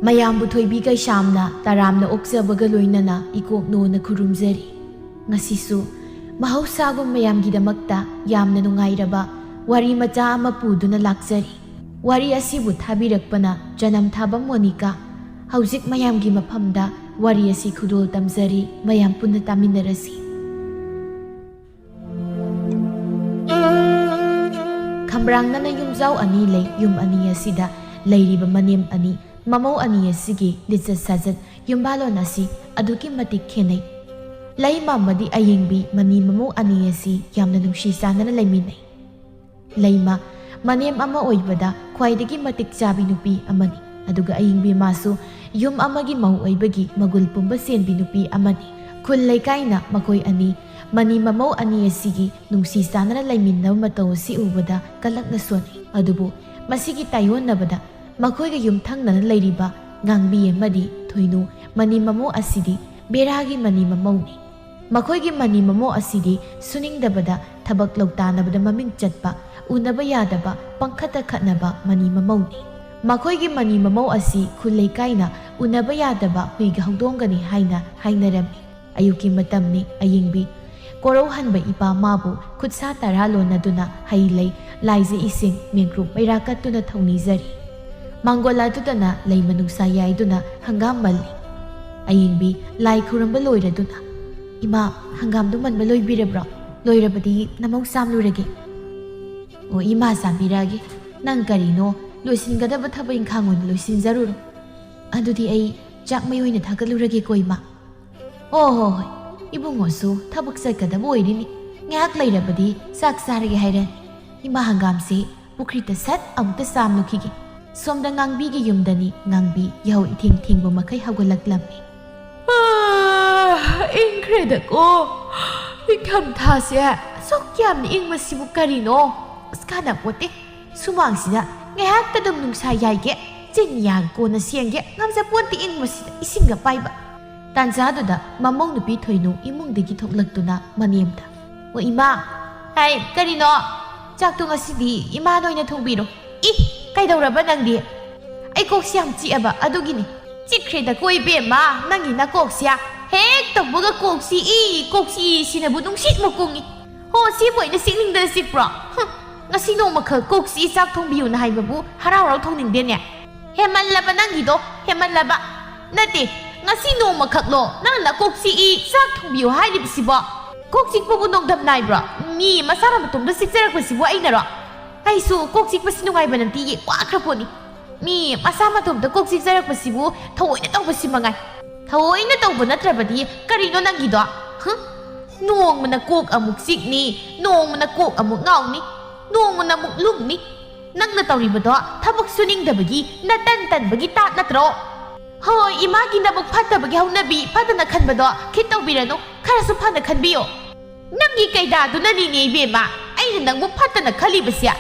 ꯃꯌꯥꯝꯕꯨ ꯊꯣꯏꯕꯤꯒ ꯁ꯭ꯌꯥꯝꯅ ꯇꯔꯥꯝꯅ ꯑꯣꯛꯆꯕꯒ ꯂꯣꯏꯅꯅ ꯏꯀꯣꯛꯅꯣꯅ ꯈꯨꯔꯨꯝꯖꯔꯤ꯫ ꯉꯁꯤꯁꯨ ꯃꯍꯧꯁꯥꯒꯨꯝ ꯃꯌꯥꯝꯒꯤꯗꯃꯛꯇ ꯌꯥꯝꯅ ꯅꯨꯡꯉꯥꯏꯔꯕ ꯋꯥꯔꯤ ꯃꯆꯥ ꯑꯃ ꯄꯨꯗꯨꯅ ꯂꯥꯛꯆꯔꯤ꯫ ꯋꯥꯔꯤ ꯑꯁꯤꯕꯨ ꯊꯥꯕꯤꯔꯛꯄꯅ ꯖꯅꯝꯊꯥꯕꯝ ꯃꯣꯅꯤꯀꯥ꯫ ꯍꯧꯖꯤꯛ ꯃꯌꯥꯝꯒꯤ ꯃꯐꯝꯗ ꯋꯥꯔꯤ ꯑꯁꯤ ꯈꯨꯗꯣꯜ ꯇꯝꯖꯔꯤ, ꯃꯌꯥꯝ ꯄꯨꯟꯅ ꯇꯥꯃꯤꯟꯅꯔꯁꯤ꯫ ꯈꯝꯕ꯭ꯔꯥꯡꯅꯅ ꯌꯨꯝꯖꯥꯎ ꯑꯅꯤ ꯂꯩ꯫ ꯌꯨꯝ ꯑꯅꯤ ꯑꯁꯤꯗ ꯂꯩꯔꯤꯕ ꯃꯅꯦꯝ ꯑꯅꯤ, ꯃꯃꯧ ꯑꯅꯤ ꯑꯁꯤꯒꯤ ꯂꯤꯆꯠ ꯁꯥꯖꯠ, ꯌꯨꯝꯕꯥꯂꯣꯟ ꯑꯁꯤ ꯑꯗꯨꯛꯀꯤ ꯃꯇꯤꯛ ꯈꯦꯟꯅꯩ꯫ ꯂꯩꯃ ꯑꯃꯗꯤ ꯑꯌꯦꯡꯕꯤ ꯃꯅꯤ ꯃꯃꯧ ꯑꯅꯤ ꯑꯁꯤ ꯌꯥꯝꯅ ꯅꯨꯡꯁꯤ ꯆꯥꯟꯅꯅ ꯂꯩꯃꯤꯟꯅꯩ꯫ ꯂꯩꯃ ꯃꯅꯦꯝ ꯑꯃ ꯑꯣꯏꯕꯗ ꯈ꯭ꯋꯥꯏꯗꯒꯤ ꯃꯇꯤꯛ ꯆꯥꯕꯤ ꯅꯨꯄꯤ ꯑꯃꯅꯤ꯫ ꯑꯗꯨꯒ ꯑꯌꯦꯡꯕꯤ ꯃꯥꯁꯨ ꯌꯨꯝ ꯑꯃꯒꯤ ꯃꯧ ꯑꯣꯏꯕꯒꯤ ꯃꯒꯨꯜ ꯄꯨꯝꯕ ꯆꯦꯟꯕꯤ ꯅꯨꯄꯤ ꯑꯃꯅꯤ꯫ ꯈꯨꯜ ꯂꯩꯀꯥꯏꯅ ꯃꯈꯣꯏ ꯑꯅꯤ, ꯃꯅꯤ ꯃꯃꯧ ꯑꯅꯤ ꯑꯁꯤꯒꯤ ꯅꯨꯡꯁꯤ ꯆꯥꯟꯅꯅ ꯂꯩꯃꯤꯟꯅꯕ ꯃꯇꯧ ꯑꯁꯤ ꯎꯕꯗ ꯀꯂꯛꯅ ꯁꯣꯟꯅꯩ꯫ ꯑꯗꯨꯕꯨ ꯃꯁꯤꯒꯤ ꯇꯥꯏꯌꯣꯟꯅꯕꯗ ꯃꯈꯣꯏꯒ ꯌꯨꯝꯊꯪꯅꯅ ꯂꯩꯔꯤꯕ ꯉꯥꯡꯕꯤ ꯑꯃꯗꯤ ꯊꯣꯏꯅꯨ ꯃꯅꯤ ꯃꯃꯧ ꯑꯁꯤꯗꯤ ꯕꯦꯔꯥꯒꯤ ꯃꯅꯤ ꯃꯃꯧꯅꯤ꯫ ꯃꯈꯣꯏꯒꯤ ꯃꯅꯤ ꯃꯃꯧ ꯑꯁꯤꯗꯤ ꯁꯨꯅꯤꯡꯗꯕꯗ ꯊꯕꯛ ꯂꯧꯇꯥꯅꯕꯗ ꯃꯃꯤꯡ ꯆꯠꯄ, ꯎꯅꯕ ꯌꯥꯗꯕ, ꯄꯪꯈꯠꯇ ꯈꯠꯅꯕ ꯃꯅꯤ ꯃꯃꯧꯅꯤ꯫ ꯃꯈꯣꯏꯒꯤ ꯃꯅꯤ ꯃꯃꯧ ꯑꯁꯤ ꯈꯨꯜ ꯂꯩꯀꯥꯏꯅ ꯎꯅꯕ ꯌꯥꯗꯕ ꯍꯨꯏꯒ ꯍꯧꯗꯣꯡꯒꯅꯤ ꯍꯥꯏꯅ ꯍꯥꯏꯅꯔꯝꯃꯤ꯫ ꯑꯌꯨꯛꯀꯤ ꯃꯇꯝꯅꯤ꯫ ꯑꯌꯦꯡꯕꯤ ꯀꯣꯔꯧꯍꯟꯕ ꯏꯄꯥ ꯃꯥꯕꯨ ꯈꯨꯠꯁꯥ ꯇꯔꯥ ꯂꯣꯟꯅꯗꯨꯅ ꯍꯩ ꯂꯩ, ꯂꯥꯏꯖ ꯏꯁꯤꯡ, ꯃꯦꯟꯀ꯭ꯔꯨꯞ ꯃꯩꯔꯥ ꯀꯠꯇꯨꯅ ꯊꯧꯅꯤꯖꯔꯤ꯫ ꯃꯥꯡꯒꯣꯜ ꯑꯗꯨꯗꯅ ꯂꯩꯃ ꯅꯨꯡꯁꯥ ꯌꯥꯏꯗꯨꯅ ꯍꯪꯒꯥꯝ ꯃꯜꯂꯤ꯫ ꯑꯌꯦꯡꯕꯤ ꯂꯥꯏ ꯈꯨꯔꯨꯝꯕ ꯂꯣꯏꯔꯗꯨꯅ, "ꯏꯃꯥ, ꯍꯪꯒꯥꯝꯗꯨ ꯃꯟꯕ ꯂꯣꯏꯕꯤꯔꯕ꯭ꯔꯣ? ꯂꯣꯏꯔꯕꯗꯤ ꯅꯃꯧ ꯆꯥꯝꯂꯨꯔꯒꯦ." "ꯑꯣ ꯏꯃꯥ, ꯆꯥꯝꯕꯤꯔꯛꯑꯒꯦ꯫ ꯅꯪ ꯀꯔꯤꯅꯣ, ꯂꯣꯏꯁꯤꯟꯒꯗꯕ ꯊꯕꯛ ꯏꯪꯈꯥꯡ ꯑꯣꯏꯅ ꯂꯣꯏꯁꯤꯟꯖꯔꯨꯔꯣ꯫ ꯑꯗꯨꯗꯤ ꯑꯩ ꯆꯥꯛ ꯃꯩ ꯑꯣꯏꯅ ꯊꯥꯒꯠꯂꯨꯔꯒꯦꯀꯣ ꯏꯃꯥ." "ꯍꯣꯏ, ꯏꯕꯨꯡꯉꯣꯁꯨ ꯊꯕꯛ ꯆꯠꯀꯗꯕ ꯑꯣꯏꯔꯤꯅꯤ, ꯉꯥꯏꯍꯥꯛ ꯂꯩꯔꯕꯗꯤ ꯆꯥꯛ ꯆꯥꯔꯒꯦ ꯍꯥꯏꯔꯅꯤ꯫ ꯏꯃꯥ, ꯍꯪꯒꯥꯝꯁꯤ ꯄꯨꯈ꯭ꯔꯤꯗ ꯁꯠ ꯑꯃꯨꯛꯇ ꯆꯥꯝꯂꯨꯈꯤꯒꯦ." ꯁꯣꯝꯗ ꯉꯥꯡꯕꯤꯒꯤ ꯌꯨꯝꯗꯅꯤ꯫ ꯉꯥꯡꯕꯤ ꯌꯥꯍꯧ ꯏꯊꯦꯡ ꯊꯦꯡꯕ ꯃꯈꯩ ꯍꯧꯒꯠꯂꯛꯂꯝꯃꯤ꯫ "ꯏꯪꯈ꯭ꯔꯦꯗꯀꯣ, ꯅꯤꯡꯊꯝꯊꯥꯁꯦ ꯑꯁꯨꯛ ꯌꯥꯝꯅ ꯏꯪꯕꯁꯤꯕꯨ ꯀꯔꯤꯅꯣ? ꯑꯁ ꯀꯥꯟꯅꯄꯣꯠꯇꯦ꯫ ꯁꯨꯃꯥꯡꯁꯤꯗ ꯉꯥꯏꯍꯥꯛꯇ ꯑꯗꯨꯝ ꯅꯨꯡꯁꯥ ꯌꯥꯏꯒꯦ, ꯆꯤꯟ ꯌꯥꯒ ꯀꯣꯟꯅ ꯁꯦꯡꯒꯦ, ꯉꯝꯖꯄꯣꯠꯇꯦ ꯏꯪꯕꯁꯤꯗ ꯏꯁꯤꯡꯒ ꯄꯥꯏꯕ." ꯇꯥꯟꯖꯥꯗꯨꯗ ꯃꯃꯧ ꯅꯨꯄꯤ ꯊꯣꯏꯅꯨ ꯏꯃꯨꯡꯗꯒꯤ ꯊꯣꯛꯂꯛꯇꯨꯅ ꯃꯅꯦꯝꯗ, "ꯑꯣ ꯏꯃꯥ." "ꯍꯥꯏ, ꯀꯔꯤꯅꯣ? ꯆꯥꯛꯇꯣ ꯉꯁꯤꯗꯤ ꯏꯃꯥꯅ ꯑꯣꯏꯅ ꯊꯣꯡꯕꯤꯔꯣ." "ꯏ, ꯀꯩꯗꯧꯔꯕ ꯅꯪꯗꯤ?" "ꯑꯩ ꯀꯣꯛꯁꯤ ꯌꯥꯝ ꯆꯤꯛꯑꯕ ꯑꯗꯨꯒꯤꯅꯤ." "ꯆꯤꯛꯈ꯭ꯔꯦꯗꯀꯣ ꯏꯕꯦꯝꯃ, ꯅꯪꯒꯤ ꯅꯀꯣꯛꯁꯤ ꯍꯦꯛ ꯇꯧꯕꯒ ꯀꯣꯛꯁꯤ ꯏ ꯁꯤꯅꯕꯨ ꯅꯨꯡꯁꯤꯠ ꯃꯀꯨꯡꯉꯤ꯫ ꯍꯣ, ꯁꯤꯕꯨ ꯑꯩꯅ ꯆꯤꯛꯅꯤꯡꯗꯅ ꯆꯤꯛꯄ꯭ꯔꯣ? ꯉꯁꯤ ꯅꯣꯡꯃꯈꯛ ꯀꯣꯛꯁꯤ ꯆꯥꯛ ꯊꯣꯡꯕꯤꯌꯨꯅ ꯍꯥꯏꯕꯕꯨ ꯍꯔꯥꯎ ꯍꯔꯥꯎ ꯊꯣꯡꯅꯤꯡꯗꯦꯅꯦ? ꯍꯦꯃꯜꯂꯕ ꯅꯪꯒꯤꯗꯣ, ꯍꯦꯃꯜꯂꯕ꯫ ꯅꯠꯇꯦ, ꯉꯁꯤ ꯅꯣꯡꯃꯈꯛꯂꯣ ꯅꯪꯅ ꯅꯀꯣꯛꯁꯤ ꯆꯥꯛ ꯊꯣꯡꯕꯤꯌꯨ ꯍꯥꯏꯔꯤꯕꯁꯤꯕꯣ? ꯀꯣꯛ ꯆꯤꯛꯄꯕꯨ ꯅꯣꯡꯗꯝ ꯅꯥꯏꯕ꯭ꯔꯣ? ꯃꯤ ꯃꯁꯥꯅ ꯃꯇꯣꯝꯗ ꯆꯤꯛꯆꯔꯛꯄꯁꯤꯕꯨ ꯑꯩꯅꯔꯣ? ꯑꯩꯁꯨ ꯀꯣꯛ ꯆꯤꯛꯄꯁꯤ ꯅꯨꯡꯉꯥꯏꯕ ꯅꯠꯇꯤꯌꯦ, ꯋꯥꯈ꯭ꯔꯄꯣꯠꯅꯤ꯫ ꯃꯤ ꯃꯁꯥ ꯃꯇꯣꯝꯗ ꯀꯣꯛ ꯆꯤꯛꯆꯔꯛꯄꯁꯤꯕꯨ ꯊꯑꯣꯏꯅ ꯇꯧꯕꯁꯤ ꯃꯉꯥꯏ꯫ ꯊꯑꯣꯏꯅ ꯇꯧꯕ ꯅꯠꯇ꯭ꯔꯕꯗꯤ ꯀꯔꯤꯅꯣ ꯅꯪꯒꯤꯗꯣ? ꯅꯣꯡꯃꯅ ꯀꯣꯛ ꯑꯃꯨꯛ ꯆꯤꯛꯅꯤ, ꯅꯣꯡꯃꯅ ꯀꯣꯛ ꯑꯃꯨꯛ ꯉꯥꯎꯅꯤ, ꯅꯣꯡꯃꯅ ꯑꯃꯨꯛ ꯂꯨꯝꯅꯤ꯫ ꯅꯪꯅ ꯇꯧꯔꯤꯕꯗꯣ ꯊꯕꯛ ꯁꯨꯅꯤꯡꯗꯕꯒꯤ, ꯅꯇꯟ ꯇꯟꯕꯒꯤ ꯇꯥꯠ ꯅꯠꯇ꯭ꯔꯣ? ꯍꯣꯏ, ꯏꯃꯥꯒꯤ ꯅꯕꯨꯛ ꯐꯠꯇꯕꯒꯤ ꯍꯧꯅꯕꯤ ꯐꯠꯇꯅ ꯈꯟꯕꯗꯣ ꯈꯤꯠ ꯇꯧꯕꯤꯔꯅꯨ, ꯈꯔꯁꯨ ꯐꯅ ꯈꯟꯕꯤꯌꯣ꯫ ꯅꯪꯒꯤ ꯀꯩꯗꯥꯗꯨꯅꯅꯤꯅꯦ ꯏꯕꯦꯝꯃ ꯑꯩꯅ ꯅꯪꯕꯨ ꯐꯠꯇꯅ ꯈꯜꯂꯤꯕꯁꯦ꯫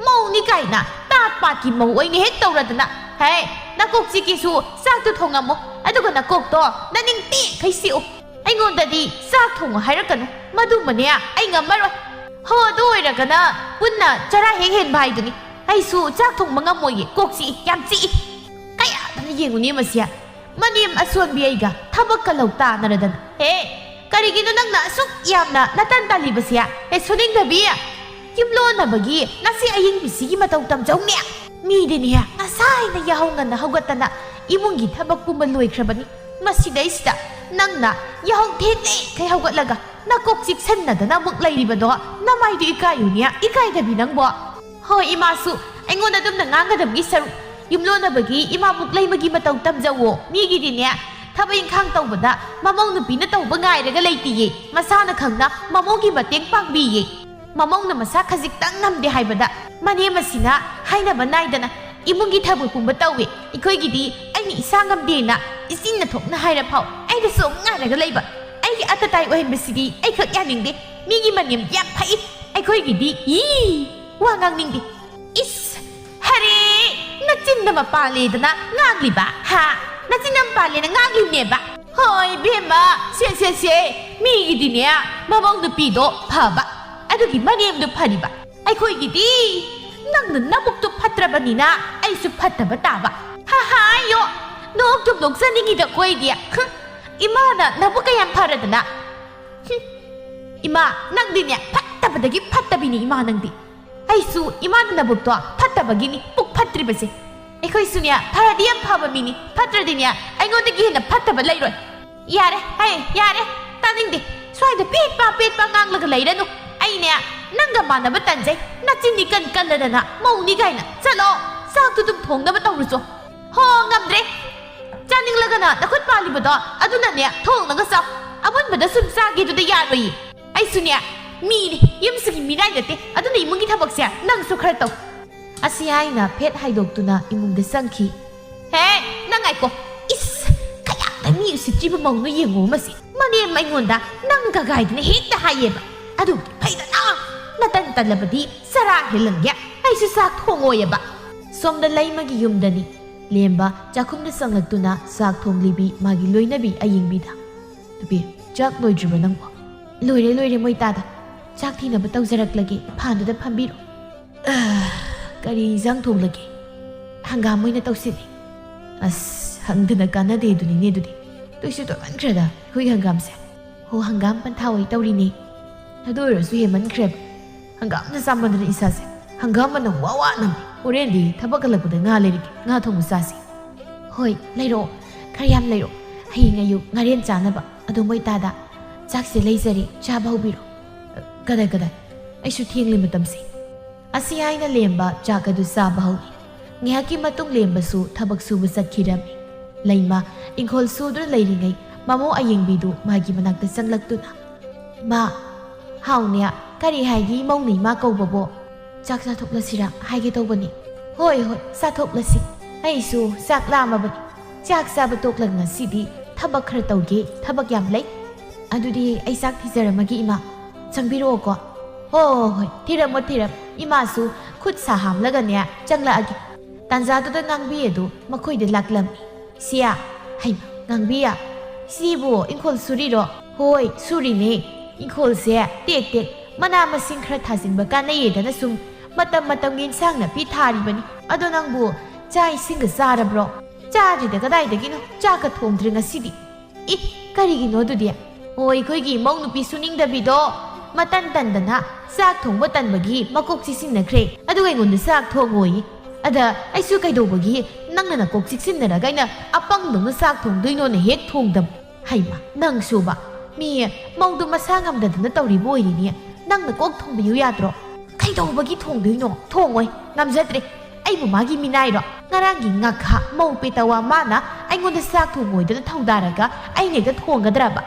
ꯃꯧꯅꯤ ꯀꯥꯏꯅ ꯇꯥꯠ ꯄꯥꯠꯀꯤ ꯃꯧ ꯑꯣꯏꯅ ꯍꯦꯛ ꯇꯧꯔꯗꯅ, ꯍꯦ, ꯅꯀꯣꯛ ꯆꯤꯛꯀꯤꯁꯨ ꯆꯥꯛꯇꯨ ꯊꯣꯡꯉꯝꯃꯨ, ꯑꯗꯨꯒ ꯅꯀꯣꯛꯇꯣ ꯅꯅꯤꯡ ꯇꯦꯛꯈꯩ ꯆꯤꯛꯎ꯫ ꯑꯩꯉꯣꯟꯗꯗꯤ ꯆꯥꯛ ꯊꯣꯡꯉꯨ ꯍꯥꯏꯔꯛꯀꯅꯨ, ꯃꯗꯨꯃꯅꯦ ꯑꯩ ꯉꯝꯃꯔꯣꯏ꯫ ꯍꯣ, ꯑꯗꯨ ꯑꯣꯏꯔꯒꯅ ꯄꯨꯟꯅ ꯆꯔꯥ ꯍꯦꯛ ꯍꯦꯟꯕ ꯍꯥꯏꯗꯨꯅꯤ꯫ ꯑꯩꯁꯨ ꯆꯥꯛ ꯊꯣꯡꯕ ꯉꯝꯃꯣꯏꯌꯦ, ꯀꯣꯛ ꯆꯤꯛꯏ, ꯌꯥꯝ ꯆꯤꯛꯏ꯫ ꯀꯌꯥꯗꯅ ꯌꯦꯡꯉꯨꯅꯦ ꯃꯁꯤ, ꯃꯅꯦꯝ ꯑꯁꯣꯟꯕꯤ ꯑꯩꯒ ꯊꯕꯛꯀ ꯂꯧ ꯇꯥꯅꯔꯗꯅ꯫ ꯍꯦ, ꯀꯔꯤꯒꯤꯅꯣ ꯅꯪꯅ ꯑꯁꯨꯛ ꯌꯥꯝꯅ ꯅꯇꯟ ꯇꯜꯂꯤꯕꯁꯦ? ꯍꯦ ꯁꯨꯅꯤꯡꯗꯕꯤ, ꯌꯨꯝꯂꯣꯟꯅꯕꯒꯤ ꯅꯆꯦ ꯑꯌꯦꯡꯕꯤꯁꯤꯒꯤ ꯃꯇꯧ ꯇꯝꯖꯧꯅꯦ꯫ ꯃꯤꯗꯤꯅꯦ ꯉꯁꯥꯏꯅ ꯌꯥꯍꯧ ꯉꯟꯅ ꯍꯧꯒꯠꯇꯅ ꯏꯃꯨꯡꯒꯤ ꯊꯕꯛ ꯄꯨꯝꯕ ꯂꯣꯏꯈ꯭ꯔꯕꯅꯤ꯫ ꯃꯁꯤꯗꯩꯁꯤꯗ ꯅꯪꯅ ꯌꯥꯍꯧ ꯊꯦꯡꯈꯩ ꯍꯧꯒꯠꯂꯒ ꯅꯀꯣꯛ ꯆꯤꯛꯁꯟꯅꯗꯅ ꯑꯃꯨꯛ ꯂꯩꯔꯤꯕꯗꯣ ꯅꯃꯥꯏꯗꯨ ꯏꯀꯥꯏꯌꯨꯅꯦ, ꯏꯀꯥꯏꯗꯕꯤ ꯅꯪꯕꯣ꯫ ꯍꯣꯏ, 이마수 ꯑꯩꯉꯣꯟꯗ ꯑꯗꯨꯝꯅ ꯉꯥꯡꯒꯗꯕꯒꯤ ꯁꯔꯨꯛ ꯌꯨꯝꯂꯣꯟꯅꯕꯒꯤ ꯏꯃꯥꯕꯨꯛ ꯂꯩꯃꯒꯤ ꯃꯇꯧ ꯇꯝꯖꯧꯋꯣ꯫ ꯃꯤꯒꯤꯗꯤꯅꯦ ꯊꯕꯛ ꯏꯪꯈꯥꯡ ꯇꯧꯕꯗ ꯃꯃꯧ ꯅꯨꯄꯤꯅ ꯇꯧꯕ ꯉꯥꯏꯔꯒ ꯂꯩꯇꯤꯌꯦ, ꯃꯁꯥꯅ ꯈꯪꯅ ꯃꯃꯧꯒꯤ ꯃꯇꯦꯡ ꯄꯥꯡꯕꯤꯌꯦ꯫ ꯃꯃꯧꯅ ꯃꯁꯥ ꯈꯖꯤꯛꯇꯪ ꯉꯝꯗꯦ ꯍꯥꯏꯕꯗ ꯃꯅꯦꯝ ꯑꯁꯤꯅ ꯍꯥꯏꯅꯕ ꯅꯥꯏꯗꯅ ꯏꯃꯨꯡꯒꯤ ꯊꯕꯛ ꯄꯨꯝꯕ ꯇꯧꯏ꯫ ꯑꯩꯈꯣꯏꯒꯤꯗꯤ ꯑꯩꯅ ꯏꯁꯥ ꯉꯝꯗꯦꯅ ꯏꯆꯤꯟꯅ ꯊꯣꯛꯅ ꯍꯥꯏꯔ ꯐꯥꯎ ꯑꯩꯅ ꯁꯨꯝ ꯉꯥꯏꯔꯒ ꯂꯩꯕ꯫ ꯑꯩꯒꯤ ꯑꯇꯇꯥꯏ ꯑꯣꯏꯍꯟꯕꯁꯤꯗꯤ ꯑꯩꯈꯛ ꯌꯥꯅꯤꯡꯗꯦ꯫ ꯃꯤꯒꯤ ꯃꯅꯦꯝ ꯌꯥꯝ ꯐꯩ, ꯑꯩꯈꯣꯏꯒꯤꯗꯤ ꯋꯥ ꯉꯥꯡꯅꯤꯡꯗꯦ꯫ ꯏꯁ, ꯍꯔꯦ, ꯅꯆꯤꯟ ꯑꯃ ꯄꯥꯜꯂꯦꯗꯅ ꯉꯥꯡꯂꯤꯕ? ꯍꯥ, ꯅꯆꯤꯟ ꯑꯃ ꯄꯥꯜꯂꯦꯅ ꯉꯥꯡꯂꯤꯕꯅꯦꯕ? ꯍꯣꯏ ꯏꯕꯦꯝꯃ, ꯁꯦ ꯁꯦ ꯃꯤꯒꯤꯗꯤꯅꯦ ꯃꯃꯧ ꯅꯨꯄꯤꯗꯣ ꯐꯕ ꯑꯗꯨꯒꯤ ꯃꯅꯦꯝꯗꯣ ꯐꯔꯤꯕ ꯑꯩꯈꯣꯏꯒꯤꯗꯤ ꯅꯪꯅ ꯅꯕꯨꯛꯇꯣ ꯐꯠꯇ꯭ꯔꯕꯅꯤꯅ ꯑꯩꯁꯨ ꯐꯠꯇꯕ ꯇꯥꯕ ꯍꯥꯏꯌꯣ ꯅꯣꯛꯇꯨꯝ ꯅꯣꯛꯆꯅꯤꯡꯉꯤꯗ ꯀꯣꯏꯗꯤ 이마나 나보고 양 파르드나 이마 낭디냐 팥다바다기 팥다비니 이마 낭디 아이수 이마는 나보고 팥다바기니 꼭 팥드리버지 에코이수냐 파라디안 파바미니 팥드리냐 아이고데기 해나 팥다바 레이로 야래 하이 야래 따닝디 스와이드 삐빠 강라가 레이라노 아이냐 낭가 마나바 딴제 나찐니 깐깐라다나 모우니 가이나 짤로 싹도 좀 통나바 떠오르죠 허 감드레 ꯆꯥꯅꯤꯡꯂꯒꯅ ꯅꯈꯨꯠ ꯄꯥꯜꯂꯤꯕꯗꯣ ꯑꯗꯨꯅꯅꯦ ꯊꯣꯡꯂꯒ ꯆꯥꯎ ꯑꯃꯨꯟꯕꯗ ꯁꯨꯝ ꯆꯥꯒꯦꯗꯨꯗ ꯌꯥꯔꯣꯏꯌꯦ ꯑꯩꯁꯨꯅꯦ ꯃꯤꯅꯤ ꯌꯨꯝꯁꯤꯒꯤ ꯃꯤꯅꯥꯏ ꯅꯠꯇꯦ ꯑꯗꯨꯅ ꯏꯃꯨꯡꯒꯤ ꯊꯕꯛꯁꯦ ꯅꯪꯁꯨ ꯈꯔ ꯇꯧ ꯑꯁꯤ ꯍꯥꯏꯅ ꯐꯦꯠ ꯍꯥꯏꯗꯣꯛꯇꯨꯅ ꯏꯃꯨꯡꯗ ꯆꯪꯈꯤ ꯍꯦ ꯅꯪ ꯉꯥꯏꯀꯣ ꯏꯁ ꯀꯌꯥꯝꯅ ꯃꯤ ꯎꯁꯤꯠꯇ꯭ꯔꯤꯕ ꯃꯧꯅꯣ ꯌꯦꯡꯉꯣ ꯃꯁꯤ ꯃꯅꯦꯝ ꯑꯩꯉꯣꯟꯗ ꯅꯪ ꯒꯥꯏꯗꯅ ꯍꯦꯛꯇ ꯍꯥꯏꯌꯦꯕ ꯑꯗꯨꯕꯨꯗꯤ ꯐꯩꯗꯅ ꯅꯇꯟ ꯇꯜꯂꯕꯗꯤ ꯆꯔꯥ ꯍꯦꯜꯂꯝꯒꯦ ꯑꯩꯁꯨ ꯆꯥꯛ ꯊꯣꯡꯉꯣꯏꯌꯦꯕ ꯁꯣꯝꯗ ꯂꯩꯃꯒꯤ ꯌꯨꯝꯗꯅꯤ ꯂꯦꯝꯕ ꯆꯥꯛꯈꯨꯝꯗ ꯆꯪꯂꯛꯇꯨꯅ ꯆꯥꯛ ꯊꯣꯡꯂꯤꯕꯤ ꯃꯥꯒꯤ ꯂꯣꯏꯅꯕꯤ ꯑꯌꯦꯡꯕꯤꯗ ꯅꯨꯄꯤ ꯆꯥꯛ ꯂꯣꯏꯗ꯭ꯔꯤꯕ ꯅꯪꯕꯣ ꯂꯣꯏꯔꯦ ꯃꯣꯏꯇꯥꯗ ꯆꯥꯛ ꯊꯤꯅꯕ ꯇꯧꯖꯔꯛꯂꯒꯦ ꯐꯥꯟꯗꯨꯗ ꯐꯝꯕꯤꯔꯣ ꯀꯔꯤ ꯏꯟꯖꯥꯡ ꯊꯣꯡꯂꯒꯦ ꯍꯪꯒꯥꯝ ꯑꯣꯏꯅ ꯇꯧꯁꯤꯜꯂꯤ ꯑꯁ ꯍꯪꯗꯅ ꯀꯥꯟꯅꯗꯦ ꯑꯗꯨꯅꯤꯅꯦ ꯑꯗꯨꯗꯤ ꯇꯣꯏꯁꯨ ꯇꯣꯏꯃꯟꯈ꯭ꯔꯦꯗ ꯑꯩꯈꯣꯏ ꯍꯪꯒꯥꯝꯁꯦ ꯍꯣ ꯍꯪꯒꯥꯝ ꯄꯟꯊꯥꯋꯥꯏ ꯇꯧꯔꯤꯅꯦ ꯑꯗꯨ ꯑꯣꯏꯔꯁꯨ ꯍꯦꯟꯃꯟꯈ꯭ꯔꯦꯕ ꯍꯪꯒꯥꯝꯅ ꯆꯥꯃꯟꯗꯅ ꯏꯁꯥꯁꯦ ꯍꯪꯒꯥꯝ ꯃꯅꯝ ꯋꯥ ꯅꯝꯃꯤ ꯍꯣꯔꯦꯟꯗꯤ ꯊꯕꯛ ꯍꯜꯂꯛꯄꯗ ꯉꯥ ꯂꯩꯔꯒꯦ ꯉꯥ ꯊꯣꯡꯕ ꯆꯥꯁꯤ ꯍꯣꯏ ꯂꯩꯔꯛꯑꯣ ꯈꯔ ꯌꯥꯝ ꯂꯩꯔꯛꯑꯣ ꯍꯌꯦꯡ ꯑꯌꯨꯛ ꯉꯥꯔꯦꯟ ꯆꯥꯅꯕ ꯑꯗꯣ ꯃꯣꯏꯇꯥꯗ ꯆꯥꯛꯁꯦ ꯂꯩꯖꯔꯤ ꯆꯥꯕ ꯍꯧꯕꯤꯔꯣ ꯀꯗꯥꯏ ꯑꯩꯁꯨ ꯊꯦꯡꯂꯤ ꯃꯇꯝꯁꯦ ꯑꯁꯤ ꯍꯥꯏꯅ ꯂꯦꯝꯕ ꯆꯥꯛ ꯑꯗꯨ ꯆꯥꯕ ꯍꯧꯏ ꯉꯥꯏꯍꯥꯛꯀꯤ ꯃꯇꯨꯡ ꯂꯦꯝꯕꯁꯨ ꯊꯕꯛ ꯁꯨꯕ ꯆꯠꯈꯤꯔꯝꯃꯤ ꯂꯩꯃ ꯏꯪꯈꯣꯜ ꯁꯨꯗꯨꯅ ꯂꯩꯔꯤꯉꯩ ꯃꯃꯧ ꯑꯌꯦꯡꯕꯤꯗꯨ ꯃꯥꯒꯤ ꯃꯅꯥꯛꯇ ꯆꯪꯂꯛꯇꯨꯅ ꯃꯥ ꯍꯥꯎꯅꯦ ꯀꯔꯤ ꯍꯥꯏꯒꯤ ꯃꯧꯅ ꯏꯃꯥ ꯀꯧꯕꯕꯣ ꯆꯥꯛ ꯆꯥꯊꯣꯛꯂꯁꯤꯔꯥ ꯍꯥꯏꯒꯦ ꯇꯧꯕꯅꯤ ꯍꯣꯏ ꯆꯥꯊꯣꯛꯂꯁꯤ ꯑꯩꯁꯨ ꯆꯥꯛ ꯂꯥꯝꯃꯕꯅꯤ ꯆꯥꯛ ꯆꯥꯕ ꯇꯣꯛꯂꯒ ꯉꯁꯤꯗꯤ ꯊꯕꯛ ꯈꯔ ꯇꯧꯒꯦ ꯊꯕꯛ ꯌꯥꯝ ꯂꯩ ꯑꯗꯨꯗꯤ ꯑꯩ ꯆꯥꯛ ꯊꯤꯖꯔꯝꯃꯒꯦ ꯏꯃꯥ ꯆꯪꯕꯤꯔꯛꯑꯣꯀꯣ ꯍꯣꯏ ꯊꯤꯔꯝꯃꯣ ꯏꯃꯥꯁꯨ ꯈꯨꯠ ꯁꯥ ꯍꯥꯝꯂꯒꯅꯦ ꯆꯪꯂꯛꯑꯒꯦ ꯇꯥꯟꯖꯥꯗꯨꯗ ꯉꯥꯡꯕꯤ ꯑꯗꯨ ꯃꯈꯣꯏꯗ ꯂꯥꯛꯂꯝꯃꯤ ꯁꯤꯌꯥ ꯍꯩꯃ ꯉꯥꯡꯕꯤꯌꯥ ꯁꯤꯕꯨ ꯏꯪꯈꯣꯜ ꯁꯨꯔꯤꯔꯣ ꯍꯣꯏ ꯁꯨꯔꯤꯅꯦ ꯏꯪꯈꯣꯜꯁꯦ ꯇꯦꯛ ꯃꯅꯥ ꯃꯁꯤꯡ ꯈꯔ ꯊꯥꯖꯤꯟꯕ ꯀꯥꯟꯅꯩꯌꯦꯗꯅ ꯁꯨꯝ ꯃꯇꯝꯒꯤ ꯏꯟꯁꯥꯡ ꯅꯥꯄꯤ ꯊꯥꯔꯤꯕꯅꯤ ꯑꯗꯣ ꯅꯪꯕꯨ ꯆꯥꯛ ꯏꯁꯤꯡꯒ ꯆꯥꯔꯕ꯭ꯔꯣ ꯆꯥꯗ꯭ꯔꯤꯗ ꯀꯗꯥꯏꯗꯒꯤꯅꯣ ꯆꯥꯛꯀ ꯊꯣꯡꯗ꯭ꯔꯤ ꯉꯁꯤꯗꯤ ꯀꯔꯤꯒꯤꯅꯣ ꯑꯗꯨꯗꯤ ꯑꯩꯈꯣꯏꯒꯤ ꯏꯃꯧ ꯅꯨꯄꯤ ꯁꯨꯅꯤꯡꯗꯕꯤꯗꯣ ꯃꯇꯟ ꯇꯟꯗꯅ ꯆꯥꯛ ꯊꯣꯡꯕ ꯇꯟꯕꯒꯤ ꯃꯀꯣꯛ ꯆꯤꯛꯁꯤꯟꯅꯈ꯭ꯔꯦ ꯑꯗꯨꯒ ꯑꯩꯉꯣꯟꯗ ꯆꯥꯛ ꯊꯣꯡꯉꯣꯏ ꯑꯗ ꯑꯩꯁꯨ ꯀꯩꯗꯧꯕꯒꯤ ꯅꯪꯅ ꯅꯀꯣꯛ ꯆꯤꯛꯁꯤꯟꯅꯔꯒ ꯑꯩꯅ ꯑꯄꯪꯗꯧꯅ ꯆꯥꯛ ꯊꯣꯡꯗꯣꯏꯅꯣꯅ ꯍꯦꯛ ꯊꯣꯡꯗꯕ ꯍꯩꯃ ꯅꯪ ꯁꯨꯕ ꯃꯤ ꯃꯧꯗꯨ ꯃꯁꯥ ꯉꯝꯗꯗꯅ ꯇꯧꯔꯤꯕ ꯑꯣꯏꯔꯤꯅꯤ ꯅꯪꯅ ꯀꯣꯛ ꯊꯣꯡꯕꯤꯌꯨ ꯌꯥꯗ꯭ꯔꯣ ꯀꯩꯗꯧꯕꯒꯤ ꯊꯣꯡꯗꯣꯏꯅꯣ ꯊꯣꯡꯉꯣꯏ ꯉꯝꯖꯗ꯭ꯔꯦ ꯑꯩꯕꯨ ꯃꯥꯒꯤ ꯃꯤꯅꯥꯏꯔꯣ ꯉꯔꯥꯡꯒꯤ ꯉꯥꯈꯥ ꯃꯧ ꯄꯦꯇꯋꯥ ꯃꯥꯅ ꯑꯩꯉꯣꯟꯗ ꯆꯥꯛ ꯊꯣꯡꯉꯣꯏꯗꯅ ꯊꯧꯗꯥꯔꯒ ꯑꯩꯅ ꯍꯦꯛꯇ ꯊꯣꯡꯒꯗ꯭ꯔꯕ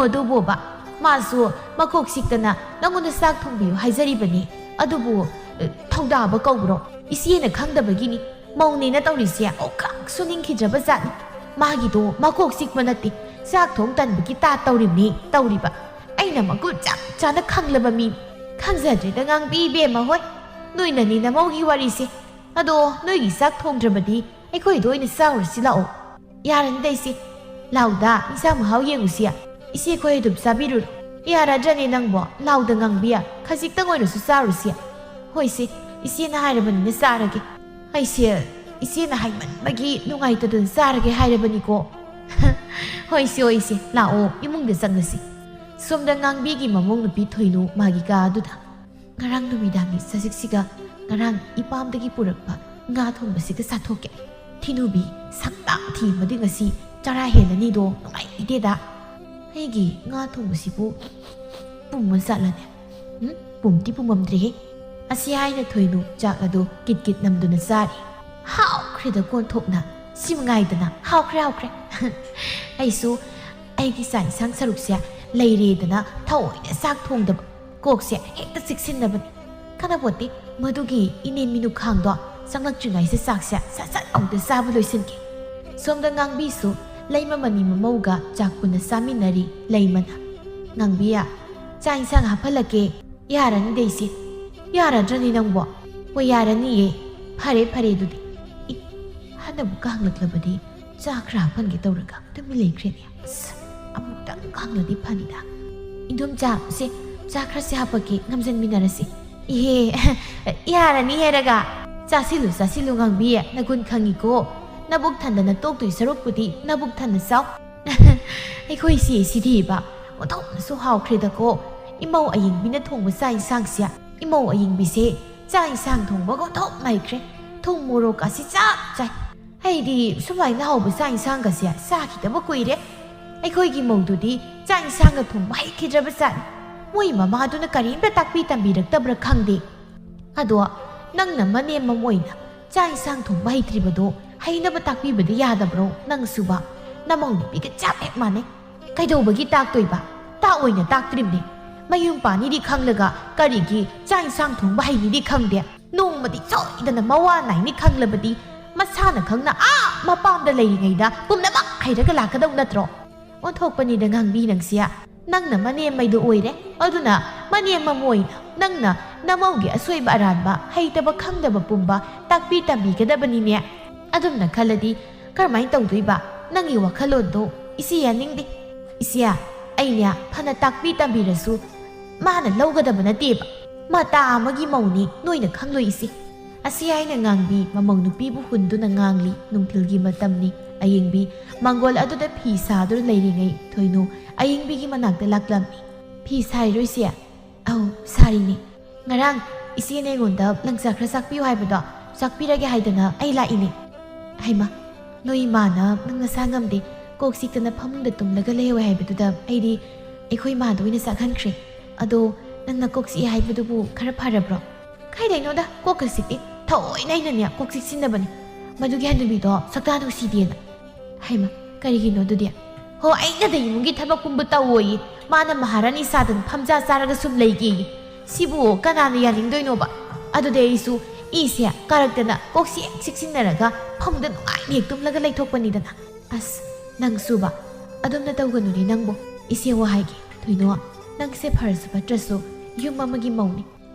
ꯑꯗꯨꯕꯨꯕ ꯃꯥꯁꯨ ꯃꯀꯣꯛ ꯆꯤꯛꯇꯅ ꯅꯪꯉꯣꯟꯗ ꯆꯥꯛ ꯊꯣꯡꯕꯤꯌꯨ ꯍꯥꯏꯖꯔꯤꯕꯅꯤ ꯑꯗꯨꯕꯨ ꯊꯧꯗꯥꯕ ꯀꯧꯕ꯭ꯔꯣ ꯏꯆꯦꯅ ꯈꯪꯗꯕꯒꯤꯅꯤ ꯃꯧꯅꯦꯅ ꯇꯧꯔꯤꯁꯦ ꯑꯣꯈꯥꯛ ꯁꯨꯅꯤꯡꯈꯤꯗ꯭ꯔꯕ ꯖꯥꯠꯅꯤ ꯃꯥꯒꯤꯗꯣ ꯃꯀꯣꯛ ꯆꯤꯛꯄ ꯅꯠꯇꯦ ꯆꯥꯛ ꯊꯣꯡ ꯇꯟꯕꯒꯤ ꯇꯧꯔꯤꯕ ꯑꯩꯅ ꯃꯒꯨꯟ ꯆꯞ ꯆꯥꯅ ꯈꯪꯂꯕ ꯃꯤꯅꯤ ꯈꯪꯖꯗ꯭ꯔꯦꯗ ꯉꯥꯡꯕꯤ ꯏꯕꯦꯝꯃ ꯍꯣꯏ ꯅꯣꯏꯅꯅꯤ ꯅꯃꯧꯒꯤ ꯋꯥꯔꯤꯁꯦ ꯑꯗꯣ ꯅꯣꯏꯒꯤ ꯆꯥꯛ ꯊꯣꯡꯗ꯭ꯔꯕꯗꯤ ꯑꯩꯈꯣꯏꯗ ꯑꯣꯏꯅ ꯆꯥꯎꯔꯁꯤ ꯂꯥꯛꯑꯣ ꯌꯥꯔꯅꯤꯗ ꯏꯆꯦ ꯂꯥꯎꯗ ꯏꯟꯁꯥꯡ ꯃꯍꯥꯎ ꯌꯦꯡꯉꯨꯁꯤ ꯏꯆꯦ ꯑꯩꯈꯣꯏ ꯑꯗꯨꯝ ꯆꯥꯕꯤꯔꯨꯔꯣ ꯌꯥꯔꯗ꯭ꯔꯅꯦ ꯅꯪꯕꯣ ꯂꯥꯎꯗ ꯉꯥꯡꯕꯤꯌꯥ ꯈꯖꯤꯛꯇꯪ ꯑꯣꯏꯔꯁꯨ ꯆꯥꯔꯨꯁꯤ ꯍꯣꯏꯁꯦ ꯏꯆꯦꯅ ꯍꯥꯏꯔꯕꯅꯤꯅ ꯆꯥꯔꯒꯦ ꯑꯩꯁꯦ ꯏꯆꯦꯅ ꯍꯥꯏꯃꯟꯕꯒꯤ ꯅꯨꯡꯉꯥꯏꯇꯗꯅ ꯆꯥꯔꯒꯦ ꯍꯥꯏꯔꯕꯅꯤꯀꯣ ꯍꯣꯏꯁꯦ ꯂꯥꯛꯑꯣ ꯏꯃꯨꯡꯗ ꯆꯪꯂꯁꯤ ꯁꯣꯝꯗ ꯉꯥꯡꯕꯤꯒꯤ ꯃꯃꯧ ꯅꯨꯄꯤ ꯊꯣꯏꯅꯨ ꯃꯥꯒꯤ ꯀꯥ ꯑꯗꯨꯗ ꯉꯔꯥꯡ ꯅꯨꯃꯤꯗꯥꯡꯒꯤ ꯆꯖꯤꯛꯁꯤꯒ ꯉꯔꯥꯡ ꯏꯄꯥꯝꯗꯒꯤ ꯄꯨꯔꯛꯄ ꯉꯥ ꯊꯣꯡꯕꯁꯤꯒ ꯆꯥꯊꯣꯛꯀꯦ ꯊꯤꯅꯨꯕꯤ ꯁꯛꯇꯥꯛ ꯊꯤꯕꯗꯤ ꯉꯁꯤ ꯆꯔꯥ ꯍꯦꯜꯂꯅꯤꯗꯣ ꯅꯨꯡꯉꯥꯏꯇꯦꯗ ꯑꯩꯒꯤ ꯉꯥ ꯊꯣꯡꯕꯁꯤꯕꯨ ꯄꯨꯝꯃ ꯆꯠꯂꯅꯦ ꯄꯨꯝꯗꯤ ꯄꯨꯝꯃꯝꯗ꯭ꯔꯦꯍꯦ ꯑꯁꯤ ꯍꯥꯏꯅ ꯊꯣꯏꯅꯨ ꯆꯥꯛ ꯑꯗꯨ ꯀꯤꯠ ꯅꯝꯗꯨꯅ ꯆꯥꯔꯤ ꯍꯥꯎꯈ꯭ꯔꯦꯗ ꯀꯣꯟꯊꯣꯛꯅ ꯁꯤꯃꯉꯥꯏꯗꯅ ꯍꯥꯎꯈ꯭ꯔꯦ ꯑꯩꯁꯨ ꯑꯩꯒꯤ ꯆꯥꯛ ꯏꯟꯁꯥꯡ ꯁꯔꯨꯛꯁꯦ ꯂꯩꯔꯦꯗꯅ ꯊꯑꯣꯏꯅ ꯆꯥꯛ ꯊꯣꯡꯗꯕ ꯀꯣꯛꯁꯦ ꯍꯦꯛꯇ ꯆꯤꯛꯁꯤꯟꯅꯕꯅꯤ ꯀꯥꯟꯅꯄꯣꯠꯇꯦ ꯃꯗꯨꯒꯤ ꯏꯅꯦꯝ ꯃꯤꯅꯨꯈꯥꯡꯗꯣ ꯆꯪꯂꯛꯇ꯭ꯔꯤꯉꯩꯁꯦ ꯆꯥꯛꯁꯦ ꯁꯠ ꯑꯃꯨꯛꯇ ꯆꯥꯕ ꯂꯣꯏꯁꯤꯟꯒꯦ ꯁꯣꯝꯗ ꯉꯥꯡꯕꯤꯁꯨ ꯂꯩꯃꯃꯅꯤ ꯃꯃꯧꯒ ꯆꯥꯛ ꯄꯨꯟꯅ ꯆꯥꯃꯤꯟꯅꯔꯤ ꯂꯩꯃꯅ ꯉꯥꯡꯕꯤꯌꯥ ꯆꯥꯛ ꯏꯟꯁꯥꯡ ꯍꯥꯞꯍꯜꯂꯛꯀꯦ ꯌꯥꯔꯅꯤꯗ ꯏꯆꯦ ꯌꯥꯔꯗ꯭ꯔꯅꯤ ꯅꯪꯕꯣ ꯍꯣꯏ ꯌꯥꯔꯅꯤꯌꯦ ꯐꯔꯦ ꯑꯗꯨꯗꯤ ꯍꯟꯅꯕꯨ ꯀꯥꯡꯂꯛꯂꯕꯗꯤ ꯆꯥꯛ ꯈꯔ ꯍꯥꯞꯍꯟꯒꯦ ꯇꯧꯔꯒ ꯇꯨꯃꯤꯟ ꯂꯩꯈ꯭ꯔꯦꯅꯦ ꯑꯃꯨꯛ ꯈꯤꯇꯪ ꯈꯪꯂꯗꯤ ꯐꯅꯤꯗ ꯏꯟꯗꯣꯝꯆꯥ ꯁꯦ ꯆꯥ ꯈꯔꯁꯦ ꯍꯥꯞꯄꯒꯦ ꯉꯝꯖꯟꯃꯤꯟꯅꯔꯁꯤ ꯏꯍꯦ ꯌꯥꯔꯅꯤ ꯍꯦꯔꯒ ꯆꯥꯁꯤꯜꯂꯨ ꯉꯥꯡꯕꯤ ꯅꯒꯨꯟ ꯈꯪꯉꯤꯀꯣ ꯅꯕꯨꯛ ꯊꯟꯗꯅ ꯇꯣꯛꯇꯣꯏ ꯁꯔꯨꯛꯄꯨꯗꯤ ꯅꯕꯨꯛ ꯊꯟꯅ ꯆꯥꯎ ꯑꯩꯈꯣꯏꯁꯤ ꯁꯤꯗꯤꯕ ꯑꯣꯟꯊꯣꯛꯅꯁꯨ ꯍꯥꯎꯈ꯭ꯔꯦꯗꯀꯣ ꯏꯃꯧ ꯑꯌꯤꯡꯕꯤꯅ ꯊꯣꯡꯕ ꯆꯥꯛ ꯏꯟꯁꯥꯡꯁꯦ ꯏꯃꯧ ꯑꯌꯤꯡꯕꯤꯁꯦ ꯆꯥꯛ ꯏꯟꯁꯥꯡ ꯊꯣꯡꯕꯒ ꯑꯣꯟꯊꯣꯛ ꯂꯩꯈ꯭ꯔꯦ ꯊꯨꯝ ꯃꯣꯔꯣꯛꯀꯁꯤ ꯆꯞ ꯆꯥꯏ ꯑꯩꯗꯤ ꯁꯨꯃꯥꯏꯅ ꯍꯥꯎꯕ ꯆꯥꯛ ꯏꯟꯁꯥꯡꯒꯁꯦ ꯆꯥꯈꯤꯗꯕ ꯀꯨꯏꯔꯦ ꯑꯩꯈꯣꯏꯒꯤ ꯃꯧꯗꯨꯗꯤ ꯆꯥꯛ ꯏꯟꯁꯥꯡꯒ ꯊꯣꯡꯕ ꯍꯩꯈꯤꯗ꯭ꯔꯕ ꯖꯥꯠꯅꯤ ꯃꯣꯏ ꯃꯃꯥꯗꯨꯅ ꯀꯔꯤꯝꯇ ꯇꯥꯛꯄꯤ ꯇꯝꯕꯤꯔꯛꯇꯕ꯭ꯔꯥ ꯈꯪꯗꯦ ꯑꯗꯣ ꯅꯪꯅ ꯃꯅꯦꯝ ꯑꯃ ꯑꯣꯏꯅ ꯆꯥꯛ ꯏꯟꯁꯥꯡ ꯊꯣꯡꯕ ꯍꯩꯇ꯭ꯔꯤꯕꯗꯣ ꯍꯩꯅꯕ ꯇꯥꯛꯄꯤꯕꯗꯤ ꯌꯥꯗꯕ꯭ꯔꯣ ꯅꯪꯁꯨꯕ ꯅꯃꯧ ꯅꯨꯄꯤꯒ ꯆꯞ ꯍꯦꯛ ꯃꯥꯟꯅꯩ ꯀꯩꯗꯧꯕꯒꯤ ꯇꯥꯛꯇꯣꯏꯕ ꯇꯥꯛꯑꯣꯏꯅ ꯇꯥꯛꯇ꯭ꯔꯤꯕꯅꯤ ꯃꯌꯨꯝ ꯄꯥꯟꯅꯤꯗꯤ ꯈꯪꯂꯒ ꯀꯔꯤꯒꯤ ꯆꯥꯛ ꯏꯟꯁꯥꯡ ꯊꯣꯡꯕ ꯍꯩꯅꯤꯗꯤ ꯈꯪꯗꯦ ꯅꯣꯡꯃꯗꯤ ꯁꯣꯏꯗꯅ ꯃꯋꯥ ꯅꯥꯏꯅꯤ ꯈꯪꯂꯕꯗꯤ ꯃꯁꯥꯅ ꯈꯪꯅ ꯃꯄꯥꯝꯗ ꯂꯩꯔꯤꯉꯩꯗ ꯄꯨꯝꯅꯃꯛ ꯍꯩꯔꯒ ꯂꯥꯛꯀꯗꯧ ꯅꯠꯇ꯭ꯔꯣ ꯑꯣꯟꯊꯣꯛꯄꯅꯤꯗ ꯉꯥꯡꯕꯤ ꯅꯪꯁꯤꯌꯥ ꯅꯪꯅ ꯃꯅꯦꯝꯃꯩꯗꯨ ꯑꯣꯏꯔꯦ ꯑꯗꯨꯅ ꯃꯅꯦꯝ ꯑꯃ ꯑꯣꯏꯅ ꯅꯪꯅ ꯅꯃꯧꯒꯤ ꯑꯁꯣꯏꯕ ꯑꯔꯥꯟꯕ ꯍꯩꯇꯕ ꯈꯪꯗꯕ ꯄꯨꯝꯕ ꯇꯥꯛꯄꯤ ꯇꯝꯕꯤꯒꯗꯕꯅꯤꯅꯦ ꯑꯗꯨꯝꯅ ꯈꯜꯂꯗꯤ ꯀꯔꯝꯍꯥꯏꯅ ꯇꯧꯗꯣꯏꯕ ꯅꯪꯒꯤ ꯋꯥꯈꯜꯂꯣꯟꯗꯣ ꯏꯆꯦ ꯌꯥꯅꯤꯡꯗꯦ ꯏꯆꯦ ꯑꯩꯅ ꯐꯅ ꯇꯥꯛꯄꯤ ꯇꯝꯕꯤꯔꯁꯨ ꯃꯥꯅ ꯂꯧꯒꯗꯕ ꯅꯠꯇꯦꯕ ꯃꯇꯥ ꯑꯃꯒꯤ ꯃꯧꯅꯤ ꯅꯣꯏꯅ ꯈꯪꯂꯣꯏ ꯏꯆꯦ ꯑꯁꯤ ꯍꯥꯏꯅ ꯉꯥꯡꯕꯤ ꯃꯃꯧ ꯅꯨꯄꯤꯕꯨ ꯍꯨꯟꯗꯨꯅ ꯉꯥꯡꯂꯤ ꯅꯨꯡꯊꯤꯜꯒꯤ ꯃꯇꯝꯅꯤ ꯑꯌꯤꯡꯕꯤ ꯃꯥꯡꯒꯣꯜ ꯑꯗꯨꯗ ꯐꯤ ꯁꯥꯗꯨꯅ ꯂꯩꯔꯤꯉꯩ ꯊꯣꯏꯅꯨ ꯑꯌꯤꯡꯕꯤꯒꯤ ꯃꯅꯥꯛꯇ ꯂꯥꯛꯂꯝꯃꯤ ꯐꯤ ꯁꯥꯔꯤꯔꯣꯏꯁꯦ ꯑꯧ ꯁꯥꯔꯤꯅꯤ ꯉꯔꯥꯡ ꯏꯆꯦꯅ ꯑꯩꯉꯣꯟꯗ ꯂꯪꯆꯥꯛ ꯈꯔ ꯆꯥꯛꯄꯤꯌꯨ ꯍꯥꯏꯕꯗꯣ ꯆꯥꯛꯄꯤꯔꯒꯦ ꯍꯥꯏꯗꯅ ꯑꯩ ꯂꯥꯛꯏꯅꯤ ꯍꯩꯃ ꯅꯣꯏ ꯏꯃꯥꯅ ꯅꯪ ꯅꯁꯥ ꯉꯝꯗꯦ ꯀꯣꯛ ꯆꯤꯛꯇꯅ ꯐꯃꯨꯡꯗ ꯇꯨꯝꯂꯒ ꯂꯩꯍꯧꯋꯦ ꯍꯥꯏꯕꯗꯨꯗ ꯑꯩꯗꯤ ꯑꯩꯈꯣꯏ ꯏꯃꯥꯗ ꯑꯣꯏꯅ ꯆꯥꯛꯍꯟꯈ꯭ꯔꯦ ꯑꯗꯣ ꯅꯪꯅ ꯀꯣꯛ ꯆꯤꯛꯑꯦ ꯍꯥꯏꯕꯗꯨꯕꯨ ꯈꯔ ꯐꯔꯕ꯭ꯔꯣ ꯀꯥꯏꯗꯩꯅꯣꯗ ꯀꯣꯛꯀ ꯆꯤꯛꯇꯦ ꯊꯑꯣꯏꯅ ꯑꯩꯅꯅꯦ ꯀꯣꯛ ꯆꯤꯛꯁꯤꯟꯅꯕꯅꯤ ꯃꯗꯨꯒꯤ ꯍꯟꯅꯨꯕꯤꯗꯣ ꯁꯛꯇꯥ ꯅꯨꯡꯁꯤꯗꯦꯅ ꯍꯩꯃ ꯀꯔꯤꯒꯤꯅꯣ ꯑꯗꯨꯗꯤ ꯍꯣ ꯑꯩꯅꯗ ꯏꯃꯨꯡꯒꯤ ꯊꯕꯛꯀꯨꯝꯕ ꯇꯧꯋꯣꯌꯦ ꯃꯥꯅ ꯃꯍꯥꯔꯥꯅꯤ ꯁꯥꯗꯅ ꯐꯝꯖꯥ ꯆꯥꯔꯒ ꯁꯨꯝ ꯂꯩꯒꯦꯌꯦ ꯁꯤꯕꯨ ꯀꯅꯥꯅ ꯌꯥꯅꯤꯡꯗꯣꯏꯅꯣꯕ ꯑꯗꯨꯗꯤ ꯑꯩꯁꯨ ꯏꯁꯦ ꯀꯥꯔꯛꯇꯅ ꯀꯣꯛꯁꯤ ꯍꯦꯛ ꯆꯤꯛꯁꯤꯟꯅꯔꯒ ꯐꯃꯨꯡꯗ ꯅꯨꯡꯉꯥꯏꯅ ꯍꯦꯛ ꯇꯨꯝꯂꯒ ꯂꯩꯊꯣꯛꯄꯅꯤꯗꯅ ꯑꯁ ꯅꯪꯁꯨꯕ ꯑꯗꯨꯝꯅ ꯇꯧꯒꯅꯨꯅꯦ ꯅꯪꯕꯨ ꯏꯆꯦ ꯋꯥ ꯍꯥꯏꯒꯦ ꯊꯣꯏꯅꯣ ꯅꯪꯁꯦ ꯐꯔꯁꯨ ꯐꯠꯇ꯭ꯔꯁꯨ ꯌꯨꯝ ꯑꯃꯒꯤ ꯃꯧꯅꯤ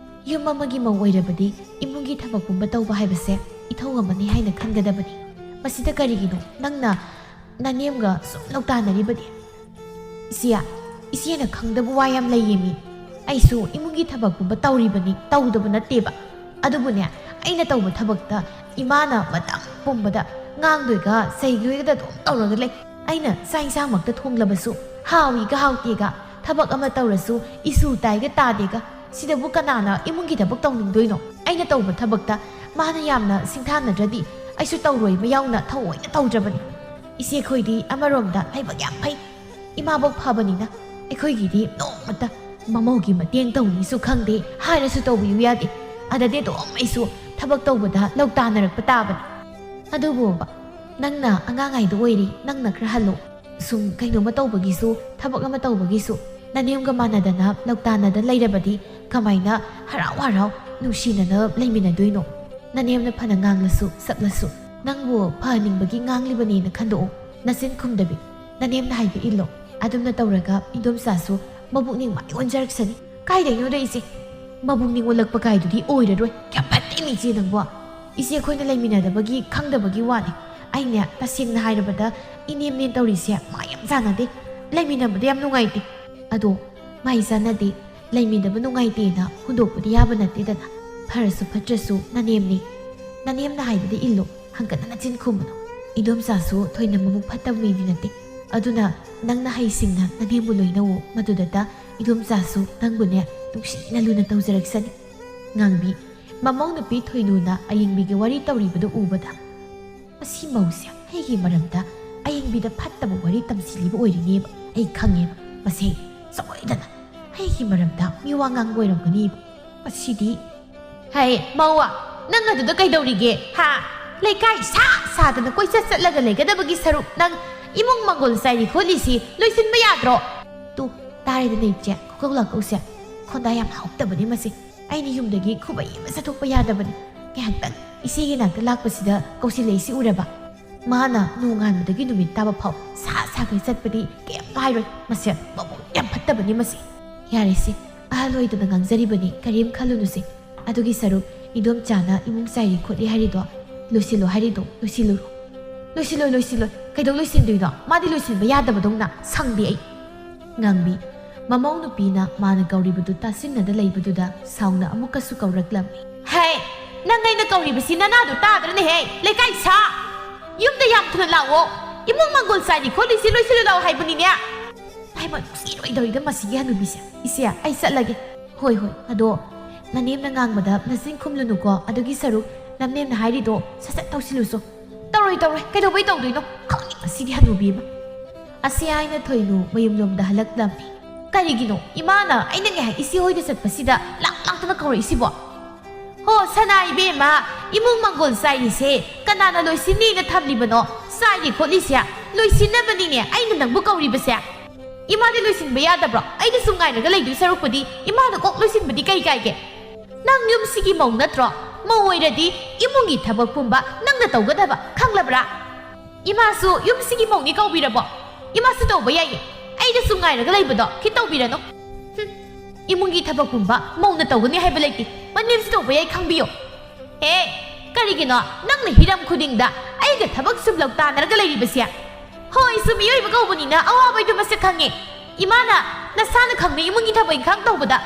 ꯌꯨꯝ ꯑꯃꯒꯤ ꯃꯧ ꯑꯣꯏꯔꯕꯗꯤ ꯏꯃꯨꯡꯒꯤ ꯊꯕꯛꯀꯨꯝꯕ ꯇꯧꯕ ꯍꯥꯏꯕꯁꯦ ꯏꯊꯧ ꯑꯃꯅꯤ ꯍꯥꯏꯅ ꯈꯟꯒꯗꯕꯅꯤ ꯃꯁꯤꯗ ꯀꯔꯤꯒꯤꯅꯣ ꯅꯪꯅ ꯅꯅꯦꯝꯒ ꯁꯨꯝ ꯂꯧꯇꯥꯟꯅꯔꯤꯕꯗꯤ ꯏꯆꯦꯅ ꯈꯪꯗꯕ ꯋꯥ ꯌꯥꯝ ꯂꯩꯌꯦꯃꯤ ꯑꯩꯁꯨ ꯏꯃꯨꯡꯒꯤ ꯊꯕꯛꯀꯨꯝꯕ ꯇꯧꯔꯤꯕꯅꯤ ꯇꯧꯗꯕ ꯅꯠꯇꯦꯕ ꯑꯗꯨꯕꯨꯅꯦ ꯑꯩꯅ ꯇꯧꯕ ꯊꯕꯛꯇ ꯏꯃꯥꯅ ꯃꯇꯝ ꯄꯨꯝꯕꯗ ꯉꯥꯡꯗꯣꯏꯒ ꯆꯩꯗꯣꯏꯒ ꯑꯗꯨꯝ ꯇꯧꯔꯒ ꯂꯩ ꯑꯩꯅ ꯆꯥꯛ ꯏꯟꯁꯥꯡꯃꯛꯇ ꯊꯣꯡꯂꯕꯁꯨ ꯍꯥꯎꯏꯒ ꯍꯥꯎꯇꯦꯒ ꯊꯕꯛ ꯑꯃ ꯇꯧꯔꯁꯨ ꯏꯁꯨ ꯇꯥꯏꯒ ꯇꯥꯗꯦꯒ ꯁꯤꯗꯕꯨ ꯀꯅꯥꯅ ꯏꯃꯨꯡꯒꯤ ꯊꯕꯛ ꯇꯧꯅꯤꯡꯗꯣꯏꯅꯣ ꯑꯩꯅ ꯇꯧꯕ ꯊꯕꯛꯇ ꯃꯥꯅ ꯌꯥꯝꯅ ꯁꯤꯡꯊꯥꯅꯗ꯭ꯔꯗꯤ ꯑꯩꯁꯨ ꯇꯧꯔꯣꯏꯕ ꯌꯥꯎꯅ ꯊꯑꯣꯏꯅ ꯇꯧꯗ꯭ꯔꯕꯅꯤ ꯏꯆꯦꯈꯣꯏꯗꯤ ꯑꯃꯔꯣꯝꯗ ꯂꯥꯏꯕꯛ ꯌꯥꯝ ꯐꯩ ꯏꯃꯥꯕꯣꯛ ꯐꯕꯅꯤꯅ ꯑꯩꯈꯣꯏꯒꯤꯗꯤ ꯅꯣꯡꯃꯇ ꯃꯃꯧꯒꯤ ꯃꯇꯦꯡ ꯇꯧꯅꯤꯁꯨ ꯈꯪꯗꯦ ꯍꯥꯏꯔꯁꯨ ꯇꯧꯕꯤꯌꯨ ꯌꯥꯗꯦ ꯑꯗꯗꯤ ꯑꯗꯨꯝ ꯑꯩꯁꯨ ꯊꯕꯛ ꯇꯧꯕꯗ ꯂꯧꯇꯥꯟꯅꯔꯛꯄ ꯇꯥꯕꯅꯤ ꯑꯗꯨꯕꯨꯕ ꯅꯪꯅ ꯑꯉꯥꯡꯉꯩꯗ ꯑꯣꯏꯔꯤ ꯅꯪꯅ ꯈꯔ ꯍꯜꯂꯨ ꯁꯨꯝ ꯀꯩꯅꯣꯝꯃ ꯇꯧꯕꯒꯤꯁꯨ ꯊꯕꯛ ꯑꯃ ꯇꯧꯕꯒꯤꯁꯨ ꯅꯅꯦꯝꯒ ꯃꯥꯟꯅꯗꯅ ꯂꯧꯇꯥꯟꯅꯗ ꯂꯩꯔꯕꯗꯤ ꯀꯃꯥꯏꯅ ꯍꯔꯥꯎ ꯍꯔꯥꯎ ꯅꯨꯡꯁꯤꯅꯅ ꯂꯩꯃꯤꯟꯅꯗꯣꯏꯅೋ ꯅꯅꯦꯝꯅ ꯐꯅ ꯉꯥꯡꯂꯁꯨ ꯁꯛꯂꯁꯨ ꯅꯪꯕꯨ ꯐꯍꯟꯅꯤꯡꯕꯒꯤ ꯉꯥꯡꯂꯤꯕꯅꯦꯅ ꯈꯟꯗꯣꯛꯎ ꯅꯆꯤꯟ ꯈꯨꯝꯗꯕꯤ ꯅꯅꯦꯝꯅ ꯍꯥꯏꯕ ꯏꯜꯂꯣ ꯑꯗꯨꯝꯅ ꯇꯧꯔꯒ ꯏꯟꯗꯣꯝꯆꯥꯁꯨ ꯃꯕꯨꯛꯅꯤꯡ ꯃꯥꯏ ꯑꯣꯟꯖꯔꯛꯁꯅꯤ ꯀꯥꯏꯗꯩꯅꯣꯗ ꯏꯆꯦ ꯃꯕꯨꯛꯅꯤꯡ ꯑꯣꯜꯂꯛꯄ ꯀꯥꯏꯗꯨꯗꯤ ꯑꯣꯏꯔꯔꯣꯏ ꯌꯥꯝ ꯐꯠꯇꯦꯅꯦ ꯏꯆꯦ ꯅꯪꯕꯨ ꯏꯆꯦ ꯑꯩꯈꯣꯏꯅ ꯂꯩꯃꯤꯟꯅꯗꯕꯒꯤ ꯈꯪꯗꯕꯒꯤ ꯋꯥꯅꯤ ꯑꯩꯅ ꯇꯁꯦꯡꯅ ꯍꯥꯏꯔꯕꯗ ꯏꯅꯦꯝꯅꯦ ꯇꯧꯔꯤꯁꯦ ꯃꯥ ꯌꯥꯝ ꯆꯥꯟꯅꯗꯦ ꯂꯩꯃꯤꯟꯅꯕꯗ ꯌꯥꯝ ꯅꯨꯡꯉꯥꯏꯇꯦ ꯑꯗꯣ ꯃꯥꯏ ꯆꯥꯟꯅꯗꯦ ꯂꯩꯃꯤꯟꯅꯕ ꯅꯨꯡꯉꯥꯏꯇꯦꯅ ꯍꯨꯟꯗꯣꯛꯄꯗꯤ ꯌꯥꯕ ꯅꯠꯇꯦꯗꯅ ꯐꯔꯁꯨ ꯐꯠꯇ꯭ꯔꯁꯨ ꯅꯅꯦꯝꯅꯤ ꯅꯅꯦꯝꯅ ꯍꯥꯏꯕꯗꯤ ꯏꯜꯂꯨ ꯍꯪꯒꯠꯅ ꯅꯆꯤꯟ ꯈꯨꯝꯕꯅꯣ ꯏꯟꯗꯣꯝꯆꯥꯁꯨ ꯊꯣꯏꯅ ꯃꯕꯨꯛ ꯐꯠꯇꯕ ꯃꯤꯗꯤ ꯅꯠꯇꯦ ꯑꯗꯨꯅ ꯅꯪꯅ ꯍꯩꯁꯤꯡꯅ ꯅꯅꯦꯝꯕꯨ ꯂꯣꯏꯅꯧ ꯃꯗꯨꯗꯇ ꯏꯟꯗꯣꯝꯆꯥꯁꯨ ꯅꯪꯕꯨꯅꯦ ꯅꯨꯡꯁꯤꯅ ꯂꯨꯅ ꯇꯧꯖꯔꯛꯁꯅꯤ ꯉꯥꯡꯕꯤ ꯃꯃꯧ ꯅꯨꯄꯤ ꯊꯣꯏꯅꯨꯅ ꯑꯌꯤꯡꯕꯤꯒꯤ ꯋꯥꯔꯤ ꯇꯧꯔꯤꯕꯗꯨ ꯎꯕꯗ ꯃꯁꯤ ꯃꯧꯁꯦ ꯑꯩꯒꯤ ꯃꯔꯝꯗ ꯑꯌꯤꯡꯕꯤꯗ ꯐꯠꯇꯕ ꯋꯥꯔꯤ ꯇꯝꯁꯤꯜꯂꯤꯕ ꯑꯣꯏꯔꯤꯅꯦꯕ ꯑꯩ ꯈꯪꯉꯦꯕ ꯃꯁꯤ ꯁꯣꯏꯗꯅ ꯑꯩꯒꯤ ꯃꯔꯝꯗ ꯃꯤꯋꯥ ꯉꯥꯡꯕ ꯑꯣꯏꯔꯝꯒꯅꯤꯕ ꯃꯁꯤꯗꯤ ꯍꯩ ꯃꯧꯋꯥ ꯅꯪ ꯑꯗꯨꯗ ꯀꯩꯗꯧꯔꯤꯒꯦ ꯍꯥ ꯂꯩꯀꯥꯏ ꯁꯥꯗꯅ ꯀꯣꯏꯆꯠ ꯆꯠꯂꯒ ꯂꯩꯒꯗꯕꯒꯤ ꯁꯔꯨꯛ ꯅꯪ ꯏꯃꯨꯡ ꯃꯪꯒꯣꯜ ꯆꯥꯏꯔꯤ ꯈꯣꯠꯂꯤꯁꯤ ꯂꯣꯏꯁꯤꯟꯕ ꯌꯥꯗ꯭ꯔꯣ ꯇꯨ ꯇꯥꯔꯦꯗꯅ ꯏꯆꯦ ꯈꯨꯀꯧ ꯂꯥꯛꯀꯧꯁꯦ ꯈꯣꯟꯗꯥ ꯌꯥꯝ ꯍꯥꯎꯇꯕꯅꯤ ꯃꯁꯤ ꯑꯩꯅ ꯌꯨꯝꯗꯒꯤ ꯈꯨꯕꯩ ꯑꯃ ꯆꯠꯊꯣꯛꯄ ꯌꯥꯗꯕꯅꯤ ꯉꯥꯏꯍꯥꯛꯇꯪ ꯏꯆꯦꯒꯤ ꯅꯥꯛꯇ ꯂꯥꯛꯄꯁꯤꯗ ꯀꯧꯁꯤꯜꯂꯛꯏꯁꯤ ꯎꯔꯕ ꯃꯥꯅ ꯅꯣꯡꯉꯥꯟꯕꯗꯒꯤ ꯅꯨꯃꯤꯠ ꯇꯥꯕ ꯐꯥꯎ ꯁꯥꯈꯩ ꯆꯠꯄꯗꯤ ꯀꯩꯝ ꯍꯥꯏꯔꯣꯏ ꯃꯁꯦ ꯃꯕꯨꯛ ꯌꯥꯝ ꯐꯠꯇꯕꯅꯤ ꯃꯁꯤ ꯌꯥꯔꯦꯁꯦ ꯑꯍꯜ ꯑꯣꯏꯗꯅ ꯉꯥꯡꯖꯔꯤꯕꯅꯤ ꯀꯔꯤꯝ ꯈꯜꯂꯨꯅꯨꯁꯦ ꯑꯗꯨꯒꯤ ꯁꯔꯨꯛ ꯏꯟꯗꯣꯝꯆꯥꯅ ꯏꯃꯨꯡ ꯆꯥꯏꯔꯤ ꯈꯣꯠꯂꯤ ꯍꯥꯏꯔꯤꯗꯣ ꯂꯣꯏꯁꯤꯜꯂꯣ ꯍꯥꯏꯔꯤꯗꯣ ꯂꯣꯏꯁꯤꯜꯂꯣꯏ ꯀꯩꯗꯧ ꯂꯣꯏꯁꯤꯟꯗꯣꯏꯅꯣ ꯃꯥꯗꯤ ꯂꯣꯏꯁꯤꯟꯕ ꯌꯥꯗꯕꯗꯧꯅ ꯁꯪꯗꯦ ꯑꯩ ngambi mamau nupina mana kauribadu tasinada leibadudha sauna amukasu kauraklammi hey nangaina kauribasi nanadu tadrane hey lekai sa yumda yam thuna lawo imung mangol sani kholisi loisilu law haibani ne haima siroi doida masigi hanubisa isia ai satlage hoi ado nanem na ngangmada nasing khumlunu ko adugi saruk namnem na hairido sasat tausiluso toroi kaidobai tawdoino khangni asigi hanubi ma asiaina thoinu mayumlomda halaklammi karigino imana aina nge isi hoida satpasida laktana kauri isibo ho sanai bema imung mangol sai se kanana loisini na thamlibano sai kholisia loisinabani ne aina nangbu kauri basa imadi loisin bayadabro aina sungai naga leidu sarukpadi imana kok loisin badi kai ke nang yum sigi mau natro mau oiradi imungi thabak pumba nangna tawgadaba khanglabra imasu yum sigi mau ni kaubirabo imasu tawba yai aida sungai naga leibado kitawbirano imungi thabak pumba mau na tawgani haiba leiti manim si tawba yai khangbiyo he karigino nangna hiram khudingda aiga thabak sublok tanaraga leiribasiya hoi sumiyoy bagawbani na awabay dumasa khange imana nasana khangne imungi thabak khang tawbada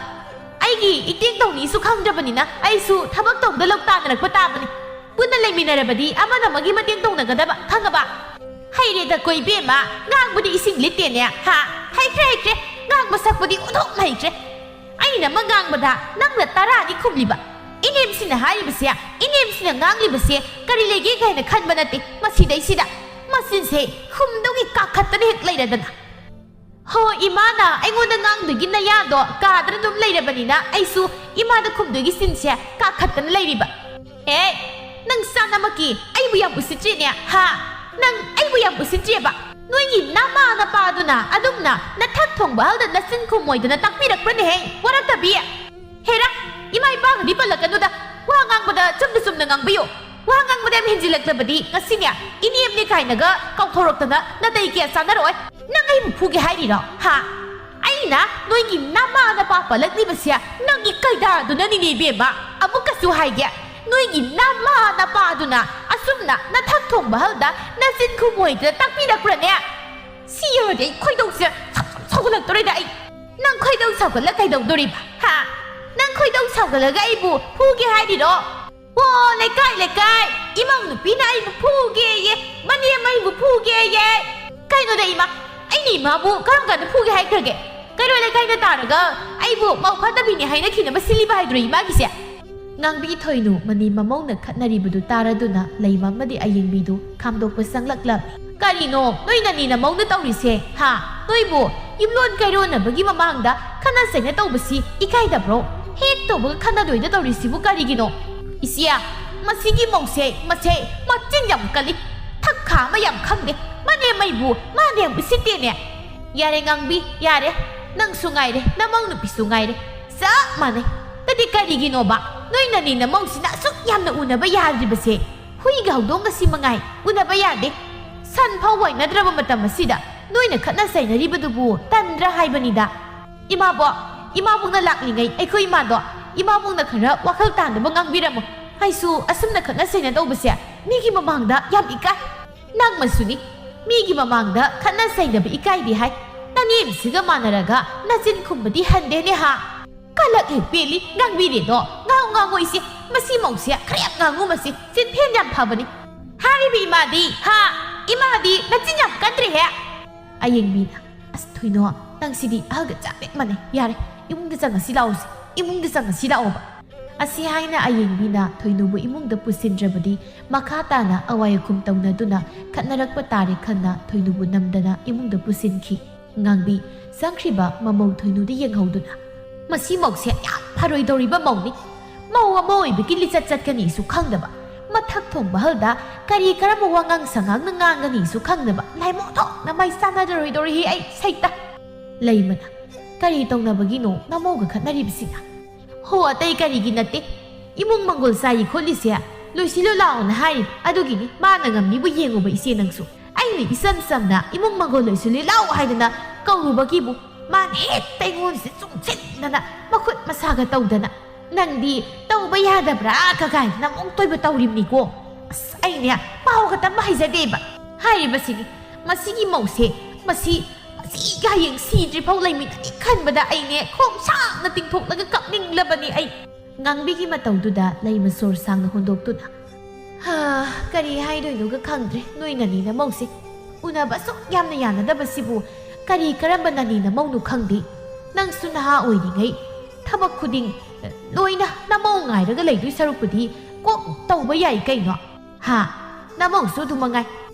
aigi iting tawni su khangdrabani na aisu thabak tawda lok tanarakpa tabani punna leiminarabadi amana magi mateng tawnagadaba khangaba haireda koi bema ngangbudi ising litene ha haikre ngang masakbudi udok haikre aina mangangbada nangna tarani khumliba inem sina haibasiya inem sina nganglibase kari lege kaina khanba nate masidai sida masinse khumdogi kakhattane hek leiradana ho imana aingonda ngangdugi nayado kadra dum leirabanina aisu imada khumdugi sinse kakhattana leiriba he nang sanamaki aibu yam usitrine ha nang aibu yam usitreba noigi nama na paduna adumna na thak thongba halda nasin khumoidana takpirakprane he waraktabi hera imai bang di palakanuda wa ngangbada chumna ngangbiyo wa ngangbada hinjilaklabadi ngasinya iniam ni kainaga kauthoroktana natai ke sanaroi nang ai phuge hairiro ha aina noigi nama na pa palakni basia nangi kaida duna ni ne beba amukasu haige noigi nama na pa duna asumna na thak thongba halda nasin khumoida takpirakrane siyode khoidongse sogulak torida ai nang khoidong sagala kaidong doriba ha nang khoidong sagalaga aibu phuge hairiro wo lekai imang nupina aibu phuge ye mani mai bu phuge ye kaino da ima aini ma bu karam kan phuge haikrage kairo lekai na taraga aibu mau khatabini haina khina basili ba haidro ima gise ngangbi thoinu mani mamau na khatnari budu taraduna leima madi ayingbidu khamdokpa sanglakla karino noina ni na mau na tawrise ha noibu imlon kairo na bagi mamangda khana saina tawbasi ikai da bro hek tawba khana doida tawrisibu karigino isia masigi mause mase machin yam kali thakha ma yam khangde mane maibu mane bisite ne yare ngangbi yare nang sungai re namang nupi sungai re sa mane tadi karigino ba noina ni na mausina suk yamna unaba yadribase hui gaudong ga simangai unaba yade san phawai nadraba matam asida noina khatna sainaribadubu tandra haibanida imabo na laklingai aikoi imado imabung na khara wakhal tandaba ngangbiramo haisu asumna khatna saina tawbase migi mamangda yam ikai nang masuni migi mamangda khatna sainaba ikai di hai nanim siga manaraga najin khumbadi hande ne ha kalak peli ngangbiri do ngangoi si masi mongsia khriap ngangu masi sin phen yam phabani haribi imadi ha imadi najin yam kandri he ayengbi as thuino nang sidi alga chapek mane yare imungda changa silausi imungda changa silaoba asi haina ayengbi na thoinu bu imungda pusindrabadi makata na awayakum tawnaduna khatnarakpa tare khanna thoinu bu namdana imungda pusinki ngangbi sangkhriba mamau thoinu di yenghauduna masi mokse yam pharoi doriba mauni mau amoi biki lichat kani su khangdaba mathak thong bahalda kari karam wangang sangang ngangani su khangdaba laimo tho na mai sana dori dori hi ai saita leimana kari tongna bagino namo ga khatnari bisina ho atai kari gi natte imung mangol sai kholisia loisilo lao na hai adugini mana ngamni bu yengo ba ise nangsu ai ni isam samna imung mangol loisili lao haidana kauru bagibu man het tengon si sungsit nana makut masaga tawdana nangdi tawba yadabra kakai namong toy ba tawrimni ko ai ne pau ka tam haizadeba hai basigi masigi mause masi ꯁꯤꯒ ꯍꯌꯦꯡ ꯁꯤꯗ꯭ꯔꯤꯐꯥꯎ ꯂꯩꯃꯤꯟꯅꯅꯤ ꯈꯟꯕꯗ ꯑꯩꯅꯦ ꯈꯣꯡ ꯁꯥꯡꯅ ꯇꯤꯡꯊꯣꯛꯂꯒ ꯀꯞꯅꯤꯡꯂꯕꯅꯤ ꯑꯩ ꯉꯥꯡꯕꯤꯒꯤ ꯃꯇꯧꯗꯨꯗ ꯂꯩꯃ ꯁꯣꯔ ꯁꯥꯡꯅ ꯍꯣꯟꯗꯣꯛꯇꯨꯅ ꯀꯔꯤ ꯍꯥꯏꯗꯣꯏꯅꯣꯒ ꯈꯪꯗ꯭ꯔꯦ ꯅꯣꯏ ꯅꯅꯤ ꯅꯃꯧꯁꯦ ꯎꯅꯕ ꯑꯁꯨꯛ ꯌꯥꯝꯅ ꯌꯥꯅꯗꯕꯁꯤꯕꯨ ꯀꯔꯤ ꯀꯔꯝꯕ ꯅꯅꯤ ꯅꯃꯧꯅꯣ ꯈꯪꯗꯦ ꯅꯪꯁꯨ ꯅꯍꯥ ꯑꯣꯏꯔꯤꯉꯩ ꯊꯕꯛ ꯈꯨꯗꯤꯡ ꯂꯣꯏꯅ ꯅꯃꯧ ꯉꯥꯏꯔꯒ ꯂꯩꯗꯣꯏ ꯁꯔꯨꯛꯄꯨꯗꯤ ꯀꯣꯛ ꯇꯧꯕ ꯌꯥꯏ ꯀꯩꯅꯣ ꯅꯃꯧꯁꯨ ꯑꯗꯨꯝ ꯃꯉꯥꯏ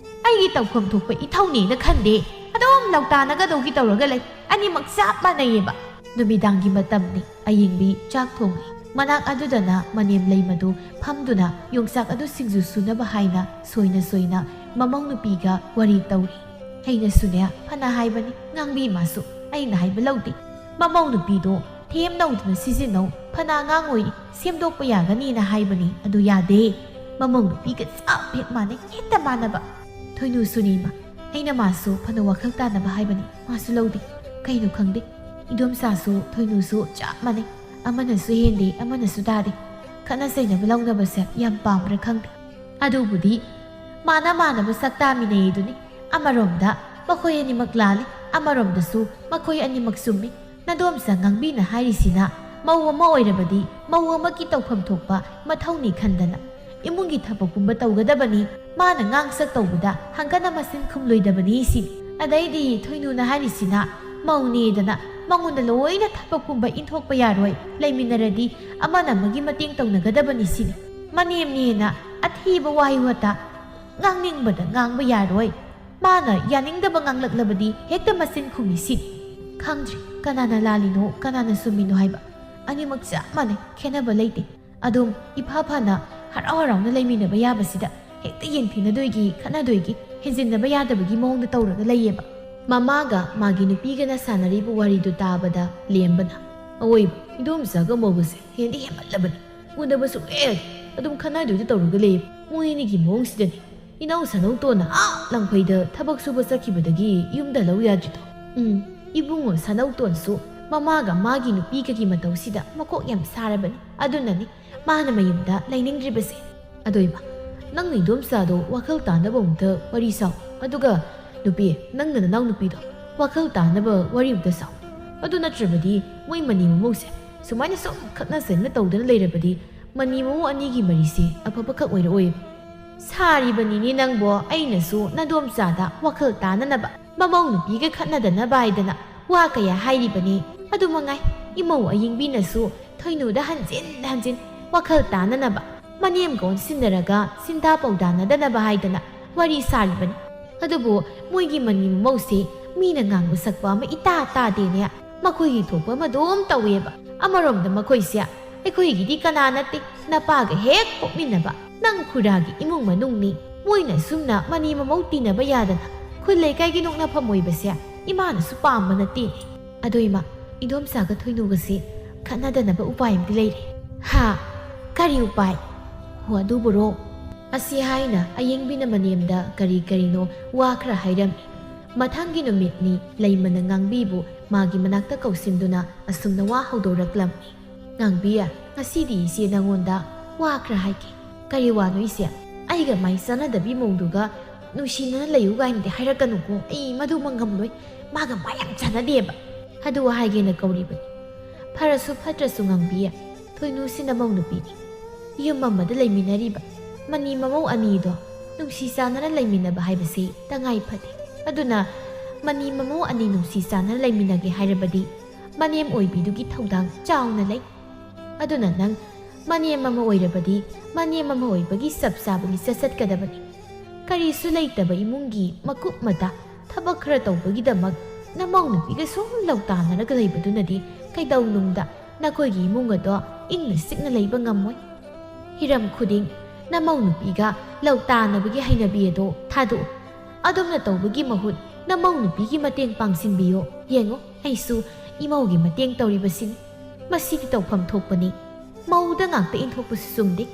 ꯑꯩꯒꯤ ꯇꯧꯐꯝ ꯊꯣꯛꯄ ꯏꯊꯧꯅꯦꯅ ꯈꯟꯗꯦ ꯑꯗꯨꯝ ꯂꯧꯇꯥꯅꯒꯗꯧꯒꯤ ꯇꯧꯔꯒ ꯂꯩ ꯑꯅꯤꯃꯛ ꯆꯞ ꯃꯥꯟꯅꯩꯌꯦꯕ ꯅꯨꯃꯤꯗꯥꯡꯒꯤ ꯃꯇꯝꯅꯤ ꯑꯌꯤꯡꯕꯤ ꯆꯥꯛ ꯊꯣꯡꯉꯤ ꯃꯅꯥꯛ ꯑꯗꯨꯗꯅ ꯃꯅꯦꯝ ꯂꯩꯃꯗꯨ ꯐꯝꯗꯨꯅ ꯌꯣꯡꯆꯥꯛ ꯑꯗꯨ ꯁꯤꯡꯖꯨ ꯁꯨꯅꯕ ꯍꯥꯏꯅ ꯁꯣꯏꯅ ꯃꯃꯧ ꯅꯨꯄꯤꯒ ꯋꯥꯔꯤ ꯇꯧꯔꯤ ꯑꯩꯅꯁꯨꯅꯦ ꯐꯅ ꯍꯥꯏꯕꯅꯤ ꯉꯥꯡꯕꯤ ꯃꯥꯁꯨ ꯑꯩꯅ ꯍꯥꯏꯕ ꯂꯧꯗꯦ ꯃꯃꯧ ꯅꯨꯄꯤꯗꯣ ꯊꯦꯝ ꯅꯧꯗꯨꯅ ꯁꯤꯖꯤꯟꯅꯧ ꯐꯅ ꯑꯉꯥꯡ ꯑꯣꯏ ꯁꯦꯝꯗꯣꯛꯄ ꯌꯥꯒꯅꯤꯅ ꯍꯥꯏꯕꯅꯤ ꯑꯗꯨ ꯌꯥꯗꯦ ꯃꯃꯧ ꯅꯨꯄꯤꯒ ꯆꯞ ꯍꯦꯛ ꯃꯥꯟꯅꯩ ꯍꯦꯛꯇ ꯃꯥꯟꯅꯕ ꯊꯣꯏꯅꯨꯁꯨꯅꯤꯃ ꯑꯩꯅ ꯃꯥꯁꯨ ꯐꯅ ꯋꯥꯈꯜ ꯇꯥꯅꯕ ꯍꯥꯏꯕꯅꯤ ꯃꯥꯁꯨ ꯂꯧꯗꯦ ꯀꯩꯅꯣ ꯈꯪꯗꯦ ꯏꯗꯣꯝꯆꯥꯁꯨ ꯊꯣꯏꯅꯨꯁꯨ ꯆꯞ ꯃꯥꯟꯅꯩ ꯑꯃꯅꯁꯨ ꯍꯦꯟꯗꯦ ꯑꯃꯅꯁꯨ ꯇꯥꯗꯦ ꯈꯠꯅ ꯆꯩꯅꯕ ꯂꯧꯅꯕꯁꯦ ꯌꯥꯝ ꯄꯥꯝꯕ꯭ꯔꯥ ꯈꯪꯗꯦ ꯑꯗꯨꯕꯨꯗꯤ ꯃꯥꯟꯅꯕ ꯁꯛ ꯇꯥꯃꯤꯟꯅꯩꯗꯨꯅꯤ ꯑꯃꯔꯣꯝꯗ ꯃꯈꯣꯏ ꯑꯅꯤꯃꯛ ꯂꯥꯜꯂꯤ ꯑꯃꯔꯣꯝꯗꯁꯨ ꯃꯈꯣꯏ ꯑꯅꯤꯃꯛ ꯆꯨꯝꯃꯤ ꯅꯗꯣꯝꯆꯥ ꯉꯥꯡꯕꯤꯅ ꯍꯥꯏꯔꯤꯁꯤꯅ ꯃꯧ ꯑꯃ ꯑꯣꯏꯔꯕꯗꯤ ꯃꯧ ꯑꯃꯒꯤ ꯇꯧꯐꯝ ꯊꯣꯛꯄ ꯃꯊꯧꯅꯤ ꯈꯟꯗꯅ ꯏꯃꯨꯡꯒꯤ ꯊꯕꯛꯀꯨꯝꯕ ꯇꯧꯒꯗꯕꯅꯤ ꯃꯥꯅ ꯉꯥꯡꯁꯛ ꯇꯧꯕꯗ ꯍꯪꯒꯅ ꯃꯁꯤꯟ ꯈꯨꯝꯂꯣꯏꯗꯕꯅꯤ ꯁꯤꯅꯤ ꯑꯗꯩꯗꯤ ꯊꯣꯏꯅꯨꯅ ꯍꯥꯏꯔꯤꯁꯤꯅ ꯃꯧꯅꯦꯗꯅ ꯃꯉꯣꯟꯗ ꯂꯣꯏꯅ ꯊꯕꯛꯀꯨꯝꯕ ꯏꯟꯊꯣꯛꯄ ꯌꯥꯔꯣꯏ ꯂꯩꯃꯤꯟꯅꯔꯗꯤ ꯑꯃꯅ ꯑꯃꯒꯤ ꯃꯇꯦꯡ ꯇꯧꯅꯒꯗꯕꯅꯤ ꯁꯤꯅꯤ ꯃꯅꯦꯝꯅꯦꯅ ꯑꯊꯤꯕ ꯋꯥꯍꯩ ꯋꯥꯇꯥ ꯉꯥꯡꯅꯤꯡꯕꯗ ꯉꯥꯡꯕ ꯌꯥꯔꯣꯏ ꯃꯥꯅ ꯌꯥꯅꯤꯡꯗꯕ ꯉꯥꯡꯂꯛꯂꯕꯗꯤ ꯍꯦꯛꯇ ꯃꯆꯤꯟ ꯈꯨꯝꯃꯤ ꯁꯤꯅꯤ ꯈꯪꯗ꯭ꯔꯤ ꯀꯅꯥꯅ ꯂꯥꯜꯂꯤꯅꯣ ꯀꯅꯥꯅ ꯆꯨꯝꯃꯤꯅꯣ ꯍꯥꯏꯕ ꯑꯅꯤꯃꯛ ꯆꯞ ꯃꯥꯟꯅꯩ ꯈꯦꯠꯅꯕ ꯂꯩꯇꯦ ꯑꯗꯨꯝ ꯏꯐ ꯐꯅ ꯍꯔꯥꯎ ꯍꯔꯥꯎꯅ ꯂꯩꯃꯤꯟꯅꯕ ꯌꯥꯕꯁꯤꯗ ꯍꯦꯛꯇ ꯌꯦꯡꯊꯤꯅꯗꯣꯏꯒꯤ ꯈꯠꯅꯗꯣꯏꯒꯤ ꯍꯦꯟꯖꯤꯟꯅꯕ ꯌꯥꯗꯕꯒꯤ ꯃꯑꯣꯡꯗ ꯇꯧꯔꯒ ꯂꯩꯌꯦꯕ ꯃꯃꯥꯒ ꯃꯥꯒꯤ ꯅꯨꯄꯤꯒꯅ ꯁꯥꯟꯅꯔꯤꯕ ꯋꯥꯔꯤꯗꯨ ꯇꯥꯕꯗ ꯂꯦꯝꯕꯅ ꯑꯋꯣꯏꯕ ꯏꯗꯣꯝꯆꯥꯒ ꯃꯧꯒꯁꯦ ꯍꯦꯟꯗꯤ ꯍꯦꯟꯃꯜꯂꯕꯅꯤ ꯎꯅꯕ ꯁꯨꯡꯂꯦ ꯑꯗꯨꯝ ꯈꯠꯅꯗꯣꯏꯗ ꯇꯧꯔꯒ ꯂꯩꯌꯦꯕ ꯃꯣꯏ ꯑꯅꯤꯒꯤ ꯃꯑꯣꯡꯁꯤꯗꯅꯤ ꯏꯅꯧ ꯁꯅꯧꯇꯣꯟꯅ ꯂꯪꯐꯩꯗ ꯊꯕꯛ ꯁꯨꯕ ꯆꯠꯈꯤꯕꯗꯒꯤ ꯌꯨꯝꯗ ꯂꯧ ꯌꯥꯗ꯭ꯔꯤꯗꯣ ꯏꯕꯨꯡꯉꯣ ꯁꯅꯧꯇꯣꯟꯁꯨ ꯃꯃꯥꯒ ꯃꯥꯒꯤ ꯅꯨꯄꯤꯒꯒꯤ ꯃꯇꯧꯁꯤꯗ ꯃꯀꯣꯛ ꯌꯥꯝ ꯁꯥꯔꯕꯅꯤ ꯑꯗꯨꯅꯅꯤ ꯃꯥꯅ ꯃꯌꯨꯝꯗ ꯂꯩꯅꯤꯡꯗ꯭ꯔꯤꯕꯁꯦ ꯑꯗꯣꯏꯕ ꯅꯪꯅ ꯏꯗꯣꯝꯆꯥꯗꯣ ꯋꯥꯈꯜ ꯇꯥꯅꯕ ꯑꯃꯨꯛꯇ ꯋꯥꯔꯤ ꯁꯥꯎ ꯑꯗꯨꯒ ꯅꯨꯄꯤ ꯅꯪꯅ ꯅꯅꯥꯎ ꯅꯨꯄꯤꯗꯣ ꯋꯥꯈꯜ ꯇꯥꯅꯕ ꯋꯥꯔꯤ ꯑꯃꯨꯛꯇ ꯁꯥꯎ ꯑꯗꯨ ꯅꯠꯇ꯭ꯔꯕꯗꯤ ꯃꯣꯏ ꯃꯅꯤ ꯃꯃꯧꯁꯦ ꯁꯨꯃꯥꯏꯅ ꯁꯨꯝ ꯈꯠꯅ ꯆꯩꯅ ꯇꯧꯗꯅ ꯂꯩꯔꯕꯗꯤ ꯃꯅꯤ ꯃꯃꯧ ꯑꯅꯤꯒꯤ ꯃꯔꯤꯁꯦ ꯑꯐꯕꯈꯛ ꯑꯣꯏꯔꯛꯑꯣꯏꯕ ꯁꯥꯔꯤꯕꯅꯤꯅꯦ ꯅꯪꯕꯣ ꯑꯩꯅꯁꯨ ꯅꯗꯣꯝꯆꯥꯗ ꯋꯥꯈꯜ ꯇꯥꯅꯅꯕ ꯃꯃꯧ ꯅꯨꯄꯤꯒ ꯈꯠꯅꯗꯅꯕ ꯍꯥꯏꯗꯅ ꯋꯥ ꯀꯌꯥ ꯍꯥꯏꯔꯤꯕꯅꯤ ꯑꯗꯨꯃꯉꯥꯏ ꯏꯃꯧ ꯑꯌꯤꯡꯕꯤꯅꯁꯨ ꯊꯣꯏꯅꯨꯗ ꯍꯟꯖꯤꯟ ꯋꯥꯈꯜ ꯇꯥꯅꯅꯕ ꯃꯅꯦꯝꯒ ꯑꯣꯟꯁꯤꯟꯅꯔꯒ ꯁꯤꯟꯊꯥ ꯄꯧꯗꯥꯅꯗꯅꯕ ꯍꯥꯏꯗꯅ ꯋꯥꯔꯤ ꯁꯥꯔꯤꯕꯅꯤ ꯑꯗꯨꯕꯨ ꯃꯣꯏꯒꯤ ꯃꯅꯤ ꯃꯃꯧꯁꯤ ꯃꯤꯅ ꯉꯥꯡꯕ ꯁꯛꯄ ꯑꯃ ꯏꯇꯥ ꯇꯥꯗꯦꯅꯦ ꯃꯈꯣꯏꯒꯤ ꯊꯣꯛꯄ ꯑꯃ ꯑꯗꯨꯝ ꯇꯧꯋꯦꯕ ꯑꯃꯔꯣꯝꯗ ꯃꯈꯣꯏꯁꯦ ꯑꯩꯈꯣꯏꯒꯤꯗꯤ ꯀꯅꯥ ꯅꯠꯇꯦ ꯅꯄꯥꯒ ꯍꯦꯛ ꯄꯣꯛꯃꯤꯟꯅꯕ ꯅꯪ ꯈꯨꯔꯥꯒꯤ ꯏꯃꯨꯡ ꯃꯅꯨꯡꯅꯤ ꯃꯣꯏꯅ ꯁꯨꯝꯅ ꯃꯅꯤ ꯃꯃꯧ ꯇꯤꯟꯅꯕ ꯌꯥꯗꯅ ꯈꯨꯜ ꯂꯩꯀꯥꯏꯒꯤ ꯅꯣꯛꯅꯐꯝ ꯑꯣꯏꯕꯁꯦ ꯏꯃꯥꯅꯁꯨ ꯄꯥꯝꯕ ꯅꯠꯇꯦꯅꯦ ꯑꯗꯣ ꯏꯃꯥ ꯏꯗꯣꯝꯆꯥꯒ ꯊꯣꯏꯅꯨꯒꯁꯤ ꯈꯠꯅꯗꯅꯕ ꯎꯄꯥꯏ ꯑꯃꯗꯤ ꯂꯩꯔꯦ ꯀꯔꯤ ꯎꯄꯥꯏ ꯑꯗꯨꯕꯨꯔꯣ ꯑꯁꯤ ꯍꯥꯏꯅ ꯑꯌꯦꯡꯕꯤꯅ ꯃꯅꯦꯝꯗ ꯀꯔꯤꯅꯣ ꯋꯥ ꯈꯔ ꯍꯥꯏꯔꯝꯃꯤ ꯃꯊꯪꯒꯤ ꯅꯨꯃꯤꯠꯅꯤ ꯂꯩꯃꯅ ꯉꯥꯡꯕꯤꯕꯨ ꯃꯥꯒꯤ ꯃꯅꯥꯛꯇ ꯀꯧꯁꯤꯟꯗꯨꯅ ꯑꯁꯨꯝꯅ ꯋꯥ ꯍꯧꯗꯣꯔꯛꯂꯝꯃꯤ ꯉꯥꯡꯕꯤꯌꯥ ꯉꯁꯤꯗꯤ ꯏꯆꯦ ꯅꯪꯉꯣꯟꯗ ꯋꯥ ꯈꯔ ꯍꯥꯏꯒꯦ ꯀꯔꯤ ꯋꯥꯅꯣ ꯏꯆꯦ ꯑꯩꯒ ꯃꯥꯏ ꯆꯥꯟꯅꯗꯕꯤ ꯃꯧꯗꯨꯒ ꯅꯨꯡꯁꯤꯅꯅ ꯂꯩꯌꯨ ꯀꯥꯏꯅꯗꯤ ꯍꯥꯏꯔꯛꯀꯅꯨꯀꯣ ꯑꯩ ꯃꯗꯨꯃ ꯉꯝꯂꯣꯏ ꯃꯥꯒ ꯃꯥ ꯌꯥꯝ ꯆꯥꯟꯅꯗꯦꯕ ꯑꯗꯨ ꯍꯥꯏꯒꯦꯅ ꯀꯧꯔꯤꯕꯅꯤ ꯐꯔꯁꯨ ꯐꯠꯇ꯭ꯔꯁꯨ ꯉꯥꯡꯕꯤꯌꯥ ꯊꯣꯏꯅꯨꯁꯤꯅ ꯃꯧ ꯅꯨꯄꯤꯅꯤ ꯌꯨꯝ ꯑꯃꯗ ꯂꯩꯃꯤꯟꯅꯔꯤꯕ ꯃꯅꯤ ꯃꯃꯧ ꯑꯅꯤꯗꯣ ꯅꯨꯡꯁꯤ ꯆꯥꯟꯅꯅ ꯂꯩꯃꯤꯟꯅꯕ ꯍꯥꯏꯕꯁꯤ ꯇꯉꯥꯏ ꯐꯗꯦ ꯑꯗꯨꯅ ꯃꯅꯤ ꯃꯃꯧ ꯑꯅꯤ ꯅꯨꯡꯁꯤ ꯆꯥꯟꯅꯅ ꯂꯩꯃꯤꯟꯅꯒꯦ ꯍꯥꯏꯔꯕꯗꯤ ꯃꯅꯦꯝ ꯑꯣꯏꯕꯤꯗꯨꯒꯤ ꯊꯧꯗꯥꯡ ꯆꯥꯎꯅ ꯂꯩ ꯑꯗꯨꯅ ꯅꯪ ꯃꯅꯦꯝ ꯑꯃ ꯑꯣꯏꯔꯕꯗꯤ ꯃꯅꯦꯝ ꯑꯃ ꯑꯣꯏꯕꯒꯤ ꯆꯞ ꯆꯥꯕ ꯂꯤꯆꯠ ꯆꯠꯀꯗꯕꯅꯤ ꯀꯔꯤꯁꯨ ꯂꯩꯇꯕ ꯏꯃꯨꯡꯒꯤ ꯃꯀꯨꯞ ꯃꯇꯥ ꯊꯕꯛ ꯈꯔ ꯇꯧꯕꯒꯤꯗꯃꯛ ꯅꯃꯧ ꯅꯨꯄꯤꯒ ꯁꯨꯝ ꯂꯧꯇꯥꯅꯔꯒ ꯂꯩꯕꯗꯨꯅꯗꯤ ꯀꯩꯗꯧꯅꯨꯡꯗ ꯅꯈꯣꯏꯒꯤ ꯏꯃꯨꯡ ꯑꯗꯣ ꯏꯪꯅ ꯆꯤꯛꯅ ꯂꯩꯕ ꯉꯝꯃꯣꯏ ꯍꯤꯔꯝ ꯈꯨꯗꯤꯡ ꯅꯃꯧ ꯅꯨꯄꯤꯒ ꯂꯧꯇꯥꯅꯕꯒꯤ ꯍꯩꯅꯕꯤ ꯑꯗꯣ ꯊꯥꯗꯣꯛꯎ ꯑꯗꯨꯝꯅ ꯇꯧꯕꯒꯤ ꯃꯍꯨꯠ ꯅꯃꯧ ꯅꯨꯄꯤꯒꯤ ꯃꯇꯦꯡ ꯄꯥꯡꯁꯤꯟꯕꯤꯌꯣ ꯌꯦꯡꯉꯣ ꯑꯩꯁꯨ ꯏꯃꯧꯒꯤ ꯃꯇꯦꯡ ꯇꯧꯔꯤꯕꯁꯤꯅꯤ ꯃꯁꯤꯒꯤ ꯇꯧꯐꯝ ꯊꯣꯛꯄꯅꯤ ꯃꯧꯗ ꯉꯥꯛꯇ ꯏꯟꯊꯣꯛꯄꯁꯨ ꯆꯨꯝꯗꯦ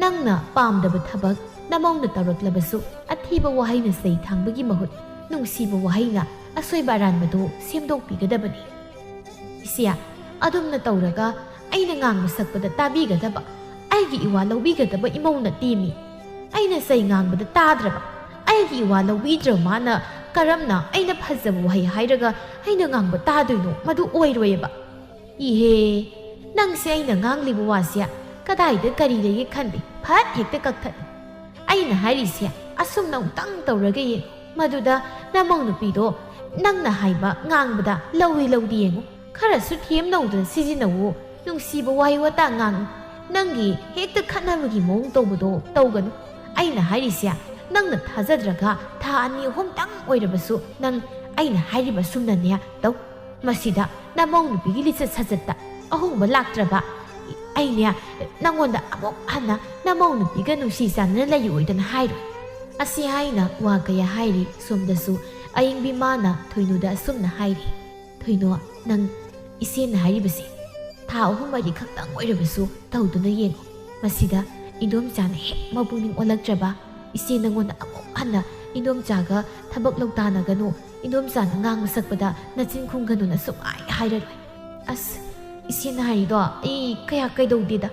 ꯅꯪꯅ ꯄꯥꯝꯗꯕ ꯊꯕꯛ ꯅꯃꯧꯅ ꯇꯧꯔꯛꯂꯕꯁꯨ ꯑꯊꯤꯕ ꯋꯥꯍꯩꯅ ꯆꯩ ꯊꯥꯡꯕꯒꯤ ꯃꯍꯨꯠ ꯅꯨꯡꯁꯤꯕ ꯋꯥꯍꯩꯅ ꯑꯁꯣꯏꯕ ꯑꯔꯥꯟꯕꯗꯨ ꯁꯦꯝꯗꯣꯛꯄꯤꯒꯗꯕꯅꯤ ꯏꯆꯦ ꯑꯗꯨꯝꯅ ꯇꯧꯔꯒ ꯑꯩꯅ ꯉꯥꯡꯕ ꯁꯛꯄꯗ ꯇꯥꯕꯤꯒꯗꯕ ꯑꯩꯒꯤ ꯏꯋꯥ ꯂꯧꯕꯤꯒꯗꯕ ꯏꯃꯧ ꯅꯠꯇꯦꯃꯤ ꯑꯩꯅ ꯆꯩ ꯉꯥꯡꯕꯗ ꯇꯥꯗ꯭ꯔꯕ ꯑꯩꯒꯤ ꯏꯋꯥ ꯂꯧꯕꯤꯗ꯭ꯔꯕ ꯃꯥꯅ ꯀꯔꯝꯅ ꯑꯩꯅ ꯐꯖꯕ ꯋꯥꯍꯩ ꯍꯥꯏꯔꯒ ꯑꯩꯅ ꯉꯥꯡꯕ ꯇꯥꯗꯣꯏꯅꯣ ꯃꯗꯨ ꯑꯣꯏꯔꯣꯏꯕ ꯏꯍꯦ ꯅꯪꯁꯦ ꯑꯩꯅ ꯉꯥꯡꯂꯤꯕ ꯋꯥꯁꯦ ꯀꯗꯥꯏꯗ ꯀꯔꯤ ꯂꯩꯒꯦ ꯈꯟꯗꯦ ꯐꯠ ꯍꯦꯛꯇ ꯀꯛꯊꯠꯂꯤ ꯑꯩꯅ ꯍꯥꯏꯔꯤꯁꯦ ꯑꯁꯨꯝꯅ ꯑꯃꯨꯛꯇꯪ ꯇꯧꯔꯒ ꯌꯦꯡꯉꯨ ꯃꯗꯨꯗ ꯅꯃꯧ ꯅꯨꯄꯤꯗꯣ ꯅꯪꯅ ꯍꯥꯏꯕ ꯉꯥꯡꯕꯗ ꯂꯧꯏ ꯂꯧꯗꯦ ꯌꯦꯡꯉꯨ ꯈꯔꯁꯨ ꯊꯦꯝ ꯅꯧꯗꯅ ꯁꯤꯖꯤꯟꯅꯧꯋꯣ ꯅꯨꯡꯁꯤꯕ ꯋꯥꯍꯩ ꯋꯥꯇꯥ ꯉꯥꯡꯉꯨ ꯅꯪꯒꯤ ꯍꯦꯛꯇ ꯈꯠꯅꯕꯒꯤ ꯃꯑꯣꯡ ꯇꯧꯕꯗꯣ ꯇꯧꯒꯅꯨ ꯑꯩꯅ ꯍꯥꯏꯔꯤꯁꯦ ꯅꯪꯅ ꯊꯥꯖꯗ꯭ꯔꯒ ꯊꯥ 2-3ꯇꯪ ꯑꯣꯏꯔꯕꯁꯨ ꯅꯪ ꯑꯩꯅ ꯍꯥꯏꯔꯤꯕ ꯁꯨꯝꯅꯅꯦ ꯇꯧ ꯃꯁꯤꯗ ꯅꯃꯧ ꯅꯨꯄꯤꯒꯤ ꯂꯤꯆꯠ ꯁꯥꯖꯠꯇ ꯑꯍꯣꯡꯕ ꯂꯥꯛꯇ꯭ꯔꯕ ꯑꯩꯅꯦ ꯅꯪꯉꯣꯟꯗ ꯑꯃꯨꯛ ꯍꯟꯅ ꯅꯃꯧ ꯅꯨꯄꯤꯒ ꯅꯨꯡꯁꯤ ꯆꯥꯟꯅꯅ ꯂꯩꯔꯣꯏꯗꯅ ꯍꯥꯏꯔꯣꯏ ꯑꯁꯤ ꯍꯥꯏꯅ ꯋꯥ ꯀꯌꯥ ꯍꯥꯏꯔꯤ ꯁꯣꯝꯗꯁꯨ ꯑꯏꯪꯕꯤ ꯃꯥꯅ ꯊꯣꯏꯅꯨꯗ ꯑꯁꯨꯝꯅ ꯍꯥꯏꯔꯤ ꯊꯣꯏꯅꯨ ꯅꯪ ꯏꯆꯦꯅ ꯍꯥꯏꯔꯤꯕꯁꯦ ꯊꯥ 3-4 ꯈꯛꯇꯪ ꯑꯣꯏꯔꯕꯁꯨ ꯇꯧꯗꯨꯅ ꯌꯦꯡꯉꯨ ꯃꯁꯤꯗ ꯏꯟꯗꯣꯝꯆꯥꯅ ꯍꯦꯛ ꯃꯄꯨꯛꯅꯤꯡ ꯑꯣꯜꯂꯛꯇ꯭ꯔꯕ ꯏꯆꯦ ꯅꯪꯉꯣꯟꯗ ꯑꯃꯨꯛ ꯍꯟꯅ ꯏꯟꯗꯣꯝꯆꯥꯒ ꯊꯕꯛ ꯂꯧꯇꯥꯅꯒꯅꯨ ꯏꯟꯗꯣꯝꯆꯥꯅ ꯉꯥꯡꯕ ꯁꯛꯄꯗ ꯅꯆꯤꯟ ꯈꯨꯝꯒꯅꯨꯅ ꯁꯨꯡꯍꯥꯏ ꯍꯥꯏꯔꯔꯣꯏ ꯑꯁ ꯏꯆꯦꯅ ꯍꯥꯏꯔꯤꯗꯣ ꯑꯩ ꯀꯌꯥ ꯀꯩꯗꯧꯗꯦꯗ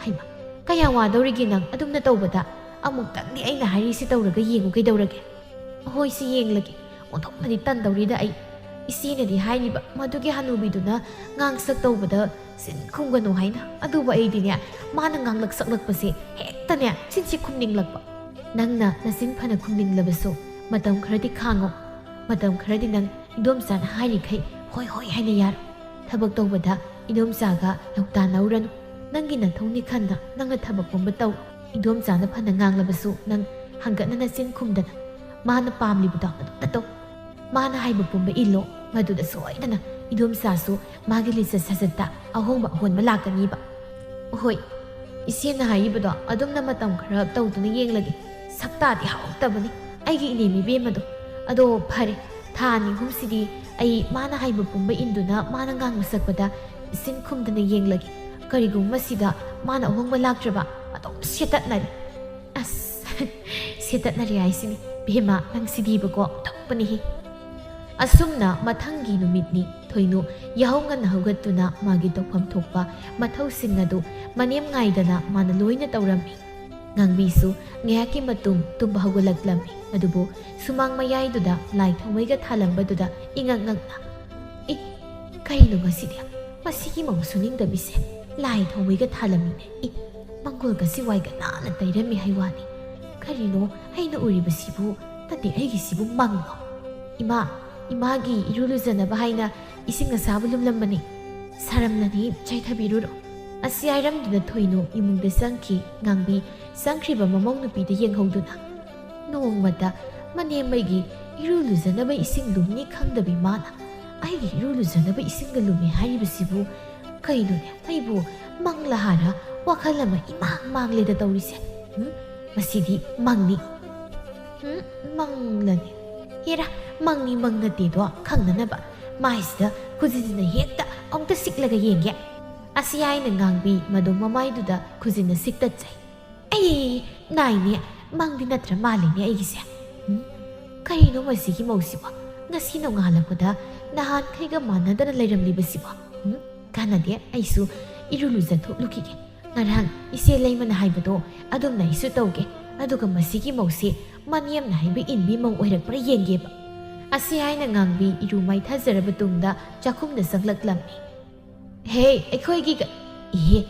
ꯍꯩꯃ ꯀꯌꯥ ꯋꯥꯗꯧꯔꯤꯒꯦ ꯅꯪ ꯑꯗꯨꯝꯅ ꯇꯧꯕꯗ ꯑꯃꯨꯛꯇꯪꯗꯤ ꯑꯩꯅ ꯍꯥꯏꯔꯤꯁꯤ ꯇꯧꯔꯒ ꯌꯦꯡꯉꯨ ꯀꯩꯗꯧꯔꯒꯦ ꯍꯣꯏ ꯁꯤ ꯌꯦꯡꯂꯒꯦ ꯑꯣꯟꯊꯣꯛꯅꯗꯤ ꯇꯟꯗꯧꯔꯤꯗ ꯑꯩ ꯏꯆꯦꯅꯗꯤ ꯍꯥꯏꯔꯤꯕ ꯃꯗꯨꯒꯤ ꯍꯅꯨꯕꯤꯗꯨꯅ ꯉꯥꯡꯁꯛ ꯇꯧꯕꯗ ꯆꯤꯟ ꯈꯨꯝꯒꯅꯨ ꯍꯥꯏꯅ ꯑꯗꯨꯕꯨ ꯑꯩꯗꯤꯅꯦ ꯃꯥꯅ ꯉꯥꯡꯂꯛ ꯁꯛꯂꯛꯄꯁꯦ ꯍꯦꯛꯇꯅꯦ ꯆꯤꯟꯁꯤ ꯈꯨꯝꯅꯤꯡꯂꯛꯄ ꯅꯪꯅ ꯅꯆꯤꯟ ꯐꯅ ꯈꯨꯝꯅꯤꯡꯂꯕꯁꯨ ꯃꯇꯝ ꯈꯔꯗꯤ ꯈꯥꯡꯉꯣ ꯃꯇꯝ kharaди nang idomchana hari khai hoi hoi haina yaro thabak tawbada idomchaga lokta nauranu nangi na thongni khanda nangna thabak bomba taw idomchana phana nganglabasu nang hangatna na chin khumdana mana pamlibuda tato mana haiba bomba illo maduda soidana idomchasu magi lisa sajata ahongba honba lakani ba hoi isena haibado adumna matam khara tawduna yenglagi sakta di hawtabani aigi inemi bemado ado phare thani humsidi ai mana haiba pumba induna mana ngang masakpada sin khumdana yenglagi karigumma sida mana ahongba laktraba adom setatnari as setatnari aisini bema nang sidi bago thokpani hi asumna mathangi numitni thoinu yahongan haugatuna magi tokpham thokpa mathau sinnadu manem ngaidana mana loina tawrami ngangbisu ngayaki matum tumba haugalaklammi adubu sumang mayaiduda lai thomaiga thalambaduna ingangangna I kaino ngasidi masigi mangsuning dabise lai thomaiga thalamine I mangol gasi waiga nana tairami haiwani karino haina uribasibu tati aigi sibu mangno ima imagi iruluzanaba haina isinga sabu lumlambani saramlani chaithabiruro asiairamduna thoinu imungda sangki ngangbi sangkriba mamong nupida yenghoduna nongmada manemagi iruluzanaba ising lumni khangdabi mana aigi iruluzanaba isinga lumi haribasibu kainone aibu manglahara wakhalama imang mangleda tawrise masidi mangni manglani Hira, mangni mangna dedo khangnanaba maisda kuzina hekta ongta siklaga yengya asiyai na ngangbi madong mamaiduda kuzina sikta chai ai naini mangdi natra malini aigise karino masigi mausiba ngasi no ngalapda nahan khaiga manadana leiramlibasiba kanade aisu iruluza thokluki ngarang ise leimana haibado adumna isu tawge aduga masigi mausi maniam na haiba inbi mau oirakpra yengeba asi haina ngangbi iru mai thazaraba tungda chakhumda sanglaklammi he aikhoigi ihe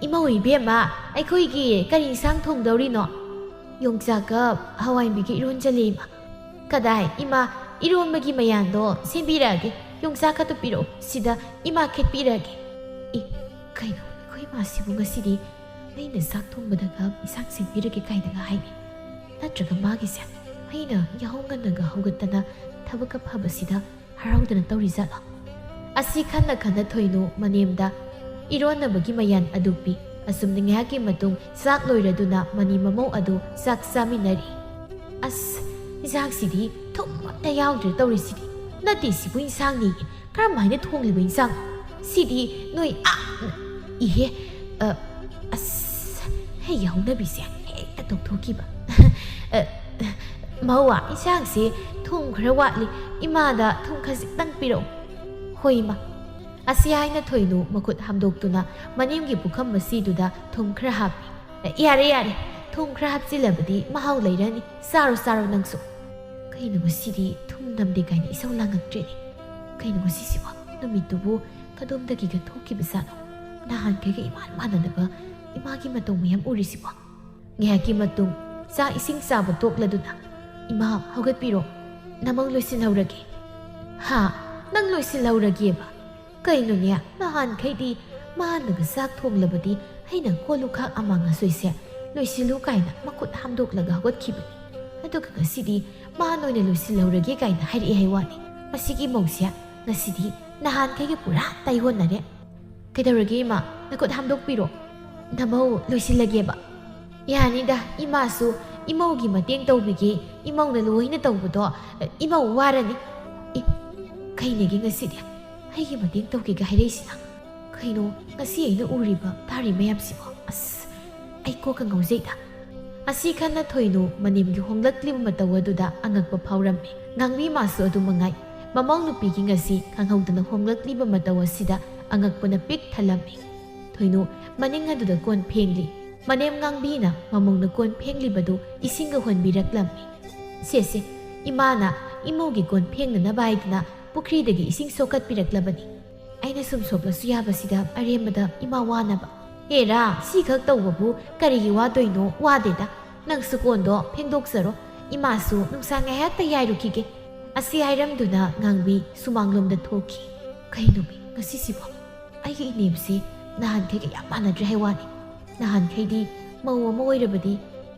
imau ibema aikhoigi kari sang thongdori no yongchaga hawai bigi irun jalima kadai ima irun magi mayando simbirage yongcha ka to piro sida ima khetpirage I kaino khoi masibu ngasidi aina sak thongbadaga isang singpirage kainaga haini natraga magise aina yahonganaga hogatana thabaka phabasida haraudana tawrizala asi khanna khanna thoinu manemda ironabagi mayan adupi asumni ngaki matung sak loiraduna mani mamau adu sak saminari as izak sidi thumta yaudre tawrisidi nati sibu insang ni karamaina thongliba insang sidi noi ihe as hey yaunabise hekta toktokiba mawa insangse thum khara watli imada thum khazik tang piro hoima asiyaina thoinu makut hamdoktuna manemgi bukham masiduda thum khara hapi yare thum khara hapsilabadi mahau leirani saru nangsu ꯀꯩꯅꯣ ꯉꯁꯤꯗꯤ ꯊꯨꯝ ꯅꯝꯗꯦ ꯀꯥꯏꯅ ꯏꯁꯧ ꯂꯥꯡꯉꯛꯇ꯭ꯔꯦꯅꯦ ꯀꯩꯅꯣ ꯉꯁꯤꯁꯤꯕꯣ ꯅꯨꯃꯤꯠꯇꯨꯕꯨ ꯀꯗꯣꯝꯗꯒꯤꯒ ꯊꯣꯛꯈꯤꯕꯖꯥꯠꯅꯣ ꯅꯍꯥꯟꯈꯩꯒ ꯏꯃꯥꯟ ꯃꯥꯟꯅꯗꯕ ꯏꯃꯥꯒꯤ ꯃꯇꯧ ꯃꯌꯥꯝ ꯎꯔꯤꯁꯤꯕꯣ ꯉꯥꯏꯍꯥꯛꯀꯤ ꯃꯇꯨꯡ ꯆꯥꯛ ꯏꯁꯤꯡ ꯆꯥꯕ ꯇꯣꯛꯂꯗꯨꯅ ꯏꯃꯥ ꯍꯧꯒꯠꯄꯤꯔꯣ ꯅꯃꯧ ꯂꯣꯏꯁꯤꯜꯍꯧꯔꯒꯦ ꯍꯥ ꯅꯪ ꯂꯣꯏꯁꯤꯜꯍꯧꯔꯒꯦꯕ ꯀꯩꯅꯣꯅꯦ ꯅꯍꯥꯟꯈꯩꯗꯤ ꯃꯥꯅꯒ ꯆꯥꯛ ꯊꯣꯡꯂꯕꯗꯤ ꯑꯩꯅ ꯀꯣꯜꯂꯨꯈꯥꯛ ꯑꯃ ꯉꯁꯣꯏꯁꯦ ꯂꯣꯏꯁꯤꯜꯂꯨ ꯀꯥꯏꯅ ꯃꯈꯨꯠ ꯍꯥꯝꯗꯣꯛꯂꯒ ꯍꯧꯒꯠꯈꯤꯕꯅꯤ ꯑꯗꯨꯒ ꯉꯁꯤꯗꯤ ꯃꯥꯅ ꯑꯣꯏꯅ ꯂꯣꯏꯁꯤꯜꯍꯧꯔꯒꯦ ꯀꯥꯏꯅ ꯍꯥꯏꯔꯛꯑꯦ ꯍꯥꯏ ꯋꯥꯅꯤ ꯃꯁꯤꯒꯤ ꯃꯧꯁꯦ ꯉꯁꯤꯗꯤ ꯅꯍꯥꯟꯈꯩꯒ ꯄꯨꯔꯥ ꯇꯥꯏꯍꯣꯟꯅꯔꯦ ꯀꯩꯗꯧꯔꯒꯦ ꯏꯃꯥ ꯅꯈꯨꯠ ꯍꯥꯝꯗꯣꯛꯄꯤꯔꯣ ꯅꯃꯧ ꯂꯣꯏꯁꯤꯜꯂꯒꯦꯕ ꯌꯥꯅꯤꯗ ꯏꯃꯥꯁꯨ ꯏꯃꯧꯒꯤ ꯃꯇꯦꯡ ꯇꯧꯕꯤꯒꯦ ꯏꯃꯧꯅ ꯂꯣꯏꯅ ꯇꯧꯕꯗꯣ ꯏꯃꯧ ꯋꯥꯔꯅꯤ ꯀꯩꯅꯦꯒꯤ ꯉꯁꯤꯗꯤ ꯑꯩꯒꯤ ꯃꯇꯦꯡ ꯇꯧꯒꯦꯒ ꯍꯥꯏꯔꯛꯏꯁꯤꯅ ꯀꯩꯅꯣ ꯉꯁꯤ ꯑꯩꯅ ꯎꯔꯤꯕ ꯇꯥꯔꯤ ꯃꯌꯥꯝꯁꯤꯕꯣ ꯑꯁ ꯑꯩ ꯀꯣꯛꯀ ꯉꯥꯎꯖꯩꯗ ꯑꯁꯤ ꯈꯟꯅ ꯊꯣꯏꯅꯨ ꯃꯅꯦꯝꯒꯤ ꯍꯣꯡꯂꯛꯂꯤꯕ ꯃꯇꯧ ꯑꯗꯨꯗ ꯑꯉꯛꯄ ꯐꯥꯎꯔꯝꯃꯤ ꯉꯥꯡꯕꯤ ꯃꯥꯁꯨ ꯑꯗꯨ ꯃꯉꯥꯏ ꯃꯃꯧ ꯅꯨꯄꯤꯒꯤ ꯉꯁꯤ ꯈꯪꯍꯧꯗꯅ ꯍꯣꯡꯂꯛꯂꯤꯕ ꯃꯇꯧ ꯑꯁꯤꯗ ꯑꯉꯛꯄꯅ ꯄꯤꯛ ꯊꯜꯂꯝꯃꯤ ꯊꯣꯏꯅꯨ ꯃꯅꯤꯡ ꯑꯗꯨꯗ ꯀꯣꯟ ꯐꯦꯡꯂꯤ ꯃꯅꯦꯝ ꯉꯥꯡꯕꯤꯅ ꯃꯃꯧꯅ ꯀꯣꯟ ꯐꯦꯡꯂꯤꯕꯗꯨ ꯏꯁꯤꯡꯒ ꯍꯣꯟꯕꯤꯔꯛꯂꯝꯃꯤ ꯁꯦꯁꯦ ꯏꯃꯥꯅ ꯏꯃꯧꯒꯤ ꯀꯣꯟ ꯐꯦꯡꯅꯅꯕ ꯍꯥꯏꯗꯅ ꯄꯨꯈ꯭ꯔꯤꯗꯒꯤ ꯏꯁꯤꯡ ꯁꯣꯛꯀꯠꯄꯤꯔꯛꯂꯕꯅꯤ ꯑꯩꯅ ꯁꯨꯝ ꯁꯣꯛꯂꯁꯨ ꯌꯥꯕꯁꯤꯗ ꯑꯔꯦꯝꯕꯗ ꯏꯃꯥ ꯋꯥꯅꯕ ꯍꯦꯔꯥ ꯁꯤꯈꯛ ꯇꯧꯕꯕꯨ ꯀꯔꯤꯒꯤ ꯋꯥꯗꯣꯏꯅꯣ ꯋꯥꯗꯦꯗ ꯅꯪꯁꯨ ꯀꯣꯟꯗꯣ ꯐꯦꯡꯗꯣꯛꯆꯔꯣ ꯏꯃꯥꯁꯨ ꯅꯨꯡꯁꯥ ꯉꯥꯏꯍꯥꯛꯇ ꯌꯥꯏꯔꯨꯈꯤꯒꯦ ꯑꯁꯤ ꯍꯥꯏꯔꯝꯗꯨꯅ ꯉꯥꯡꯕꯤ ꯁꯨꯃꯥꯡꯂꯣꯝꯗ ꯊꯣꯛꯈꯤ ꯀꯩꯅꯣꯃꯤ ꯉꯁꯤꯁꯤꯕꯣ ꯑꯩꯒꯤ ꯏꯅꯦꯝꯁꯤ ꯅꯍꯥꯟꯈꯩꯒ ꯌꯥꯝ ꯃꯥꯟꯅꯗ꯭ꯔꯦ ꯍꯥꯏ ꯋꯥꯅꯤ ꯅꯍꯥꯟꯈꯩꯗꯤ ꯃꯧ ꯑꯃ ꯑꯣꯏꯔꯕꯗꯤ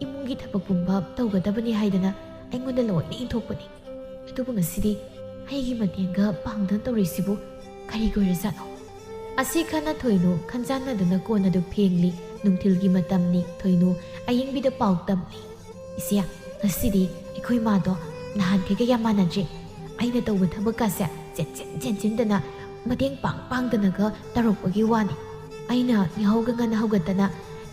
ꯏꯃꯨꯡꯒꯤ ꯊꯕꯛ ꯄꯨꯝꯕ ꯇꯧꯒꯗꯕꯅꯤ ꯍꯥꯏꯗꯅ ꯑꯩꯉꯣꯟꯗ ꯂꯣꯏꯅ ꯏꯟꯊꯣꯛꯄꯅꯤ ꯑꯗꯨꯕꯨ ꯉꯁꯤꯗꯤ ꯑꯩꯒꯤ ꯃꯇꯦꯡꯒ ꯄꯥꯡꯗꯅ ꯇꯧꯔꯤꯁꯤꯕꯨ ꯀꯔꯤꯒꯤ ꯑꯣꯏꯔꯖꯥꯠꯅꯣ ꯑꯁꯤ ꯈꯟꯅ ꯊꯣꯏꯅꯨ ꯈꯟꯖꯥꯟꯅꯗꯨꯅ ꯀꯣꯟ ꯑꯗꯨ ꯐꯦꯡꯂꯤ ꯅꯨꯡꯊꯤꯜꯒꯤ ꯃꯇꯝꯅꯤ ꯊꯣꯏꯅꯨ ꯑꯌꯤꯡꯕꯤꯗ ꯄꯥꯎ ꯇꯝꯂꯤ ꯏꯆꯦ ꯉꯁꯤꯗꯤ ꯑꯩꯈꯣꯏ ꯃꯥꯗꯣ ꯅꯍꯥꯟꯈꯩꯒ ꯌꯥꯝ ꯃꯥꯟꯅꯗ꯭ꯔꯦ ꯑꯩꯅ ꯇꯧꯕ ꯊꯕꯛꯀꯥꯁꯦ ꯆꯦꯟꯁꯤꯟꯗꯅ ꯃꯇꯦꯡ ꯄꯥꯡꯗꯅꯒ ꯇꯧꯔꯛꯄꯒꯤ ꯋꯥꯅꯤ ꯑꯩꯅ ꯌꯥꯍꯧꯒ ꯉꯟꯅ ꯍꯧꯒꯠꯇꯅ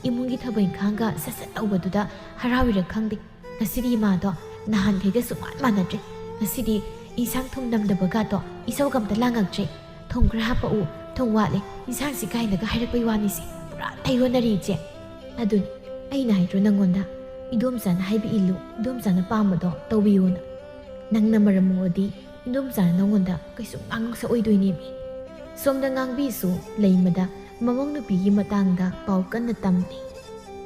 ꯏꯃꯨꯡꯒꯤ ꯊꯕꯛ ꯏꯪꯈꯥꯡꯒ ꯁꯠ ꯇꯧꯕꯗꯨꯗ ꯍꯔꯥꯎꯏꯔ ꯈꯪꯗꯦ ꯉꯁꯤꯗꯤ ꯏꯃꯥꯗꯣ ꯅꯍꯥꯟꯈꯩꯒ ꯁꯨꯛꯃꯥꯟ ꯃꯥꯟꯅꯗ꯭ꯔꯦ ꯉꯁꯤꯗꯤ ꯏꯟꯁꯥꯡ ꯊꯨꯝ ꯅꯝꯗꯕꯒꯥꯗꯣ ꯏꯁꯧꯒ ꯑꯝꯇ ꯂꯥꯡꯉꯛꯇ꯭ꯔꯦ ꯊꯨꯝ ꯈꯔ ꯍꯥꯞꯄꯛꯎ ꯊꯨꯝ ꯋꯥꯠꯂꯦ ꯏꯟꯁꯥꯡꯁꯤ ꯀꯥꯏꯅꯒ ꯍꯥꯏꯔꯛꯄꯩ ꯋꯥꯅꯤꯁꯦ ꯄꯨꯔꯥ ꯇꯩꯍꯣꯟꯅꯔꯤ ꯏꯆꯦ ꯑꯗꯨꯅꯤ ꯑꯩꯅ ꯍꯥꯏꯗ꯭ꯔꯣ ꯅꯪꯉꯣꯟꯗ ꯏꯗꯣꯝꯆꯥꯅ ꯍꯥꯏꯕ ꯏꯜꯂꯨ ꯏꯗꯣꯝꯆꯥꯅ ꯄꯥꯝꯕꯗꯣ ꯇꯧꯕꯤꯌꯨꯅ ꯅꯪꯅ ꯃꯔꯝ ꯃꯣꯛꯑꯗꯤ ꯏꯗꯣꯝꯆꯥꯅ ꯅꯪꯉꯣꯟꯗ ꯀꯩꯁꯨ ꯉꯥꯡꯁ ꯑꯣꯏꯗꯣꯏꯅꯦꯃꯤ ꯁꯣꯝꯗ ꯉꯥꯡꯕꯤꯁꯨ ꯂꯩꯃꯗ ꯃꯃꯧ ꯅꯨꯄꯤꯒꯤ ꯃꯇꯥꯡꯗ ꯄꯥꯎ ꯀꯟꯅ ꯇꯝꯂꯤ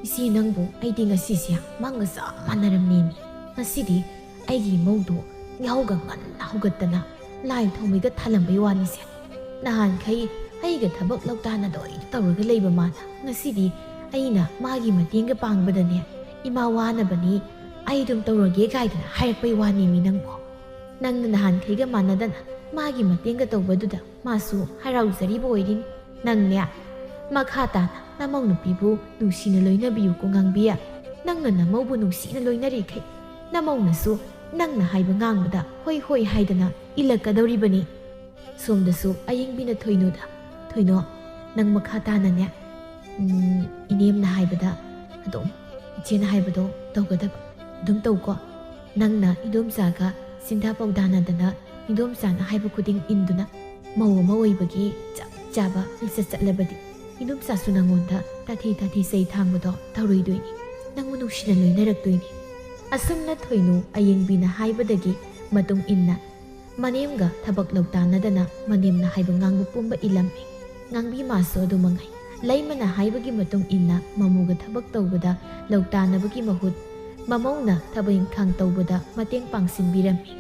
ꯏꯆꯦ ꯅꯪꯕꯨ ꯑꯩꯗꯤ ꯉꯁꯤꯁꯦ ꯃꯪꯒ ꯆꯞ ꯃꯥꯟꯅꯔꯝꯅꯦꯃꯤ ꯉꯁꯤꯗꯤ ꯑꯩꯒꯤ ꯏꯃꯧꯗꯣ ꯌꯥꯍꯧꯒ ꯉꯟꯅ ꯍꯧꯒꯠꯇꯅ ꯂꯥꯏ ꯊꯥꯎꯃꯩꯒ ꯊꯥꯜꯂꯝꯕꯩ ꯋꯥꯅꯤꯁꯦ ꯅꯍꯥꯟꯈꯩ ꯑꯩꯒ ꯊꯕꯛ ꯂꯧꯇꯥꯅ ꯂꯣꯏꯅ ꯇꯧꯔꯒ ꯂꯩꯕ ꯃꯥꯅ ꯉꯁꯤꯗꯤ ꯑꯩꯅ ꯃꯥꯒꯤ ꯃꯇꯦꯡꯒ ꯄꯥꯡꯕꯗꯅꯦ ꯏꯃꯥ ꯋꯥꯅꯕꯅꯤ ꯑꯩ ꯑꯗꯨꯝ ꯇꯧꯔꯒꯦ ꯀꯥꯏꯗꯅ ꯍꯥꯏꯔꯛꯄꯩ ꯋꯥꯅꯦꯃꯤ ꯅꯪꯕꯨ ꯅꯪꯅ ꯅꯍꯥꯟꯈꯩꯒ ꯃꯥꯟꯅꯗꯅ ꯃꯥꯒꯤ ꯃꯇꯦꯡꯒ ꯇꯧꯕꯗꯨꯗ ꯃꯥꯁꯨ ꯍꯔꯥꯎꯖꯔꯤꯕ ꯑꯣꯏꯔꯤꯅꯤ ꯅꯪꯅꯦ ꯃꯈꯥ ꯇꯥꯅ ꯅꯃꯧ ꯅꯨꯄꯤꯕꯨ ꯅꯨꯡꯁꯤꯅ ꯂꯣꯏꯅꯕꯤꯌꯨꯀꯣ ꯉꯥꯡꯕꯤꯌꯥ ꯅꯪꯅ ꯅꯃꯧꯕꯨ ꯅꯨꯡꯁꯤꯅ ꯂꯣꯏꯅꯔꯤꯈꯩ ꯅꯃꯧꯅꯁꯨ ꯅꯪꯅ ꯍꯥꯏꯕ ꯉꯥꯡꯕꯗ ꯍꯣꯏ ꯍꯣꯏ ꯍꯥꯏꯗꯅ ꯏꯜꯂꯛꯀꯗꯧꯔꯤꯕꯅꯤ ꯁꯣꯝꯗꯁꯨ ꯑꯌꯤꯡꯕꯤꯅ ꯊꯣꯏꯅꯨꯗ ꯊꯣꯏꯅꯣ ꯅꯪ ꯃꯈꯥ ꯇꯥꯅꯅꯦ ꯏꯅꯦꯝꯅ ꯍꯥꯏꯕꯗ ꯑꯗꯨꯝ ꯏꯆꯦꯅ ꯍꯥꯏꯕꯗꯣ ꯇꯧꯒꯗꯕ ꯑꯗꯨꯝ ꯇꯧꯀꯣ ꯅꯪꯅ ꯏꯗꯣꯝꯆꯥꯒ ꯁꯤꯟꯊꯥ ꯄꯥꯎꯗꯥꯅꯗꯅ ꯏꯗꯣꯝꯆꯥꯅ ꯍꯥꯏꯕ ꯈꯨꯗꯤꯡ ꯏꯟꯗꯨꯅ ꯃꯧ ꯑꯃ ꯑꯣꯏꯕꯒꯤ ꯆꯞ ꯆꯥꯕ ꯂꯤꯆꯠ ꯆꯠꯂꯕꯗꯤ ꯏꯗꯣꯝꯆꯥꯁꯨ ꯅꯪꯉꯣꯟꯗ ꯇꯥꯊꯤ ꯆꯩ ꯊꯥꯡꯕꯗꯣ ꯇꯧꯔꯣꯏꯗꯣꯏꯅꯤ ꯅꯪꯕꯨ ꯅꯨꯡꯁꯤꯅ ꯂꯣꯏꯅꯔꯛꯇꯣꯏꯅꯤ ꯑꯁꯨꯝꯅ ꯊꯣꯏꯅꯨ ꯑꯌꯤꯡꯕꯤꯅ ꯍꯥꯏꯕꯗꯒꯤ ꯃꯇꯨꯡ ꯏꯟꯅ ꯃꯅꯦꯝꯒ ꯊꯕꯛ ꯂꯧꯇꯥꯅꯗꯅ ꯃꯅꯦꯝꯅ ꯍꯥꯏꯕ ꯉꯥꯡꯕ ꯄꯨꯝꯕ ꯏꯜꯂꯝꯃꯤ ꯉꯥꯡꯕꯤ ꯃꯥꯁꯨ ꯑꯗꯨ ꯃꯉꯥꯏ ꯂꯩꯃꯅ ꯍꯥꯏꯕꯒꯤ ꯃꯇꯨꯡ ꯏꯟꯅ ꯃꯃꯨꯒ ꯊꯕꯛ ꯇꯧꯕꯗ ꯂꯧꯇꯥꯅꯕꯒꯤ ꯃꯍꯨꯠ ꯃꯃꯧꯅ ꯊꯕꯛ ꯏꯪꯈꯥꯡ ꯇꯧꯕꯗ ꯃꯇꯦꯡ ꯄꯥꯡꯁꯤꯟꯕꯤꯔꯝꯃꯤ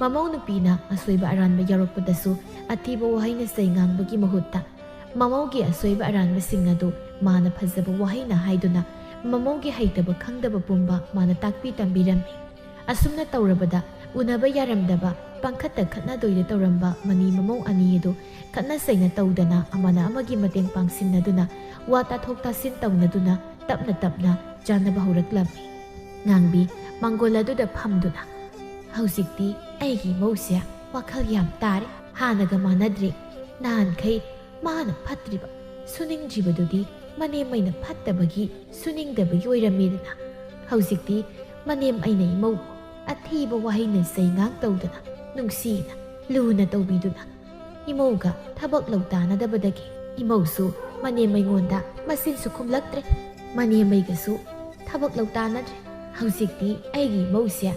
ꯃꯃꯧ ꯅꯨꯄꯤꯅ ꯑꯁꯣꯏꯕ ꯑꯔꯥꯟꯕ ꯌꯥꯎꯔꯛꯄꯗꯁꯨ ꯑꯊꯤꯕ ꯋꯥꯍꯩꯅ ꯆꯩ ꯉꯥꯡꯕꯒꯤ ꯃꯍꯨꯠꯇ ꯃꯃꯧꯒꯤ ꯑꯁꯣꯏꯕ ꯑꯔꯥꯟꯕꯁꯤꯡ ꯑꯗꯨ ꯃꯥꯅ ꯐꯖꯕ ꯋꯥꯍꯩꯅ ꯍꯥꯏꯗꯨꯅ ꯃꯃꯧꯒꯤ ꯍꯩꯇꯕ ꯈꯪꯗꯕ ꯄꯨꯝꯕ ꯃꯥꯅ ꯇꯥꯛꯄꯤ ꯇꯝꯕꯤꯔꯝꯃꯤ ꯑꯁꯨꯝꯅ ꯇꯧꯔꯕꯗ ꯎꯅꯕ ꯌꯥꯔꯝꯗꯕ ꯄꯥꯡꯈꯠꯇ ꯈꯠꯅꯗꯣꯏꯗ ꯇꯧꯔꯝꯕ ꯃꯅꯤ ꯃꯃꯧ ꯑꯅꯤ ꯑꯗꯨ ꯈꯠꯅ ꯆꯩꯅ ꯇꯧꯗꯅ ꯑꯃꯅ ꯑꯃꯒꯤ ꯃꯇꯦꯡ ꯄꯥꯡꯁꯤꯟꯅꯗꯨꯅ ꯋꯥ ꯇꯥꯊꯣꯛ ꯇꯥꯁꯤꯟ ꯇꯧꯅꯗꯨꯅ ꯇꯞꯅ ꯆꯥꯟꯅꯕ ꯍꯧꯔꯛꯂꯝꯃꯤ ꯉꯥꯡꯕꯤ ꯃꯥꯡꯒꯣꯜ ꯑꯗꯨꯗ ꯐꯝꯗꯨꯅ ꯍꯧꯖꯤꯛꯇꯤ ꯑꯩꯒꯤ ꯏꯃꯧꯁꯦ ꯋꯥꯈꯜ ꯌꯥꯝ ꯇꯥꯔꯦ ꯍꯥꯟꯅꯒ ꯃꯥꯟꯅꯗ꯭ꯔꯦ ꯅꯍꯥꯟꯈꯩ ꯃꯥꯅ ꯐꯠꯇ꯭ꯔꯤꯕ ꯁꯨꯅꯤꯡꯗ꯭ꯔꯤꯕꯗꯨꯗꯤ ꯃꯅꯦꯝ ꯑꯩꯅ ꯐꯠꯇꯕꯒꯤ ꯁꯨꯅꯤꯡꯗꯕꯒꯤ ꯑꯣꯏꯔꯝꯃꯤꯗꯅ ꯍꯧꯖꯤꯛꯇꯤ ꯃꯅꯦꯝ ꯑꯩꯅ ꯏꯃꯧ ꯑꯊꯤꯕ ꯋꯥꯍꯩꯅ ꯆꯩ ꯉꯥꯡ ꯇꯧꯗꯅ ꯅꯨꯡꯁꯤꯅ ꯂꯨꯅ ꯇꯧꯕꯤꯗꯨꯅ ꯏꯃꯧꯒ ꯊꯕꯛ ꯂꯧꯇꯥꯅꯗꯕꯗꯒꯤ ꯏꯃꯧꯁꯨ ꯃꯅꯦꯝ ꯑꯩꯉꯣꯟꯗ ꯃꯆꯤꯟꯁꯨ ꯈꯨꯝꯂꯛꯇ꯭ꯔꯦ ꯃꯅꯦꯝ ꯑꯩꯒꯁꯨ ꯊꯕꯛ ꯂꯧꯇꯥꯅꯗ꯭ꯔꯦ ꯍꯧꯖꯤꯛꯇꯤ ꯑꯩꯒꯤ ꯏꯃꯧꯁꯦ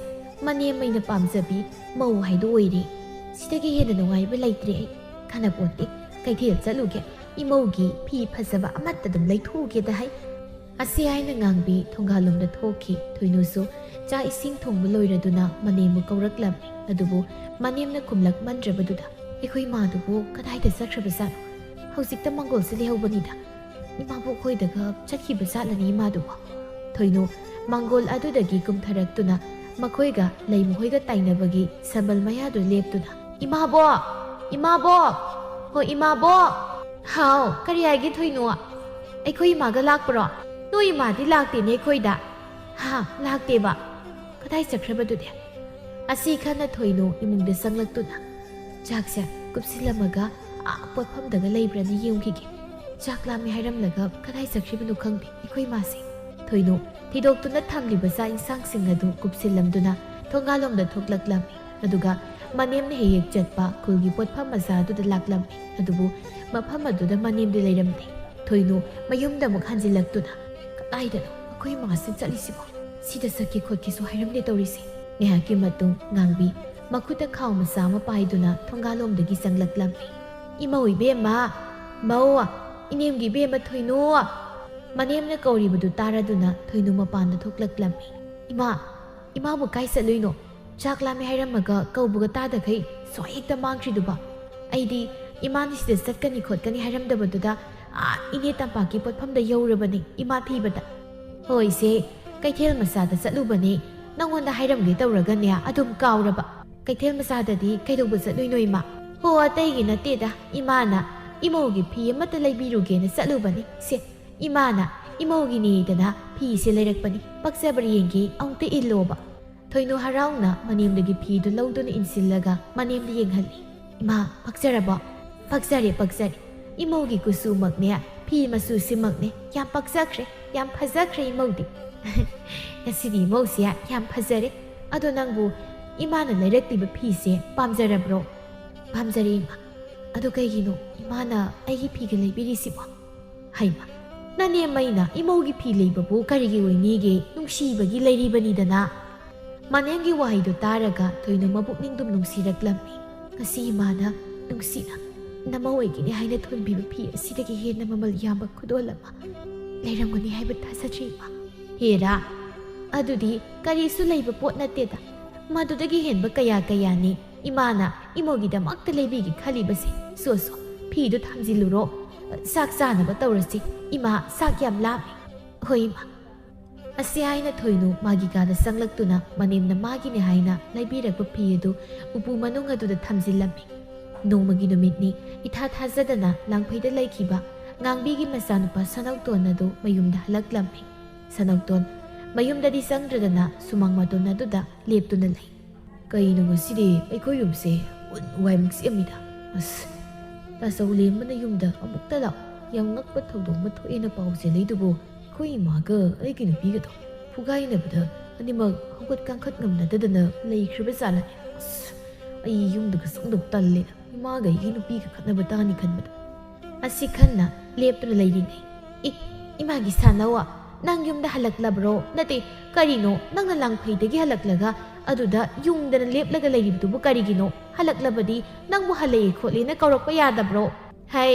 ꯃꯅꯦꯝ ꯑꯩꯅ ꯄꯥꯝꯖꯕꯤ ꯃꯧ ꯍꯥꯏꯗꯨ ꯑꯣꯏꯔꯦ ꯁꯤꯗꯒꯤ ꯍꯦꯟꯅ ꯅꯨꯡꯉꯥꯏꯕ ꯂꯩꯇ꯭ꯔꯦ ꯑꯩ ꯈꯟꯅꯄꯣꯟꯇꯦ ꯀꯩꯊꯦꯜ ꯆꯠꯂꯨꯒꯦ ꯏꯃꯧꯒꯤ ꯐꯤ ꯐꯖꯕ ꯑꯃꯠꯇ ꯑꯗꯨꯝ ꯂꯩꯊꯣꯛꯎꯒꯦꯗ ꯍꯥꯏ ꯑꯁꯤ ꯍꯥꯏꯅ ꯉꯥꯡꯕꯤ ꯊꯣꯡꯒꯥꯜꯂꯣꯝꯗ ꯊꯣꯛꯈꯤ ꯊꯣꯏꯅꯨꯁꯨ ꯆꯥꯛ ꯏꯁꯤꯡ ꯊꯣꯡꯕ ꯂꯣꯏꯔꯗꯨꯅ ꯃꯅꯦꯝꯕꯨ ꯀꯧꯔꯛꯂꯝꯃꯤ ꯑꯗꯨꯕꯨ ꯃꯅꯦꯝꯅ ꯈꯨꯝꯂꯛꯃꯟꯗ꯭ꯔꯕꯗꯨꯗ ꯑꯩꯈꯣꯏ ꯏꯃꯥꯗꯨꯕꯨ ꯀꯗꯥꯏꯗ ꯆꯠꯈ꯭ꯔꯕꯖꯥꯠꯅꯣ ꯍꯧꯖꯤꯛꯇ ꯃꯪꯒꯣꯜꯁꯦ ꯂꯩꯍꯧꯕꯅꯤꯗ ꯏꯃꯥꯕꯣꯛ ꯈꯣꯏꯗꯒ ꯆꯠꯈꯤꯕ ꯖꯥꯠꯂꯅꯤ ꯏꯃꯥꯗꯨꯕꯨ ꯊꯣꯏꯅꯨ ꯃꯪꯒꯣꯜ ꯑꯗꯨꯗꯒꯤ ꯀꯨꯝꯊꯔꯛꯇꯨꯅ ꯃꯈꯣꯏꯒ ꯂꯩꯃꯈꯣꯏꯒ ꯇꯥꯏꯅꯕꯒꯤ ꯁꯝꯕꯜ ꯃꯌꯥꯗꯨ ꯂꯦꯞꯇꯨꯅ ꯏꯃꯥꯕꯣꯛ ꯏꯃꯥꯕꯣꯛ ꯍꯣ ꯏꯃꯥꯕꯣꯛ ꯍꯥꯎ ꯀꯔꯤ ꯍꯥꯏꯒꯦ ꯊꯣꯏꯅꯨ ꯑꯩꯈꯣꯏ ꯏꯃꯥꯒ ꯂꯥꯛꯄ꯭ꯔꯣ ꯅꯣꯏ ꯏꯃꯥꯗꯤ ꯂꯥꯛꯇꯦꯅꯦ ꯑꯩꯈꯣꯏꯗ ꯍꯥ ꯂꯥꯛꯇꯦꯕ ꯀꯗꯥꯏ ꯆꯠꯈ꯭ꯔꯕꯗꯨꯗꯤ ꯑꯁꯤ ꯈꯟꯅ ꯊꯣꯏꯅꯨ ꯏꯃꯨꯡꯗ ꯆꯪꯂꯛꯇꯨꯅ ꯆꯥꯛꯁꯦ ꯀꯨꯞꯁꯤꯜꯂꯝꯃꯒ ꯄꯣꯠꯐꯝꯗꯒ ꯂꯩꯕ꯭ꯔꯅ ꯌꯦꯡꯈꯤꯒꯦ ꯆꯥꯛ ꯂꯥꯝꯃꯤ ꯍꯥꯏꯔꯝꯂꯒ ꯀꯗꯥꯏ ꯆꯠꯈ꯭ꯔꯤꯕꯅꯣ ꯈꯪꯗꯦ ꯑꯩꯈꯣꯏ ꯏꯃꯥꯁꯦ ꯊꯣꯏꯅꯨ ꯊꯤꯗꯣꯛꯇꯨꯅ ꯊꯝꯂꯤꯕ ꯆꯥꯛ ꯏꯟꯁꯥꯡꯁꯤꯡ ꯑꯗꯨ ꯀꯨꯞꯁꯤꯜꯂꯝꯗꯨꯅ ꯊꯣꯡꯒꯥꯜꯂꯣꯝꯗ ꯊꯣꯛꯂꯛꯂꯝꯃꯤ ꯑꯗꯨꯒ ꯃꯅꯦꯝꯅ ꯍꯦꯛ ꯍꯦꯛ ꯆꯠꯄ ꯈꯨꯜꯒꯤ ꯄꯣꯠꯐꯝ ꯃꯆꯥ ꯑꯗꯨꯗ ꯂꯥꯛꯂꯝꯃꯤ ꯑꯗꯨꯕꯨ ꯃꯐꯝ ꯑꯗꯨꯗ ꯃꯅꯦꯝꯗꯤ ꯂꯩꯔꯝꯗꯦ ꯊꯣꯏꯅꯨ ꯃꯌꯨꯝꯗ ꯑꯃꯨꯛ ꯍꯟꯖꯤꯜꯂꯛꯇꯨꯅ ꯀꯗꯥꯏꯗꯅꯣ ꯑꯩꯈꯣꯏ ꯏꯃꯥꯁꯤ ꯆꯠꯂꯤꯁꯤꯕꯣ ꯁꯤꯗ ꯆꯠꯀꯦ ꯈꯣꯠꯀꯦꯁꯨ ꯍꯥꯏꯔꯝꯗꯦ ꯇꯧꯔꯤꯁꯦ ꯉꯥꯏꯍꯥꯛꯀꯤ ꯃꯇꯨꯡ ꯉꯥꯡꯕꯤ ꯃꯈꯨꯠꯇ ꯈꯥꯎ ꯃꯆꯥ ꯑꯃ ꯄꯥꯏꯗꯨꯅ ꯊꯣꯡꯒꯥꯜꯂꯣꯝꯗꯒꯤ ꯆꯪꯂꯛꯂꯝꯃꯤ ꯏꯃꯧ ꯏꯕꯦꯝꯃ ꯃꯧ ꯏꯅꯦꯝꯒꯤ ꯏꯕꯦꯝꯃ ꯊꯣꯏꯅꯨ ꯃꯅꯦꯝꯅ ꯀꯧꯔꯤꯕꯗꯨ ꯇꯥꯔꯗꯨꯅ ꯊꯣꯏꯅꯨ ꯃꯄꯥꯟꯗ ꯊꯣꯛꯂꯛꯂꯝꯃꯤ ꯏꯃꯥꯕꯨ ꯀꯥꯏ ꯆꯠꯂꯨꯏꯅꯣ ꯆꯥꯛ ꯂꯥꯝꯃꯦ ꯍꯥꯏꯔꯝꯃꯒ ꯀꯧꯕꯒ ꯇꯥꯗꯈꯩ ꯁ꯭ꯋꯥꯏ ꯍꯦꯛꯇ ꯃꯥꯡꯈ꯭ꯔꯤꯗꯨꯕ ꯑꯩꯗꯤ ꯏꯃꯥꯅ ꯁꯤꯗ ꯆꯠꯀꯅꯤ ꯈꯣꯠꯀꯅꯤ ꯍꯥꯏꯔꯝꯗꯕꯗꯨꯗ ꯏꯅꯦ ꯇꯝꯄꯥꯛꯀꯤ ꯄꯣꯠꯐꯝꯗ ꯌꯧꯔꯕꯅꯤ ꯏꯃꯥ ꯊꯤꯕꯗ ꯍꯣꯏꯁꯦ ꯀꯩꯊꯦꯜ ꯃꯆꯥꯗ ꯆꯠꯂꯨꯕꯅꯤ ꯅꯪꯉꯣꯟꯗ ꯍꯥꯏꯔꯝꯒꯦ ꯇꯧꯔꯒꯅꯦ ꯑꯗꯨꯝ ꯀꯥꯎꯔꯕ ꯀꯩꯊꯦꯜ ꯃꯆꯥꯗꯗꯤ ꯀꯩꯗꯧꯕ ꯆꯠꯂꯨꯏꯅꯣ ꯏꯃꯥ ꯍꯣ ꯑꯇꯩꯒꯤ ꯅꯠꯇꯦꯗ ꯏꯃꯥꯅ ꯏꯃꯧꯒꯤ ꯐꯤ ꯑꯃꯠꯇ ꯂꯩꯕꯤꯔꯨꯒꯦꯅ ꯆꯠꯂꯨꯕꯅꯤ ꯁꯦ ꯏꯃꯥꯅ ꯏꯃꯧꯒꯤꯅꯦꯗꯅ ꯐꯤꯁꯦ ꯂꯩꯔꯛꯄꯅꯤ ꯄꯛꯆꯕ꯭ꯔꯥ ꯌꯦꯡꯒꯦ ꯑꯃꯨꯛꯇ ꯏꯜꯂꯣꯕ ꯊꯣꯏꯅꯨ ꯍꯔꯥꯎꯅ ꯃꯅꯦꯝꯗꯒꯤ ꯐꯤꯗꯨ ꯂꯧꯗꯨꯅ ꯏꯟꯁꯤꯜꯂꯒ ꯃꯅꯦꯝꯗ ꯌꯦꯡꯍꯜꯂꯤ ꯏꯃꯥ ꯄꯛꯆꯔꯕꯣ ꯄꯛꯆꯔꯦ ꯏꯃꯧꯒꯤ ꯀꯨꯆꯨꯃꯛꯅꯦ ꯐꯤ ꯃꯆꯨꯁꯤꯃꯛꯅꯦ ꯌꯥꯝ ꯄꯛꯆꯈ꯭ꯔꯦ ꯌꯥꯝ ꯐꯖꯈ꯭ꯔꯦ ꯏꯃꯧꯗꯤ ꯉꯁꯤꯗꯤ ꯏꯃꯧꯁꯦ ꯌꯥꯝ ꯐꯖꯔꯦ ꯑꯗꯣ ꯅꯪꯕꯨ ꯏꯃꯥꯅ ꯂꯩꯔꯛꯂꯤꯕ ꯐꯤꯁꯦ ꯄꯥꯝꯖꯔꯕ꯭ꯔꯣ ꯄꯥꯝꯖꯔꯦ ꯏꯃꯥ ꯑꯗꯣ ꯀꯩꯒꯤꯅꯣ ꯏꯃꯥꯅ ꯑꯩꯒꯤ ꯐꯤꯒ ꯂꯩꯕꯤꯔꯤꯁꯤꯕꯣ ꯍꯩꯃ ꯅꯅꯦꯝꯃꯩꯅ ꯏꯃꯧꯒꯤ ꯐꯤ ꯂꯩꯕꯕꯨ ꯀꯔꯤꯒꯤ ꯑꯣꯏꯅꯤꯒꯦ ꯅꯨꯡꯁꯤꯕꯒꯤ ꯂꯩꯔꯤꯕꯅꯤꯗꯅ ꯃꯅꯦꯝꯒꯤ ꯋꯥꯍꯩꯗꯨ ꯇꯥꯔꯒ ꯊꯣꯏꯅꯨ ꯃꯕꯨꯛꯅꯤꯡꯗꯨꯝ ꯅꯨꯡꯁꯤꯔꯛꯂꯝꯃꯤ ꯉꯁꯤ ꯏꯃꯥꯅ ꯅꯨꯡꯁꯤꯅ ꯅꯃꯧ ꯑꯣꯏꯒꯤꯅꯤ ꯍꯥꯏꯅ ꯊꯣꯟꯕꯤꯕ ꯐꯤ ꯑꯁꯤꯗꯒꯤ ꯍꯦꯟꯅ ꯃꯃꯜ ꯌꯥꯝꯕ ꯈꯨꯗꯣꯜ ꯑꯃ ꯂꯩꯔꯝꯒꯅꯤ ꯍꯥꯏꯕ ꯊꯥꯖꯗ꯭ꯔꯤ ꯏꯃꯥ ꯍꯦꯔꯥ ꯑꯗꯨꯗꯤ ꯀꯔꯤꯁꯨ ꯂꯩꯕ ꯄꯣꯠ ꯅꯠꯇꯦꯗ ꯃꯗꯨꯗꯒꯤ ꯍꯦꯟꯕ ꯀꯌꯥꯅꯤ ꯏꯃꯥꯅ ꯏꯃꯧꯒꯤꯗꯃꯛꯇ ꯂꯩꯕꯤꯒꯦ ꯈꯜꯂꯤꯕꯁꯦ ꯁꯣ ꯐꯤꯗꯨ ꯊꯝꯖꯤꯜꯂꯨꯔꯣ ꯆꯥꯛ ꯆꯥꯅꯕ ꯇꯧꯔꯁꯤ ꯏꯃꯥ ꯆꯥꯛ ꯌꯥꯝ ꯂꯥꯝꯃꯤ ꯍꯣꯏ ꯏꯃꯥ ꯑꯁꯤ ꯍꯥꯏꯅ ꯊꯣꯏꯅꯨ ꯃꯥꯒꯤ ꯀꯥꯗ ꯆꯪꯂꯛꯇꯨꯅ ꯃꯅꯦꯝꯅ ꯃꯥꯒꯤꯅꯤ ꯍꯥꯏꯅ ꯂꯩꯕꯤꯔꯛꯄ ꯐꯤ ꯑꯗꯨ ꯎꯄꯨ ꯃꯅꯨꯡ ꯑꯗꯨꯗ ꯊꯝꯖꯤꯜꯂꯝꯃꯤ ꯅꯣꯡꯃꯒꯤ ꯅꯨꯃꯤꯠꯅꯤ ꯏꯊꯥ ꯊꯥꯖꯗꯅ ꯂꯥꯡꯐꯩꯗ ꯂꯩꯈꯤꯕ ꯉꯥꯡꯕꯤꯒꯤ ꯃꯆꯥꯅꯨꯄꯥ ꯁꯅꯧꯇꯣꯟ ꯑꯗꯨ ꯃꯌꯨꯝꯗ ꯍꯜꯂꯛꯂꯝꯃꯤ ꯁꯅꯧꯇꯣꯟ ꯃꯌꯨꯝꯗꯗꯤ ꯆꯪꯗ꯭ꯔꯗꯅ ꯁꯨꯃꯥꯡ ꯃꯇꯣꯟ ꯑꯗꯨꯗ ꯂꯦꯞꯇꯨꯅ ꯂꯩ ꯀꯩꯅꯣ ꯉꯁꯤꯗꯤ ꯑꯩꯈꯣꯏ ꯌꯨꯝꯁꯦ ꯋꯥꯏꯃꯨꯛ ꯆꯦꯝꯃꯤꯗ ꯑꯁ ꯇꯥꯆꯧ ꯂꯦꯝꯕꯅ ꯌꯨꯝꯗ ꯑꯃꯨꯛꯇ ꯂꯥꯛ ꯌꯥꯝ ꯉꯛꯄ ꯊꯧꯗꯣꯛ ꯑꯃ ꯊꯣꯛꯑꯦꯅ ꯄꯥꯎꯁꯦ ꯂꯩꯗꯨꯕꯨ ꯑꯩꯈꯣꯏ ꯏꯃꯥꯒ ꯑꯩꯒꯤ ꯅꯨꯄꯤꯒꯗꯣ ꯐꯨꯒꯥꯏꯅꯕꯗ ꯑꯅꯤꯃꯛ ꯍꯧꯒꯠ ꯀꯥꯡꯈꯠ ꯉꯝꯅꯗꯗꯅ ꯂꯩꯈ꯭ꯔꯕ ꯖꯥꯠꯂꯅꯦ ꯑꯁ ꯑꯩ ꯌꯨꯝꯗꯒ ꯆꯪꯗꯧ ꯇꯜꯂꯦꯗ ꯏꯃꯥꯒ ꯑꯩꯒꯤ ꯅꯨꯄꯤꯒ ꯈꯠꯅꯕ ꯇꯥꯅꯤ ꯈꯟꯕꯗ ꯑꯁꯤ ꯈꯟꯅ ꯂꯦꯞꯇꯨꯅ ꯂꯩꯔꯤꯉꯩ ꯏꯃꯥꯒꯤ ꯁꯥꯅꯧ ꯅꯪ ꯌꯨꯝꯗ ꯍꯜꯂꯛꯂꯕ꯭ꯔꯣ ꯅꯠꯇꯦ ꯀꯔꯤꯅꯣ ꯅꯪꯅ ꯂꯥꯡꯐꯩꯗꯒꯤ ꯍꯜꯂꯛꯂꯒ ꯑꯗꯨꯗ ꯌꯨꯡꯗꯅ लेपलगा लेरिबदुबु करिगिनो हलक्लबदि नंबु हलई खोलेना कौरक्पा यादब्रो है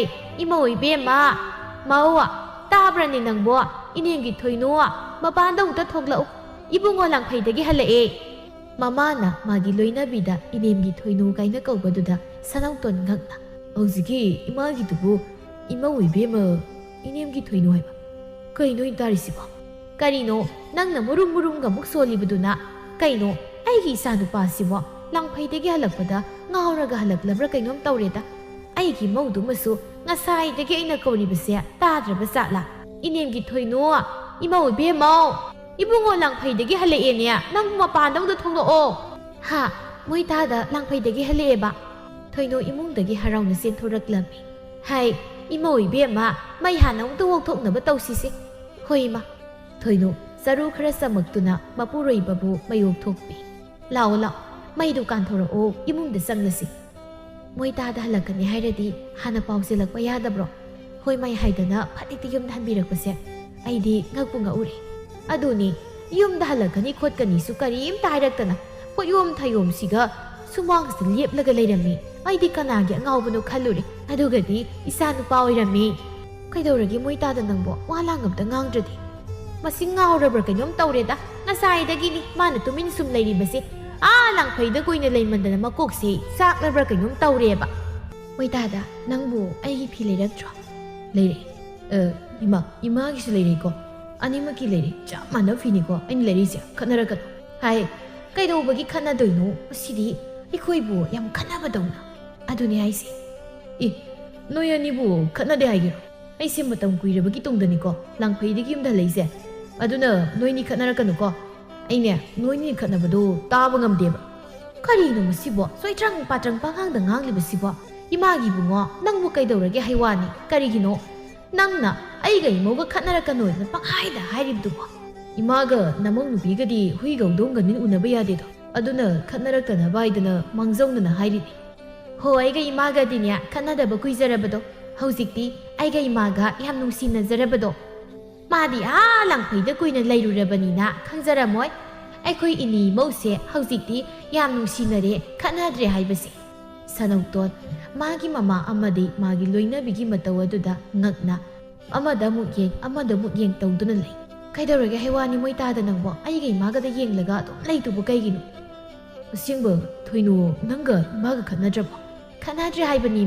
इमौ इबेमा मावा ताब्रनि नंबो इनेंगी थोइनो मपानदा उता थोगलाउ इबुंगो लांफैदगी हलए ममाना मागी लोइनाबिदा इनेंगी थोइनो काइना कौबदुदा सनौतोन ngakna हौजिगी इमागी दुबु इमौ इबेमा इनेंगी थोइनो हाइबा कइनो इतारिसिबा करिनो नंगना मुरुम मुरुमगा मुक सोलिबदुना कइनो ꯑꯩꯒꯤ ꯏꯆꯥꯅꯨꯄꯥꯁꯤꯕꯣ ꯂꯥꯡꯐꯩꯗꯒꯤ ꯍꯜꯂꯛꯄꯗ ꯉꯥꯎꯔꯒ ꯍꯜꯂꯛꯂꯕ꯭ꯔꯥ ꯀꯩꯅꯣꯝ ꯇꯧꯔꯦꯗ ꯑꯩꯒꯤ ꯃꯧꯗꯨꯃꯁꯨ ꯉꯁꯥꯏꯗꯒꯤ ꯑꯩꯅ ꯀꯧꯔꯤꯕꯁꯦ ꯇꯥꯗ꯭ꯔꯕ ꯖꯥꯠꯂꯥ ꯏꯅꯦꯝꯒꯤ ꯊꯣꯏꯅꯣ 이모 이베마오 이bungo 랑파이데기 할래에냐 낭부 마판다우도 통로오 하 모이다다 랑파이데기 할래에바 토이노 이몽데기 하라우나 센토락람이 하이 이모 이베마 마이 하나웅도 옥톡나바 떠우시세 호이마 토이노 자루 크레사 먹두나 마푸로이바부 마이옥 톡비 लाओ लाओ मई दुकान थोरओ इमुंग चंगसी मोइतादा हलकनी हाइरदी हाना पाउसे लकपा यादब्रो होय मई हाइदना फटिति युम हनबिरकपसे आइदी ngakpu ngauरे अदुनी युम हलकनी खोटकनी सु करीम ताइरक्तना ꯄꯣꯠꯌꯣꯝ ꯊꯌꯣꯝꯁꯤꯒ ꯁꯨꯃꯥꯡꯁꯤꯗ ꯂꯦꯞꯂꯒ ꯂꯩꯔꯝꯃꯤ ꯑꯩꯗꯤ ꯀꯅꯥꯒꯤ ꯑꯉꯥꯎꯕꯅꯣ ꯈꯜꯂꯨꯔꯦ ꯑꯗꯨꯒꯗꯤ ꯏꯆꯥ ꯅꯨꯄꯥ ꯑꯣꯏꯔꯝꯃꯤ ꯀꯩꯗꯧꯔꯒꯦ ꯃꯣꯏꯇꯥꯗ ꯅꯪꯕꯣ ꯋꯥ ꯂꯥꯡꯉꯝꯇ ꯉꯥꯡꯗ꯭ꯔꯗꯤ ꯃꯁꯤ ꯉꯥꯎꯔꯕ꯭ꯔꯥ ꯀꯩꯅꯣꯝ ꯇꯧꯔꯦꯗ ꯉꯁꯥꯏꯗꯒꯤꯅꯤ ꯃꯥꯅ ꯇꯨꯃꯤꯟ ꯁꯨꯝ ꯂꯩꯔꯤꯕꯁꯦ ꯂꯥꯡꯐꯩꯗ ꯀꯨꯏꯅ ꯂꯩꯃꯟꯗꯅ ꯃꯀꯣꯛꯁꯦ ꯆꯥꯛꯂꯕ꯭ꯔꯥ ꯀꯩꯅꯣꯝ ꯇꯧꯔꯦꯕ ꯃꯣꯏꯇꯥꯗ ꯅꯪꯕꯨ ꯑꯩꯒꯤ ꯐꯤ ꯂꯩꯔꯛꯇ꯭ꯔꯣ ꯂꯩꯔꯦ ꯏꯃꯥꯒꯤꯁꯨ ꯂꯩꯔꯦꯀꯣ ꯑꯅꯤꯃꯛꯀꯤ ꯂꯩꯔꯦ ꯆꯞ ꯃꯥꯟꯅꯕ ꯐꯤꯅꯤꯀꯣ ꯑꯩꯅ ꯂꯩꯔꯤꯁꯦ ꯈꯠꯅꯔꯛꯀꯅꯣ ꯍꯥꯏ ꯀꯩꯗꯧꯕꯒꯤ ꯈꯠꯅꯗꯣꯏꯅꯣ ꯃꯁꯤꯗꯤ ꯑꯩꯈꯣꯏꯕꯨ ꯌꯥꯝ ꯈꯠꯅꯕꯗꯧꯅ ꯑꯗꯨꯅꯦ ꯍꯥꯏꯁꯦ ꯅꯣꯏ ꯑꯅꯤꯕꯨ ꯈꯠꯅꯗꯦ ꯍꯥꯏꯒꯦꯔꯣ ꯑꯩꯁꯦ ꯃꯇꯝ ꯀꯨꯏꯔꯕꯒꯤ ꯇꯨꯡꯗꯅꯤꯀꯣ ꯂꯥꯡꯐꯩꯗꯒꯤ ꯌꯨꯝꯗ ꯂꯩꯁꯦ ꯑꯗꯨꯅ ꯅꯣꯏꯅꯤ ꯈꯠꯅꯔꯛꯀꯅꯨꯀꯣ ꯑꯩꯅꯦ ꯅꯣꯏꯅꯤ ꯈꯠꯅꯕꯗꯣ ꯇꯥꯕ ꯉꯝꯗꯦꯕ ꯀꯔꯤꯅꯣ ꯃꯁꯤꯕꯣ ꯁꯣꯏꯇ꯭ꯔꯪ ꯄꯥꯇ꯭ꯔꯪ ꯄꯥꯉꯥꯡꯗ ꯉꯥꯡꯂꯤꯕꯁꯤꯕꯣ ꯏꯃꯥꯒꯤ ꯏꯕꯨꯡꯉꯣ ꯅꯪꯕꯨ ꯀꯩꯗꯧꯔꯒꯦ ꯍꯩꯋꯥꯅꯤ ꯀꯔꯤꯒꯤꯅꯣ ꯅꯪꯅ ꯑꯩꯒ ꯏꯃꯧꯒ ꯈꯠꯅꯔꯛꯀꯅꯣꯅ ꯄꯪꯍꯥꯏꯗ ꯍꯥꯏꯔꯤꯕꯗꯨꯕꯣ ꯏꯃꯥꯒ ꯅꯃꯧ ꯅꯨꯄꯤꯒꯗꯤ ꯍꯨꯏꯒ ꯍꯧꯗꯣꯡꯒ ꯅꯤꯟ ꯎꯅꯕ ꯌꯥꯗꯦꯗꯣ ꯑꯗꯨꯅ ꯈꯠꯅꯔꯛꯇꯅꯕ ꯍꯥꯏꯗꯅ ꯃꯥꯡꯖꯧꯅꯅ ꯍꯥꯏꯔꯤꯅꯤ ꯍꯣ ꯑꯩꯒ ꯏꯃꯥꯒꯗꯤꯅꯦ ꯈꯠꯅꯗꯕ ꯀꯨꯏꯖꯔꯕꯗꯣ ꯍꯧꯖꯤꯛꯇꯤ ꯑꯩꯒ ꯏꯃꯥꯒ ꯌꯥꯝ ꯅꯨꯡꯁꯤꯅꯖꯔꯕꯗꯣ ꯃꯥꯗꯤ ꯂꯥꯡꯐꯩꯗ ꯀꯨꯏꯅ ꯂꯩꯔꯨꯔꯕꯅꯤꯅ ꯈꯪꯖꯔꯝꯃꯣꯏ ꯑꯩꯈꯣꯏ ꯏꯅꯤ ꯏꯃꯧꯁꯦ ꯍꯧꯖꯤꯛꯇꯤ ꯌꯥꯝ ꯅꯨꯡꯁꯤꯅꯔꯦ ꯈꯠꯅꯗ꯭ꯔꯦ ꯍꯥꯏꯕꯁꯦ ꯁꯅꯧꯇꯣꯟ ꯃꯥꯒꯤ ꯃꯃꯥ ꯑꯃꯗꯤ ꯃꯥꯒꯤ ꯂꯣꯏꯅꯕꯤꯒꯤ ꯃꯇꯧ ꯑꯗꯨꯗ ꯉꯛꯅ ꯑꯃꯗ ꯑꯃꯨꯛ ꯌꯦꯡ ꯇꯧꯗꯨꯅ ꯂꯩ ꯀꯩꯗꯧꯔꯒꯦ ꯍꯩꯋꯥꯅꯤ ꯃꯣꯏꯇꯥꯗ ꯅꯪꯕꯣ ꯑꯩꯒ ꯏꯃꯥꯒꯗ ꯌꯦꯡꯂꯒ ꯑꯗꯨꯝ ꯂꯩꯇꯨꯕꯨ ꯀꯩꯒꯤꯅꯣ ꯑꯁꯦꯡꯕ ꯊꯣꯏꯅꯣ ꯅꯪꯒ ꯏꯃꯥꯒ ꯈꯠꯅꯗ꯭ꯔꯕꯣ ꯈꯠꯅꯗ꯭ꯔꯦ ꯍꯥꯏꯕꯅꯤ